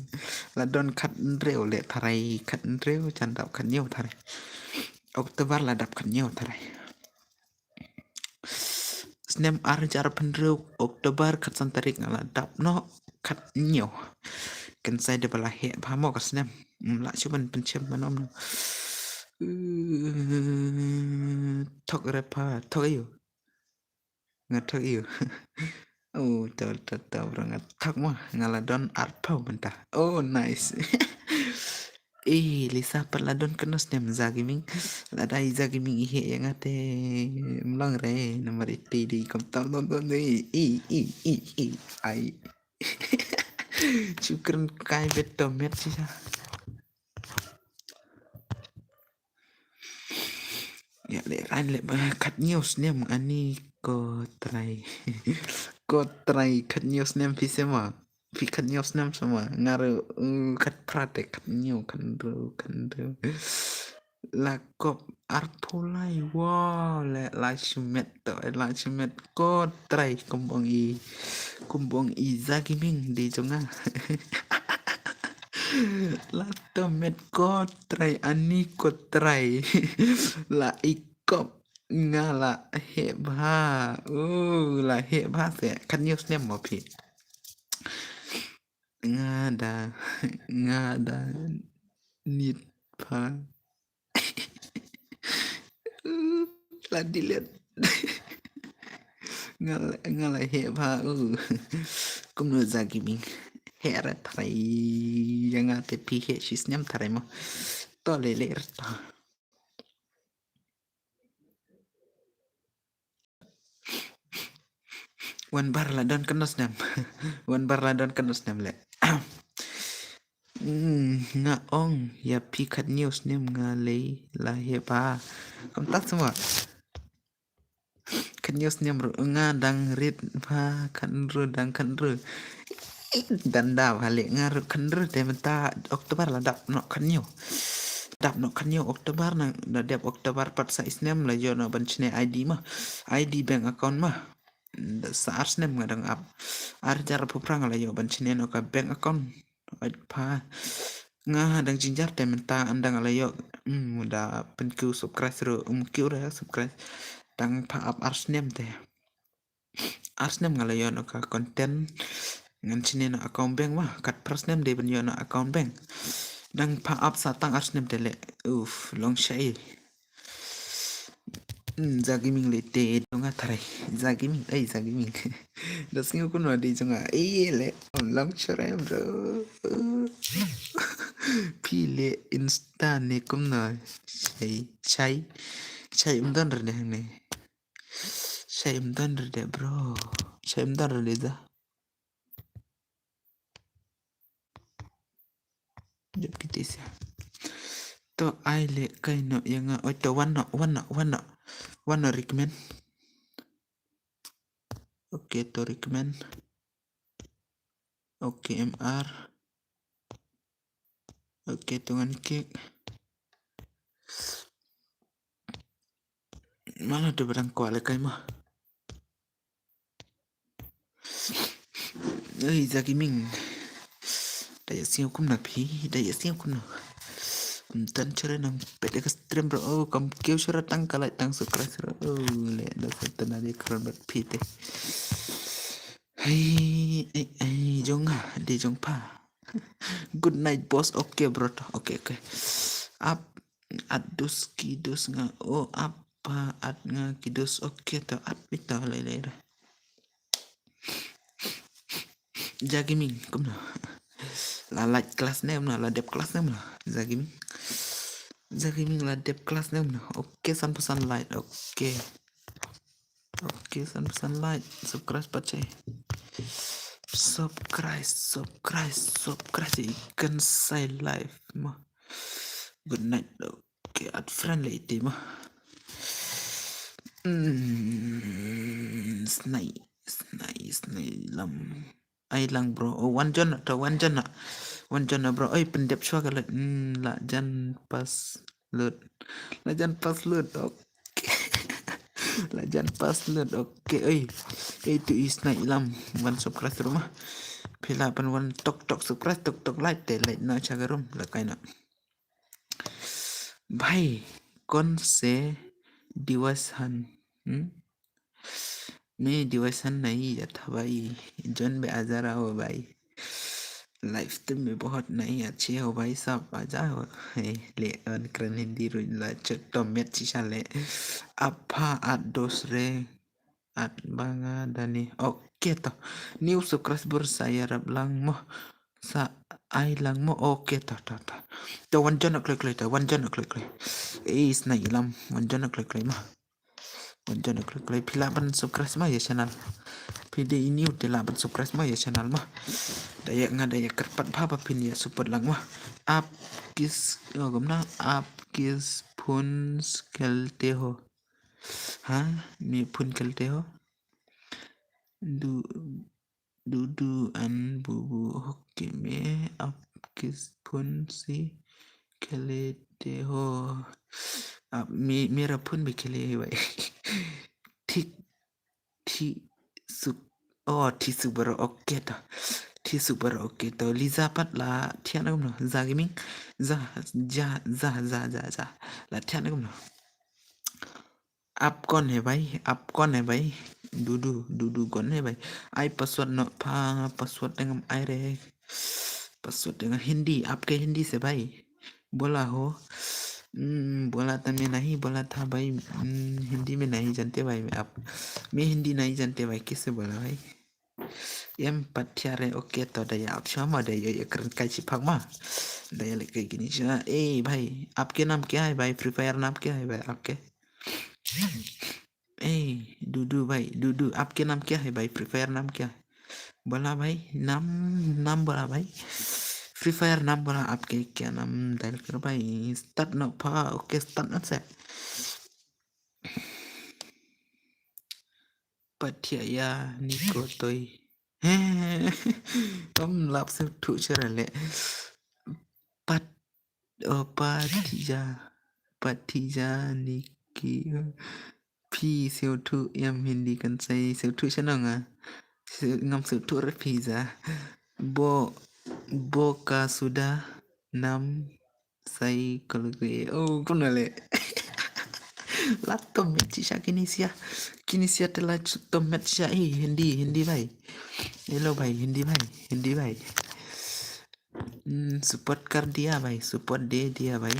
la don cut reo le tharai cut reo chandap kan nhiều tharai oktober la dap kan nhiều tharai snem arjar penreu oktober kat santarik ngala dap no kat nhiều kan sai de bala he ba mo ka snem la chuban penchem manom thok repa thok iyo ngat thok iyo tao ngat thok mo ngala don arpa benta nice Lisa perladon kena snem zagiming ladai zagiming ihe yang ate mlang re nomor itu di kom tau nonton ai Syukran kai betomet sih ya le ran le kat news nem ani ko try kat news nem pisema pi kat news nem sama ngaru kat prate kat new kan la kop arpulai wow le la chumet ko try kumbong i zagiming di jonga la tomet ko try ani ko try la ikop ngala heba la heba se kan news nem mo pi ngada nit pa la dilihat ngala heba kum no zagiming hera try yang ate pi shisnem try mo to lele to wan bar la don kenos nem le nga ong ya pikat news nem nga le la heba kom tak semua kanyos nyam ro nga dang rit pa kan ro dang kan ro dan da hale nga ro kan ro te menta Oktober la dap no kanyo dap no kanyo Oktober na dap Oktober pat sa isnem la yo no banchne ID mah ID bank account mah sa arsnem ngadang ap arjar puprang la yo banchne no ka bank account pa nga dang jinjar te menta andang la yo muda penku subscribe ro kiu ra subscribe dang pa ap arsnem te arsnem ngala yo no ka konten ngan chine no account bank mah kat prasnem de ben yo no account bank dang pa ap sa tang arsnem te le long shai zagiming le te donga thare zagiming zagiming das ngi ko no de jonga le long share bro pile insta ne kum no chai umdan rene ne chai umdan rene bro chai umdan rene da Depitis to aile kaino yang to one recommend okay to recommend okay MR okay tungan kek mana ada barang kuala kai mah Zagiming daya siêu cũng là phí daya siêu cũng là tan chơi nang pede ke stream bro kam kêu surat tang kala tang subscribe le da tan ada keren bet pite hey jong di jong pa good night boss okay bro okay up adus kidus nga apa ad nga kidus okay to at pita lele Zagiming cũng là like class name là đẹp class name là Zagiming là đẹp class name là ok san pesan like ok san pesan like subscribe baca subscribe ikan say live mah good night okay at friendly itu mah snai lam ai lang bro one jon bro pendep chua galat la jan pas lut la jan pas lut okay itu isnai lam one subscribe rumah pila pan one tok subscribe tok like te like na chagarum la kaina भाई कौन से डिवसन मैं डिवसन नहीं जाता भाई जन में आ जा रहा हो भाई लाइफ तो में बहुत नहीं अच्छी हो भाई सब आ जाओ ले keren hindi la cetom met sisa le apa ados re at banga dani oke toh new subscriber saya rap lang mo sa ai lang mo oke toh to wan jon klik is na ilam wan jon klik mah wan jon klik pila ban subscribe mah ya channel pide ini udah laban subscribe mah ya channel mah daya ngadaya kerpat apa pin ya support lang mah up kis gomna up kis pun skelte ho ha mi pun kelte ho du an bubu hoki me up kis pun si kelete ho मेरा फोन भी खेले भाई ठीक Tisu baru oke toh Tisu baru oke toh Liza pat la tiana gumno Zagiming za la tiana gumno आप कौन है भाई डूडू कौन है भाई आई पासवर्ड न password dengan ai re password dengan Hindi आपके हिंदी से भाई बोला हो बोला था मैं नहीं बोला था भाई हिंदी में नहीं जानते भाई मैं हिंदी नहीं जानते भाई किससे बोला भाई em patiare oke to daya आप sama daya ya keren kayak cipak mah daya kayak gini sih भाई आपके नाम क्या है भाई फ्री फायर नाम क्या है भाई आपके डूडू भाई डूडू आपके नाम क्या है भाई फ्री फायर नाम क्या है बोला भाई नाम बोला भाई फ्री फायर नाम बोला आपके क्या नाम डायल कर भाई स्टार्ट ना पा ओके स्टार्ट ना से Pattaya Nico tôi ông lặp sự thụ chưa lệ Pat Pattaya Pattaya Niki P siêu thụ em Hindi kan say siêu thụ chứ nào à ngâm siêu thụ rất pizza bo boka sudah 6 say kalau gue oh kau nale laptop metisha Kinisia telah laptop metisha Hindi भाई हेलो भाई हिंदी भाई support कर दिया भाई support दे दिया भाई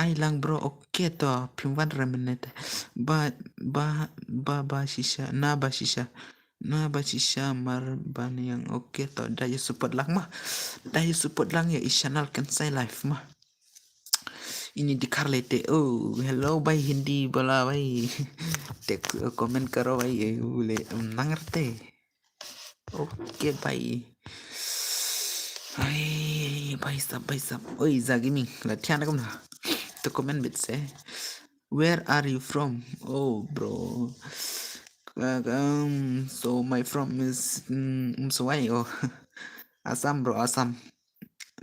ai lang bro oke toh pimwan remenet ba shisha na ba shisha mar ban yang oke toh daya support lang ya channel kan saya live mah ini di Carlete oh hello भाई हिंदी बोला भाई take comment करो भाई बोले नंगरते ओके भाई भाई साहब ओए जागिमिंग latihan aku nah to comment bit say where are you from oh bro so my from is Umsawai oh Assam bro Assam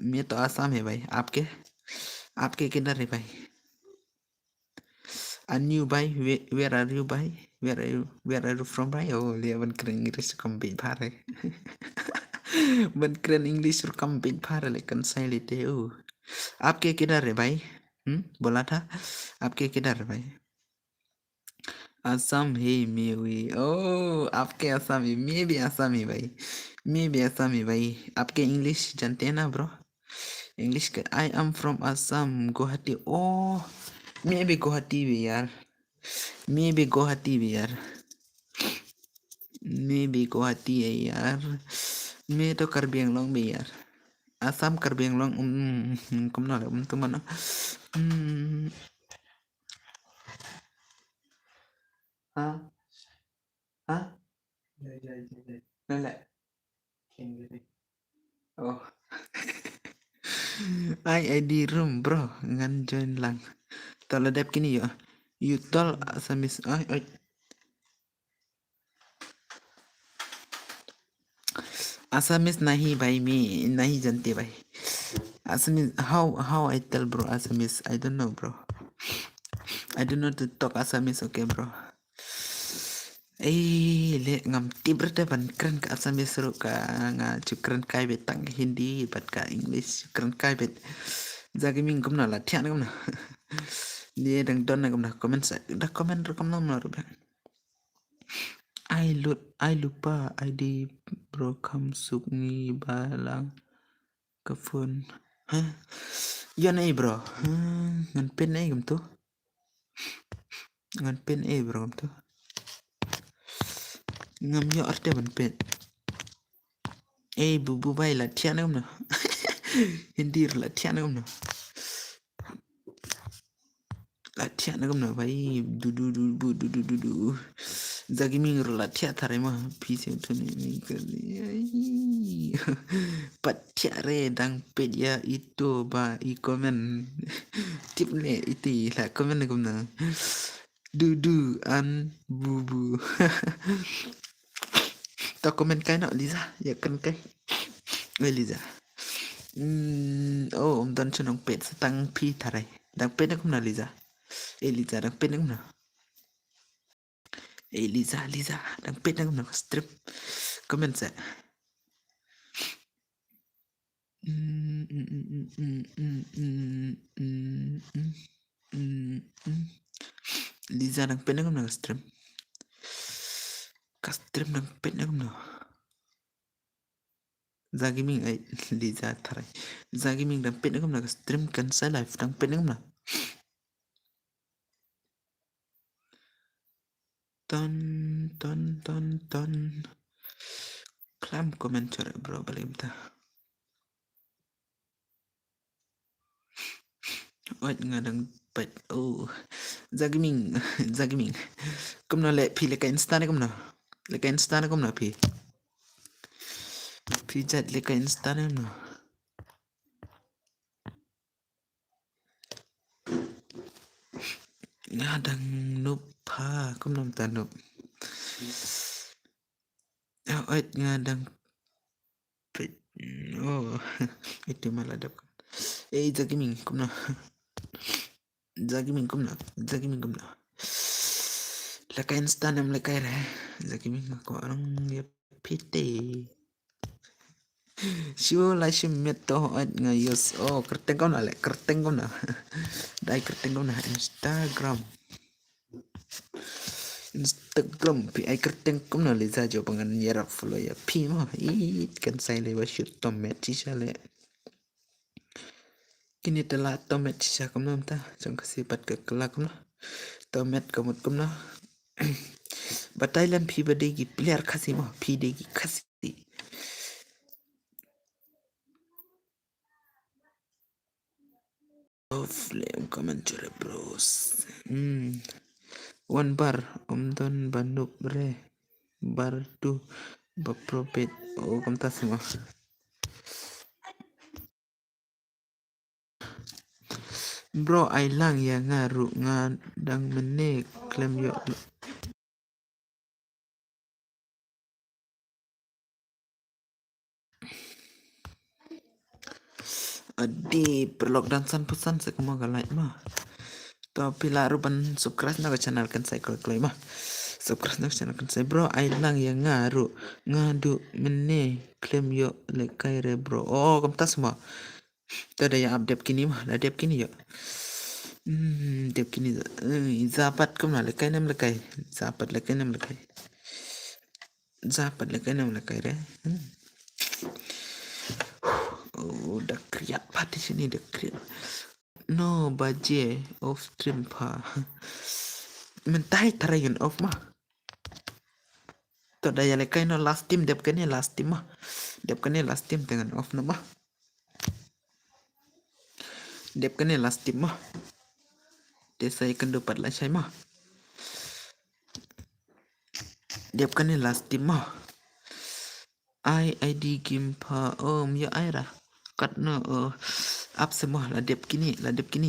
मैं तो आसाम है भाई आपके किधर है भाई Anu भाई where are you भाई where are you from भाई oh लिया बन कर इंग्लिश कम भी भार है बन कर इंग्लिश कम भी भार है लेकिन सही लेते हो आपके किधर है भाई बोला था आपके किधर है भाई असम है मैं हुई ओ आपके असम है मैं भी असम है भाई आपके इंग्लिश जानते हैं ना ब्रो इंग्लिश का आई एम फ्रॉम असम गुवाहाटी ओ मैं भी गुवाहाटी भी यार मैं भी गुवाहाटी है यार मैं तो कार्बी आंगलोंग भी यार असम कार्बी आंगलोंग कम ना ले तुम ना हाँ हाँนั่นแหละ oh ID room bro ngan join lang tol dep kini yo you tol asamis ay Assamese nahi bhai me nahi jante bhai Assamese how I tell bro Assamese I don't know bro I don't know to talk Assamese okay bro le ngam tibrata ban keren ka Assamese ro ka nga chukran kai bet tang Hindi bat ka English chukran kai bet jagi ming kumna la thian kumna dia dang don na kumna comment sa da comment ro kumna na ro I lupa ID bro kam sukni balang ke phone hah yan ai bro ngan pen ai gum tu ngan pen ai bro gum tu ngam yo arte ban pen bubu bai la thian gum na Hindi la thian gum na latihan agam na भाई du zagi ming ro latihan thare ma pise to ni patya dang pedia itu ba I komen tip le iti la komen agam na du an bubu to komen kai na Liza ya kan kai Liza oh dan chunong pet setang pi thare dang pet agam na Liza Liza dang pet agam na Liza dang pet agam na strip comment sa Liza nang pet agam na stream nang pet agam na zagi ming ai Liza thare zagi ming dang pet agam na stream kan sa live dang pet agam na ton klam comment chore bro balimta oi ngadang pet oh zagi ming kum na le phi le ka insta na kum na phi chat le ka insta na ngadang nup ha kum nam ta nup Oh, ngadang oh itu malah dapat. Zagiming kumna. Zagiming kumna. Zagiming kumna. Lakain stanam lakai re. Zagiming ako orang ya pite. Siu lai sim meto at ngayos. Oh, kerteng kau na le. Kerteng kau na. Dai kerteng kau na Instagram. Instagram pi ai kerteng kau na le za jo pangan yara follow ya pi mo. It kan sai le wa shoot tomet sisa le. Kini telah tomat sisa kamu ta. Jom kasih bat ke kelak kamu. Tomat kamu kamu. Batailan pi badegi player kasih mo. Pi degi kasih. Oh, flame commentary bros. One bar don banduk bre. Bar tu bapropet. Oh, kamu tak semua. Bro, ai lang ya ngaru ngadang menek klaim yo. Adi perlockdown san pesan semua galai mah. Tapi laruban subscribe na channel kan saya klaim mah. Subscribe na channel kan saya bro ai lang ya ngaru ngadu mene klaim yo lekai re bro. Oh, kamu tak semua. Tada yang update kini mah, dah update kini yo. Update kini zapat kamu na lekai nam lekai. Zapat lekai nam lekai. Zapat lekai nam lekai re. Oh, dah kriat pati sini dah kriat. No budget off stream pa. Mentai tarayan off mah. To daya lekai no last team dep kene last team mah. Dep kene last team dengan off no mah. Dep kene last team mah. Desa ikan dapat lah saya mah. Dep kene last team mah. ID game pa ya aira. Kat no up semua lah dep kini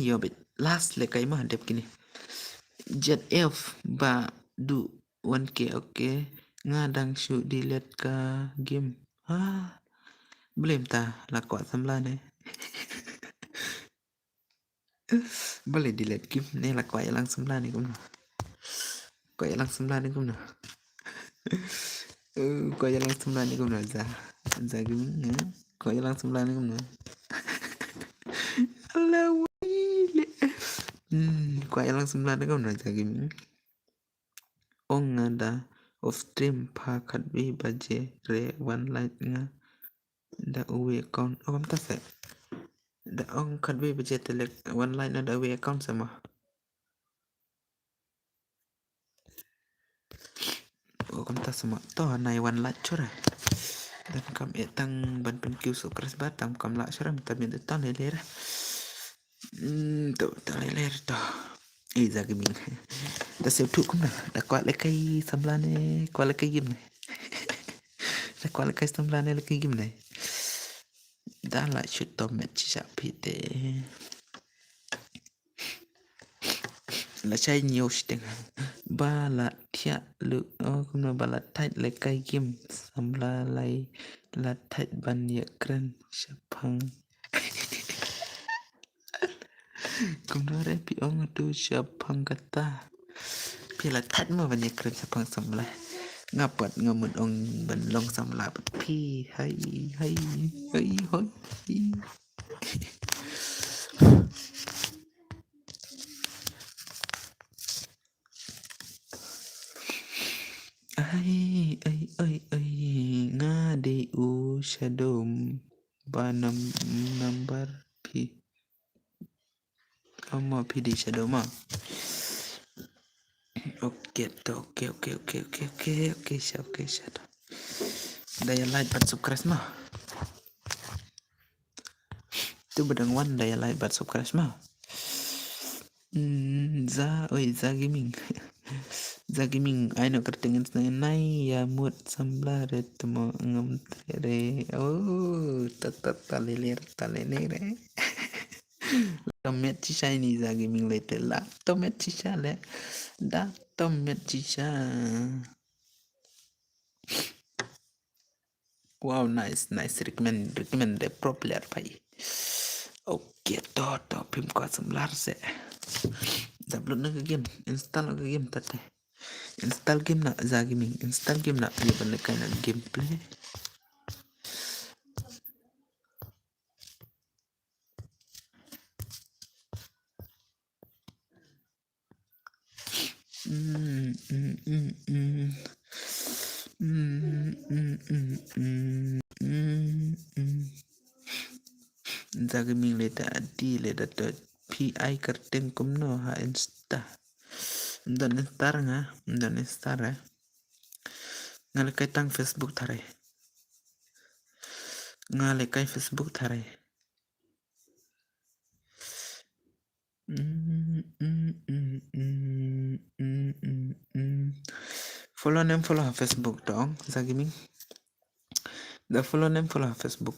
yo bet. Last lekai mah dep kini. Jet F ba du 1k okay. Ngadang shoot delete ka game. Belum ta lakuat sembilan ni. Boleh delete game ni lakuat yang sembilan ni kumna. Kau yang sembilan ni kumna. Kau yang sembilan ni kumna za. Za game. Kau yang sembilan ni kumna. Allah wile. Kau yang sembilan ni kumna za game. Ong ngada off stream pakat bi baje re one light nga. Da uwe account. Oh, kamu tak se? Da ong kad bi baje telek one light na da uwe account sama. Oh, kamu tak semua. Toh nai one light cura. Dan kam etang ban pen kiu so keras batam kam la cura minta minta tan leler. Tu tan leler toh. Zaga ming. Da sep tu kumna. Da kuat lekai samblane kuat lekai gim ni. Da kuat lekai samblane lekai gim ni. Da la shoot tomat siap pite. La chai nhiều sting. Ba la thia lu kumna ba la tight lekai gim sambla lai la tight ban ya kren sapang. Kumna re pi ong tu sapang kata. Pi la tight mo ban ya kren sapang sambla. Ngapat ngamun ong ban long sambla pi hai hai hai hai. Ai ngade u shadom banam number pi ama pi di shadow ma. Oke siap. Daya like bat subscribe mah. Tu bedang wan daya like bat subscribe mah. Za gaming. Za gaming ai no kertengan nai ya mood sambla re temo ngam re. Oh, taleler re. Tomat sisa ini za gaming later lah. Tomat sisa le. Da tomat sisa. Wow, nice, recommend the pro player भाई. Oke, to pim ko sebelah se. Download na game, install na game tate. Install game na za gaming, install game na ya benda kana gameplay. Za gaming le ta di le da to PI kerteng kumno ha insta. Dan instar nga, dan instar eh. Ngalekay tang Facebook thare. Ngalekay Facebook thare. Follow name follow ha Facebook dong, za gaming. Da follow name follow ha Facebook.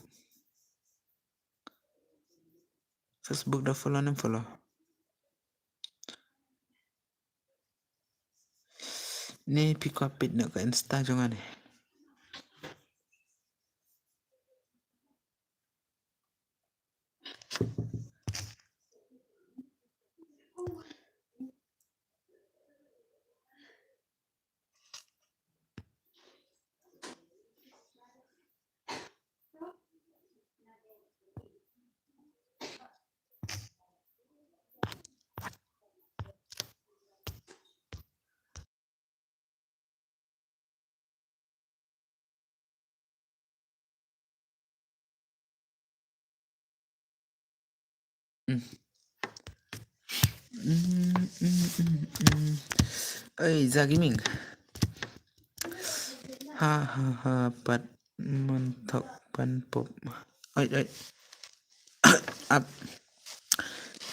Facebook da follow name follow. Ni pick up it na ka insta jongan eh. Ơi ra gaming. Ha pat mentok pan pop. Oi. Up.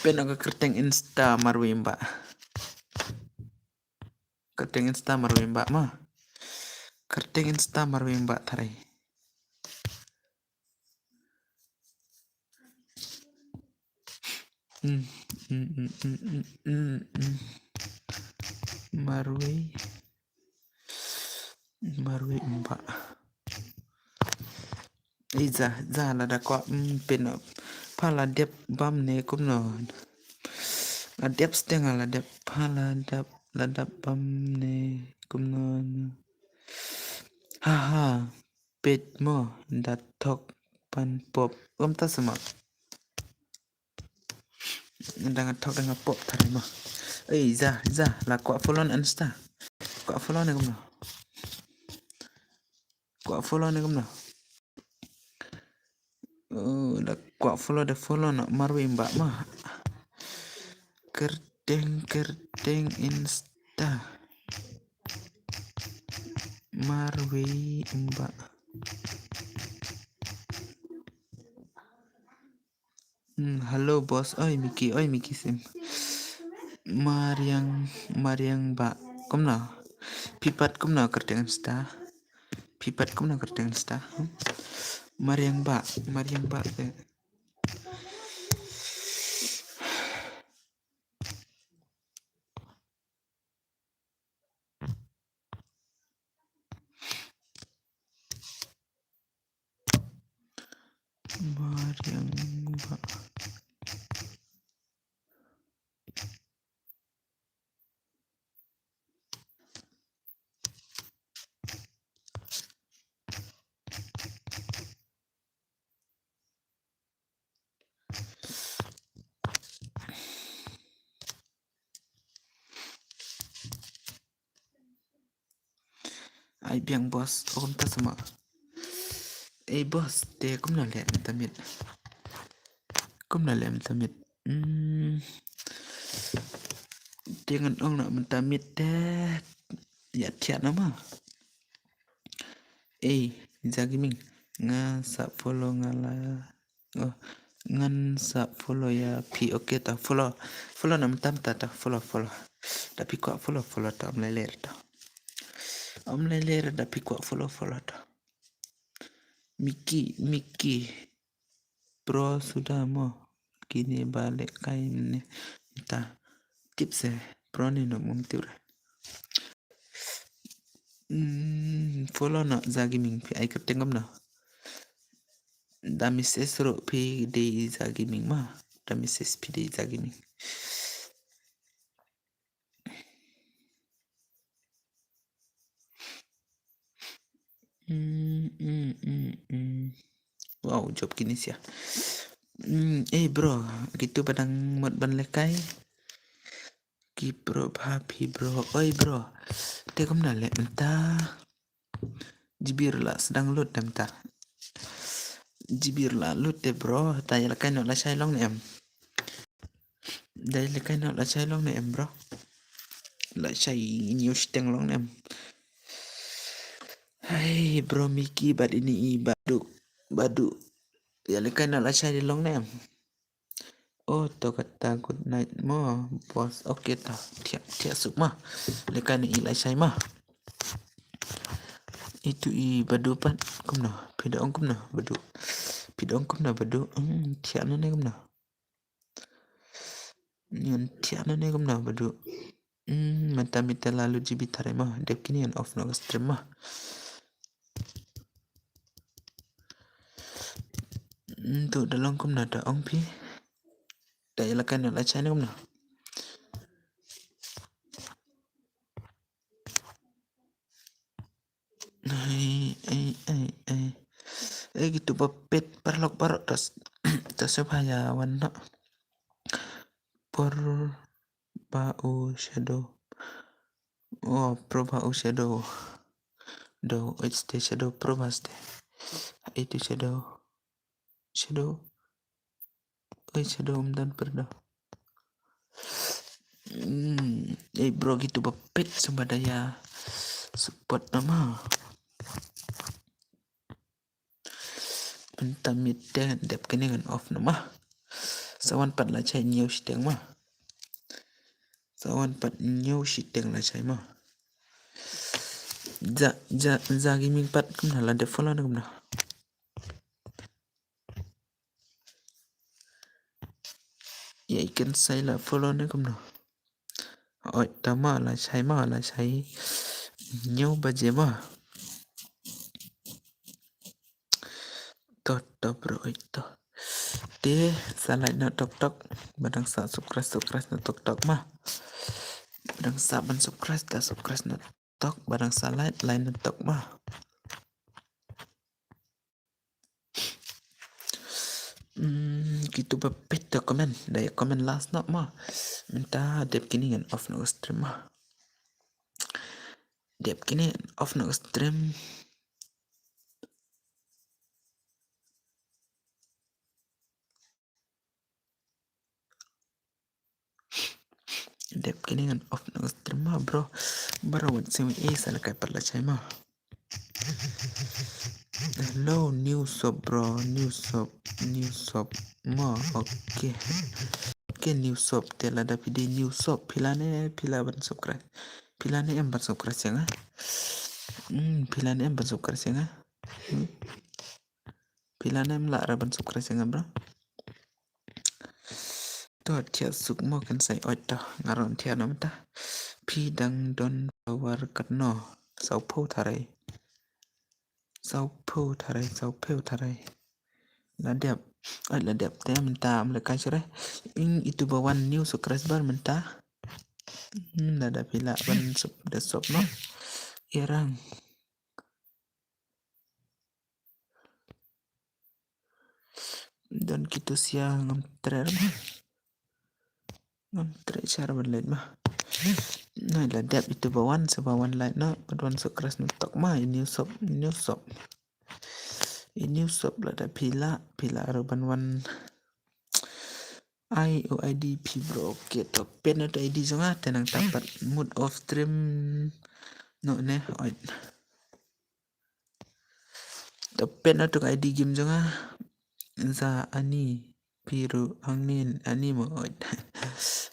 Pen aga kerteng insta marwimba. Kerteng insta marwimba mah. Kerteng insta marwimba thare. Marwe imba. Za la da ko pen pala dep bam ne kum no. La dep steng la dep pala dep la dep bam ne kum no. Ha pet mo da tok pan pop ta sama. Dengan tok dengan pop thare mo. Za la ko follow insta. Ko follow ne kum no. Ko follow ne kum no. Da ko follow na marwe imba mah. Kerteng insta marwe imba. Halo bos, oi Miki sim. Mariang ba, kumna. Pipat kumna kerteng insta. Pipat kumna kerteng insta. Mariang ba ke. Mariang ba. Ai biang bos, om ta sama. Bos, te kumna lem tamit. Kumna lem tamit. Dengan ong nak mentamit deh. Ya tiap nama. Za gaming. Nga sa follow ngala. Oh, ngan sa follow ya pi oke ta follow nam tam ta follow. Tapi kok follow ta om leler ta. Om leler tapi kok follow ta. Miki. Bro sudah mau kini balik kain ni. Ta tips pro ni no mumtir. Follow na za gaming pi ai kerteng na. Dami sesro PD za gaming mah. Dami ses PD za gaming. Wow, job gini sih ya. Bro, gitu padang mod ban lekai. Ki bro, happy bro. Oi bro, dia kom nale mentah. Jibir lah sedang load mentah. Jibir lah load deh bro. Tanya lekai nak lah saya long em. Dai lekai nak lah saya long em bro. Lah saya news teng long em. Hai bro Miki bad ini badu. Ya lekai nak lah saya long em. Oh, to kata good night mo, bos. Oke ta, tiap suk mah. Lekan ilai sai mah. Itu badu pan, kum na. Pida ong kum na badu. Pida ong kum na badu. Tiap na ne kum na. Nyan tiap na ne kum na badu. Mata lalu jibi tare mah. Dep kini yang off no stream mah. Tu dalam kum na da ong pi. Da ilakan na la chai kum na. Gitu pepet parlok parok tas supaya warna por bau shadow. Oh, pro bau shadow. Do it's the shadow pro baste. Itu shadow. Shadow dan perda. Bro gitu pepet daya support nama. Bentar midden dep keningan off nama. Sawan pat lah cai new shiteng mah. Sawan pat new shiteng lah cai mah. Za gaming pat kumna lah dep follow na kumna. Ya ikan saya lah follow na kumna. Oi tama lah cai new baje mah. Toto bro itu. Deh salah na tok badang sa subscribe na tok mah. Badang sa ban subscribe na tok badang sa lain na tok mah. Gitu bepet dah komen. Daya komen last not mah. Minta dep kini kan off no stream mah. Dep kini off no stream. Dep kini kan off no stream mah bro. Baru semi salah kai perla cai mah. Hello new shop bro, new shop mah oke. Oke new shop tela ada video new shop pila ban subscribe. Pilane em ban subscribe yang pilane em ban subscribe yang Pilane em lara ban subscribe yang bro. To tiap suk mo kan sai oi ta ngaron tiap nam ta. Pi dang don war katno sau po tharai. La dep te mentah mereka cerai. Itu bawan new subscriber mentah. Ada pila ban sub desktop no. Irang. Dan gitu siang ngamtrer cara berlain mah. Nah lah dep itu bawan sebawan lain no. Bawan sukres nutok mah ini shop. Ini shop lah ada pila araban wan IOIDP bro. Oke to pen atau ID zonga tenang dapat mood of stream no ne oi. To pen atau ID game zonga za ani biru angin ani mo oi.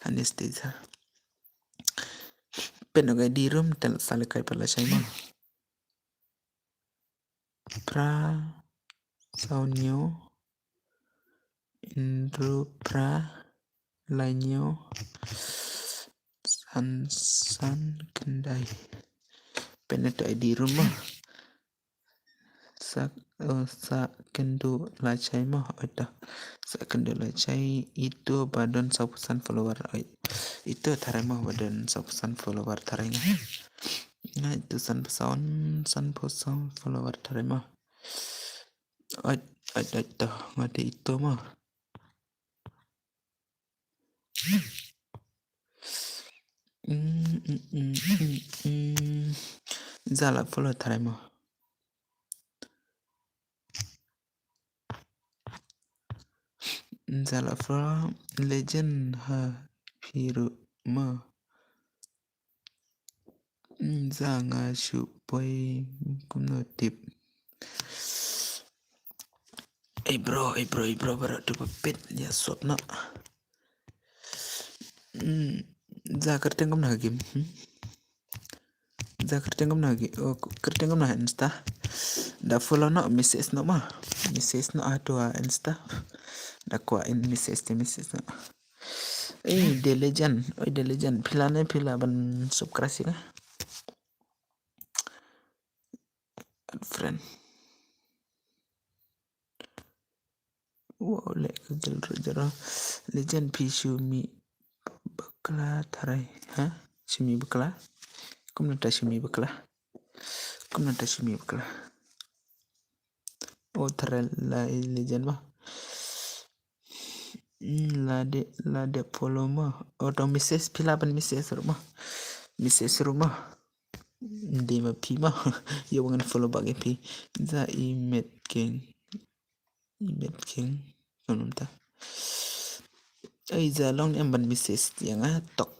Anesthesia. Pen atau ID room tel salekai pala sai mah. Pra Saunyo Indro Pra Lainyo San Kendai Peneto ID rumah sa kendo la chai mo oita sa kendo la chai itu badon 100 follower itu tarai mo badon 100 follower tarai nga itu san poson follower tarai mo oit oit ngade itu mo zala follow tarai mo zala follow legend ha piru mo za nga shu boy kumno tip bro baru tu pepet ya swap na za kerja ngam na game za kerja ngam na kerja ngam na insta da follow no message no ato insta da kwa in message no the legend pila ban subscribe na friend wow le jara legend pishu mi bakla tarai ha shimi bakla kumna ta shimi bakla oh tarai la legend ma la de follow ma auto message pila ban message rumah di ma pi ma yo wangan follow bagi pi za imet king kanum ta ai za long em ban message yang tok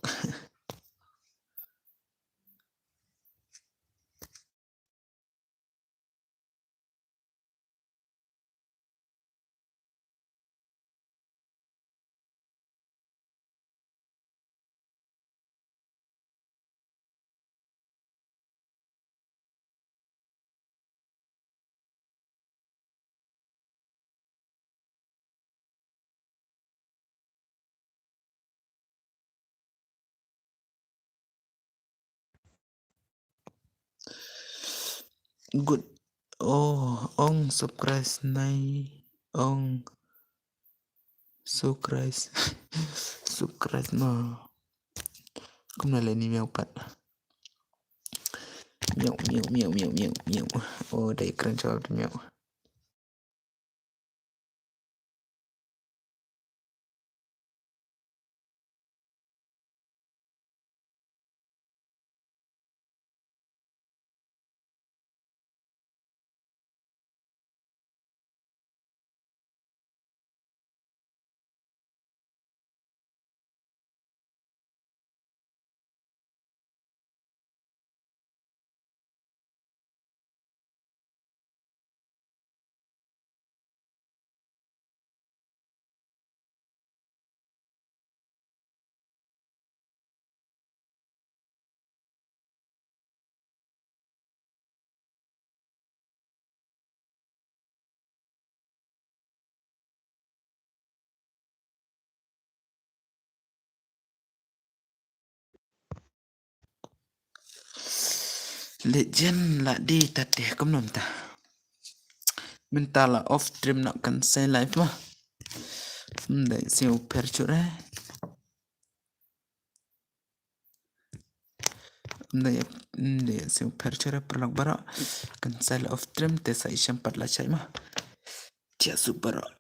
good ong surprise nai ong surprise ma kumna le ni miau pat miau oh dai keren jawab miau legend la di tate kumnom ta mentala off stream nak kan say live mah dai siu perchure dai siu perchure perlak bara kan say off stream te sa isam pat la chai mah tia super